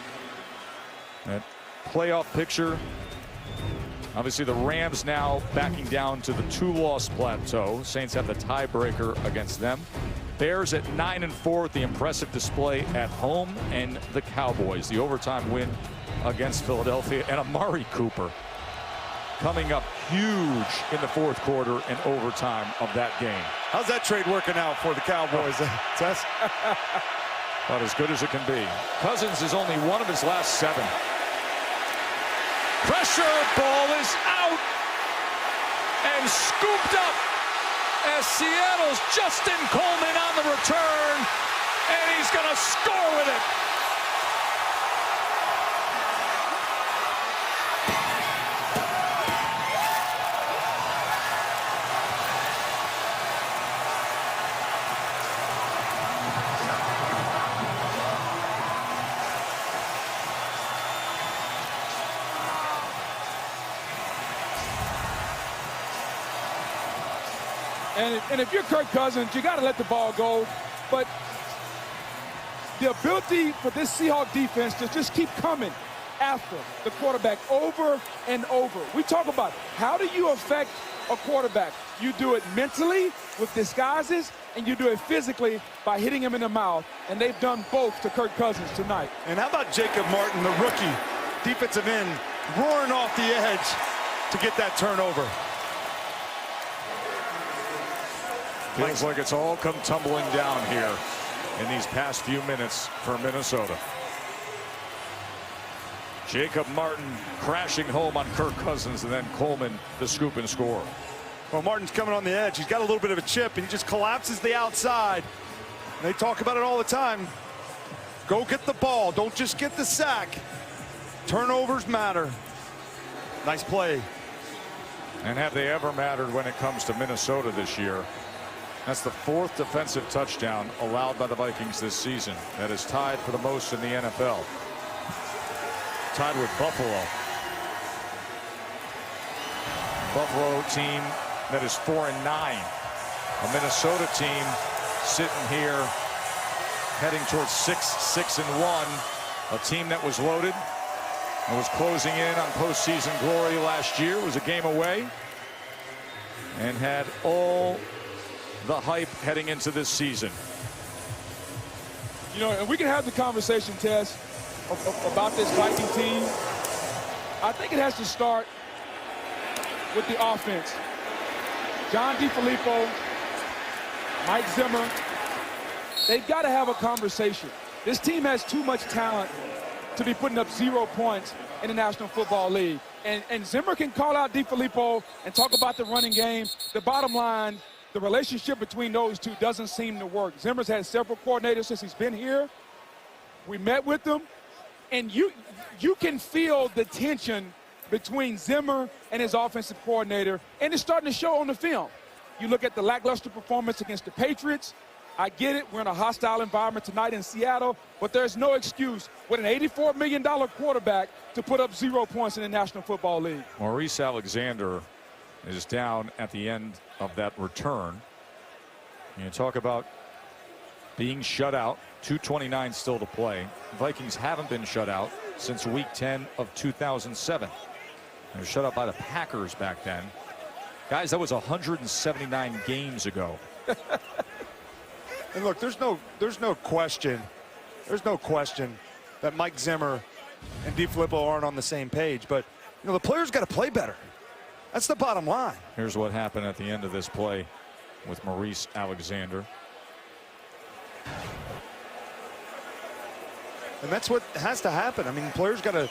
That playoff picture. Obviously, the Rams now backing down to the 2-loss plateau. Saints have the tiebreaker against them. Bears at 9-4 with the impressive display at home, and the Cowboys, the overtime win against Philadelphia, and Amari Cooper coming up huge in the 4th quarter and overtime of that game. How's that trade working out for the Cowboys, Tess? About as good as it can be. Cousins is only one of his last 7. Pressure, ball is out. and scooped up as Seattle's Justin Coleman on the return, and he's going to score with it. And if you're Kirk Cousins, you got to let the ball go. But the ability for this Seahawks defense to just keep coming after the quarterback over and over. We talk about how do you affect a quarterback? You do it mentally with disguises, and you do it physically by hitting him in the mouth. And they've done both to Kirk Cousins tonight. And how about Jacob Martin, the rookie defensive end, roaring off the edge to get that turnover? Feels like it's all come tumbling down here in these past few minutes for Minnesota. Jacob Martin crashing home on Kirk Cousins, and then Coleman the scoop and score. Well, Martin's coming on the edge. He's got a little bit of a chip, and he just collapses the outside. And they talk about it all the time. Go get the ball. Don't just get the sack. Turnovers matter. Nice play. And have they ever mattered when it comes to Minnesota this year? That's the 4th defensive touchdown allowed by the Vikings this season. That is tied for the most in the NFL. Tied with Buffalo. Buffalo team that is 4-9. A Minnesota team sitting here heading towards 6-1. A team that was loaded and was closing in on postseason glory last year, was a game away, and had all the hype heading into this season. You know, and we can have the conversation, Tess, about this Viking team. I think it has to start with the offense. John DeFilippo, Mike Zimmer, they've got to have a conversation. This team has too much talent to be putting up 0 points in the National Football League. And Zimmer can call out DeFilippo and talk about the running game. The bottom line, the relationship between those two doesn't seem to work. Zimmer's had several coordinators since he's been here. We met with them, and you can feel the tension between Zimmer and his offensive coordinator, and it's starting to show on the film. You look at the lackluster performance against the Patriots. I get it. We're in a hostile environment tonight in Seattle, but there's no excuse with an $84 million quarterback to put up 0 points in the National Football League. Maurice Alexander is down at the end of that return. You talk about being shut out. 2:29 still to play. The Vikings haven't been shut out since week 10 of 2007. They were shut out by the Packers back then. Guys, that was 179 games ago. And look, there's no question. There's no question that Mike Zimmer and DeFilippo aren't on the same page. But, you know, the players got to play better. That's the bottom line. Here's what happened at the end of this play with Maurice Alexander. And that's what has to happen. I mean, players got to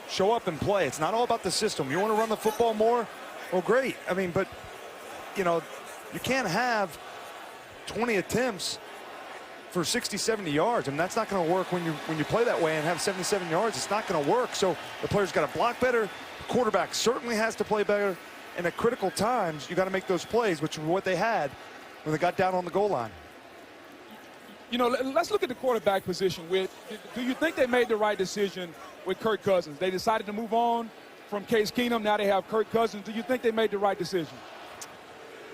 show up and play. It's not all about the system. You want to run the football more? Well, great. I mean, but, you know, you can't have 20 attempts for 60, 70 yards. I mean, that's not going to work when you play that way and have 77 yards. It's not going to work. So the players got to block better. The quarterback certainly has to play better. And at critical times, you got to make those plays, which is what they had when they got down on the goal line. You know, let's look at the quarterback position. Do you think they made the right decision with Kirk Cousins? They decided to move on from Case Keenum. Now they have Kirk Cousins. Do you think they made the right decision?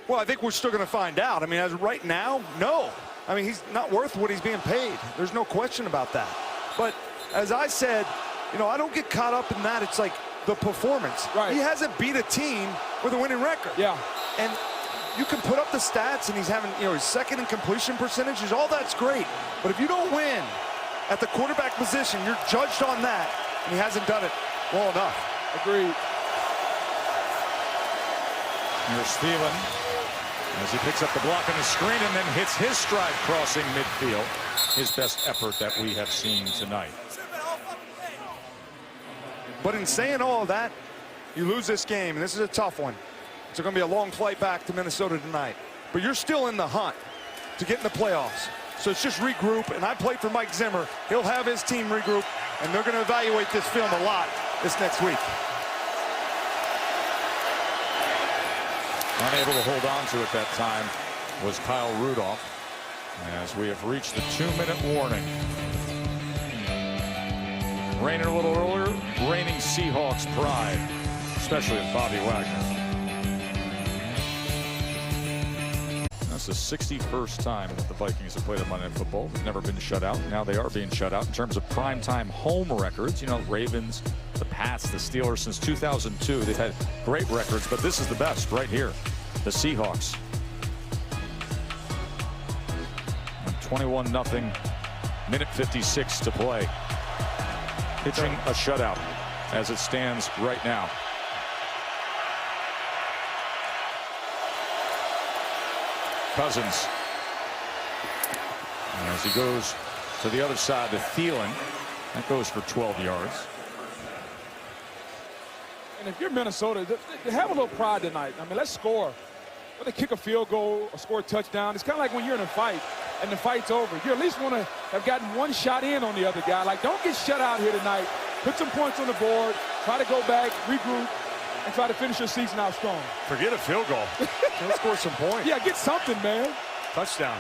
Well, I think we're still going to find out. I mean, as of right now, no. I mean, he's not worth what he's being paid. There's no question about that. But as I said, you know, I don't get caught up in that. It's like the performance. Right. He hasn't beat a team with a winning record. Yeah. And you can put up the stats, and he's having, you know, his second in completion percentages. All that's great. But if you don't win at the quarterback position, you're judged on that, and he hasn't done it well enough. Agreed. Here's Thielen as he picks up the block on the screen and then hits his stride crossing midfield. His best effort that we have seen tonight. But in saying all of that, you lose this game, and this is a tough one. It's going to be a long flight back to Minnesota tonight. But you're still in the hunt to get in the playoffs. So it's just regroup, and I played for Mike Zimmer. He'll have his team regroup, and they're going to evaluate this film a lot this next week. Unable to hold on to it that time was Kyle Rudolph, as we have reached the 2-minute warning. Raining a little earlier, reigning Seahawks pride, especially with Bobby Wagner. That's the 61st time that the Vikings have played on Monday Night Football. They've never been shut out. Now they are being shut out in terms of primetime home records. You know, Ravens, the Pats, the Steelers since 2002. They've had great records, but this is the best right here. The Seahawks. 21-0, minute 56 to play. Pitching a shutout as it stands right now. Cousins, and as he goes to the other side to Thielen, that goes for 12 yards. And if you're Minnesota, they have a little pride tonight. I mean, let's score. Whether they kick a field goal or score a touchdown, it's kind of like when you're in a fight and the fight's over. You at least want to have gotten one shot in on the other guy. Like, don't get shut out here tonight. Put some points on the board. Try to go back, regroup, and try to finish your season out strong. Forget a field goal. Let's score some points. Yeah, get something, man. Touchdown.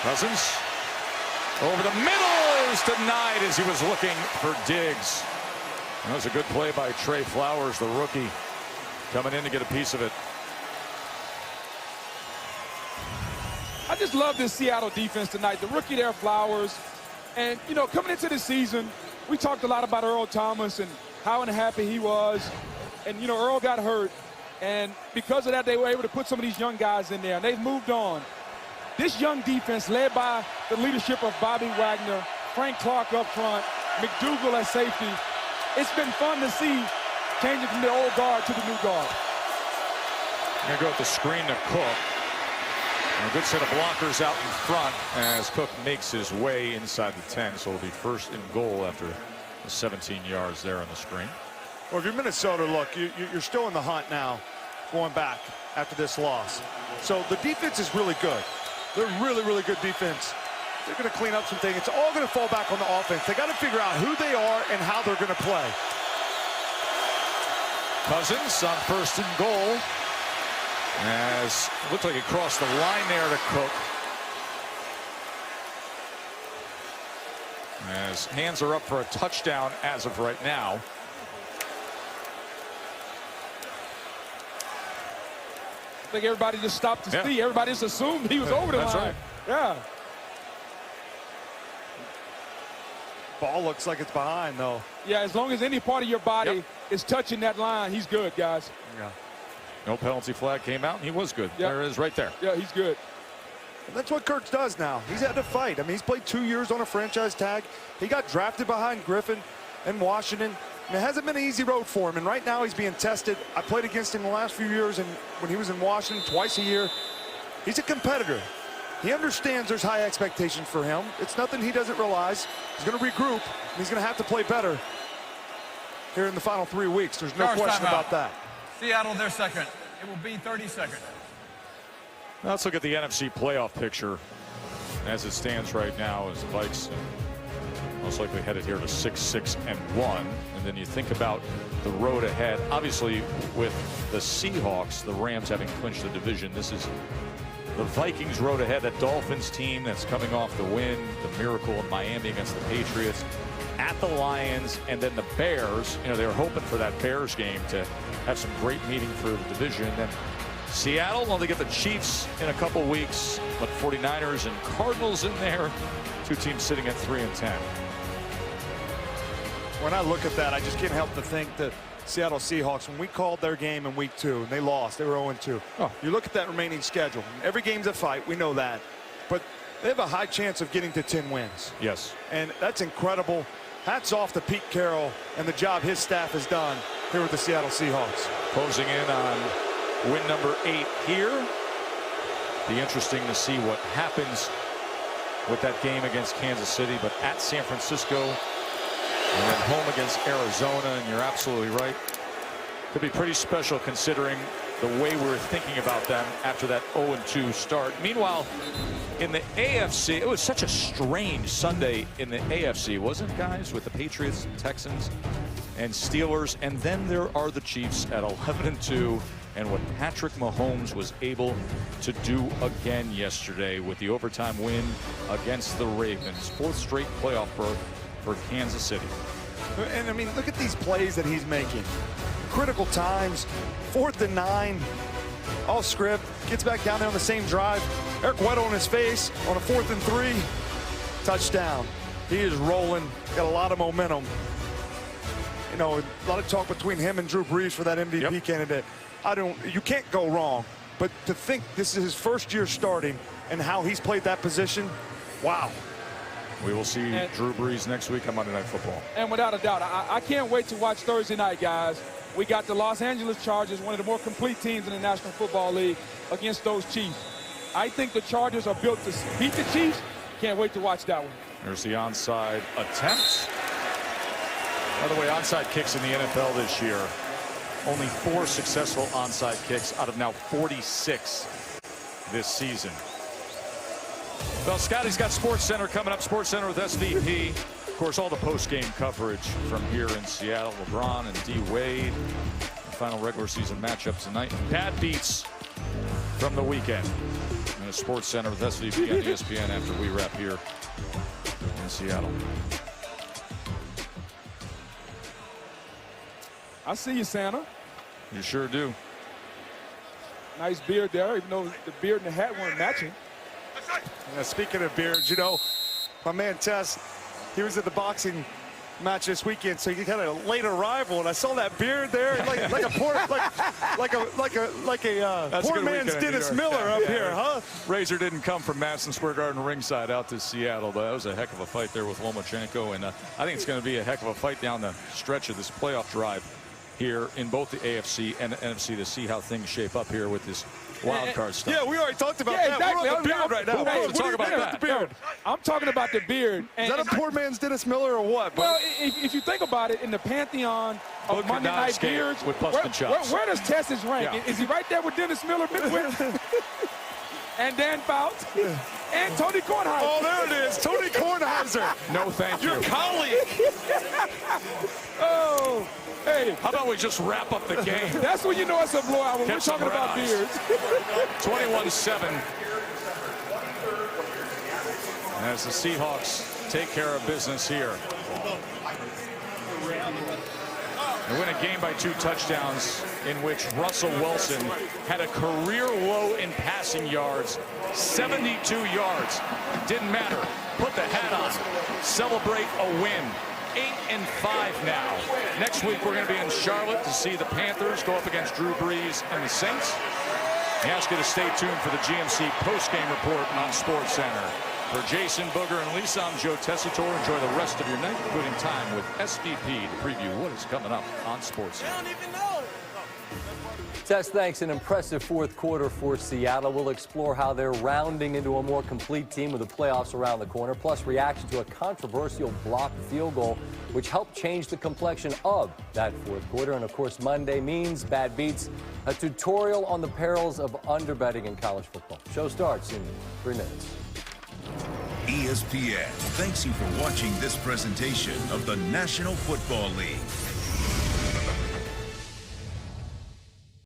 Cousins over the middle is denied as he was looking for Diggs. That was a good play by Trey Flowers, the rookie, coming in to get a piece of it. I just love this Seattle defense tonight. The rookie there, Flowers. And, you know, coming into the season, we talked a lot about Earl Thomas and how unhappy he was. And, you know, Earl got hurt. And because of that, they were able to put some of these young guys in there. And they've moved on. This young defense, led by the leadership of Bobby Wagner, Frank Clark up front, McDougal at safety. It's been fun to see changing from the old guard to the new guard. Going to go with the screen to Cook. And a good set of blockers out in front as Cook makes his way inside the 10. So it'll be first and goal after the 17 yards there on the screen. Well, if you're Minnesota, look, you're still in the hunt now going back after this loss. So the defense is really good. They're really, really good defense. They're going to clean up some things. It's all going to fall back on the offense. They got to figure out who they are and how they're going to play. Cousins on first and goal. As it looked like he crossed the line there to Cook. As hands are up for a touchdown as of right now. I think everybody just stopped to see. Everybody just assumed he was over the line. Right. Yeah. Ball looks like it's behind, though. Yeah, as long as any part of your body is touching that line, he's good, guys. Yeah. No penalty flag came out, and he was good. There it is right there. Yeah, he's good. And that's what Kirk does now. He's had to fight. I mean, he's played 2 years on a franchise tag. He got drafted behind Griffin and Washington. And it hasn't been an easy road for him, and right now he's being tested. I played against him the last few years, and when he was in Washington twice a year. He's a competitor. He understands there's high expectations for him. It's nothing he doesn't realize. He's going to regroup, and he's going to have to play better here in the final 3 weeks. There's no question about that. Seattle, their second. It will be 30 seconds. Now let's look at the NFC playoff picture as it stands right now as the Vikes most likely headed here to 6-6-1. And then you think about the road ahead. Obviously, with the Seahawks, the Rams having clinched the division, this is the Vikings road ahead. That Dolphins team that's coming off the win, the miracle in Miami against the Patriots, at the Lions, and then the Bears. You know, they were hoping for that Bears game to have some great meeting for the division. And then Seattle, well, they get the Chiefs in a couple weeks, but 49ers and Cardinals in there. Two teams sitting at 3-10. When I look at that, I just can't help to think that Seattle Seahawks, when we called their game in week 2 and they lost, they were 0-2. You look at that remaining schedule. Every game's a fight. We know that. But they have a high chance of getting to 10 wins. Yes. And that's incredible. Hats off to Pete Carroll and the job his staff has done here with the Seattle Seahawks. Closing in on win number 8 here. Be interesting to see what happens with that game against Kansas City, but at San Francisco and then home against Arizona, and you're absolutely right. Could be pretty special considering the way we're thinking about them after that 0-2 start. Meanwhile, in the AFC, it was such a strange Sunday in the AFC, wasn't it, guys, with the Patriots, Texans, and Steelers, and then there are the Chiefs at 11-2, and what Patrick Mahomes was able to do again yesterday with the overtime win against the Ravens. 4th straight playoff berth for Kansas City. And I mean, look at these plays that he's making. Critical times, 4th and 9, all script, gets back down there on the same drive. Eric Weddle on his face on a 4th and 3, touchdown. He is rolling, got a lot of momentum. You know, a lot of talk between him and Drew Brees for that MVP candidate. You can't go wrong, but to think this is his first year starting and how he's played that position, wow. We will see Drew Brees next week on Monday Night Football. And without a doubt, I can't wait to watch Thursday night, guys. We got the Los Angeles Chargers, one of the more complete teams in the National Football League, against those Chiefs. I think the Chargers are built to beat the Chiefs. Can't wait to watch that one. There's the onside attempt. By the way, onside kicks in the NFL this year. Only 4 successful onside kicks out of now 46 this season. Well, Scotty's got SportsCenter coming up. SportsCenter with SVP. Of course, all the post-game coverage from here in Seattle. LeBron and D. Wade. The final regular season matchup tonight. Bad beats from the weekend. And a SportsCenter with SVP on ESPN after we wrap here in Seattle. I see you, Santa. You sure do. Nice beard there, even though the beard and the hat weren't matching. Yeah, speaking of beards, you know, my man Tess, he was at the boxing match this weekend, so he had a late arrival, and I saw that beard there, like a poor man's Dennis Miller up here, huh? Razor didn't come from Madison Square Garden ringside out to Seattle, but that was a heck of a fight there with Lomachenko, and I think it's going to be a heck of a fight down the stretch of this playoff drive here in both the AFC and the NFC to see how things shape up here with this wild card stuff. Yeah, we already talked about that. Exactly. We're on the beard right now. Let's talk about that. The beard. I'm talking about the beard. Is that a poor man's Dennis Miller or what? Well, if you think about it, in the pantheon of Booker Monday Night Beards, with busting chops. Where does Tess's rank? Yeah. Is he right there with Dennis Miller, and Dan Fouts, and Tony Kornheiser? Oh, there it is. Tony Kornheiser. No, thank you. Your colleague. Oh. Hey, how about we just wrap up the game? That's when you know it's a blowout when we're talking about beards. 21-7. As the Seahawks take care of business here. They win a game by 2 touchdowns in which Russell Wilson had a career low in passing yards, 72 yards. Didn't matter. Put the hat on. Celebrate a win. 8-5 now. Next week we're going to be in Charlotte to see the Panthers go up against Drew Brees and the Saints. I ask you to stay tuned for the GMC post-game report on SportsCenter. For Jason Booger and Lisa, I'm Joe Tessitore. Enjoy the rest of your night, including time with SVP to preview what is coming up on SportsCenter. Tess, thanks. An impressive 4th quarter for Seattle. We'll explore how they're rounding into a more complete team with the playoffs around the corner, plus reaction to a controversial blocked field goal, which helped change the complexion of that 4th quarter. And, of course, Monday means bad beats, a tutorial on the perils of underbetting in college football. Show starts in 3 minutes. ESPN thanks you for watching this presentation of the National Football League.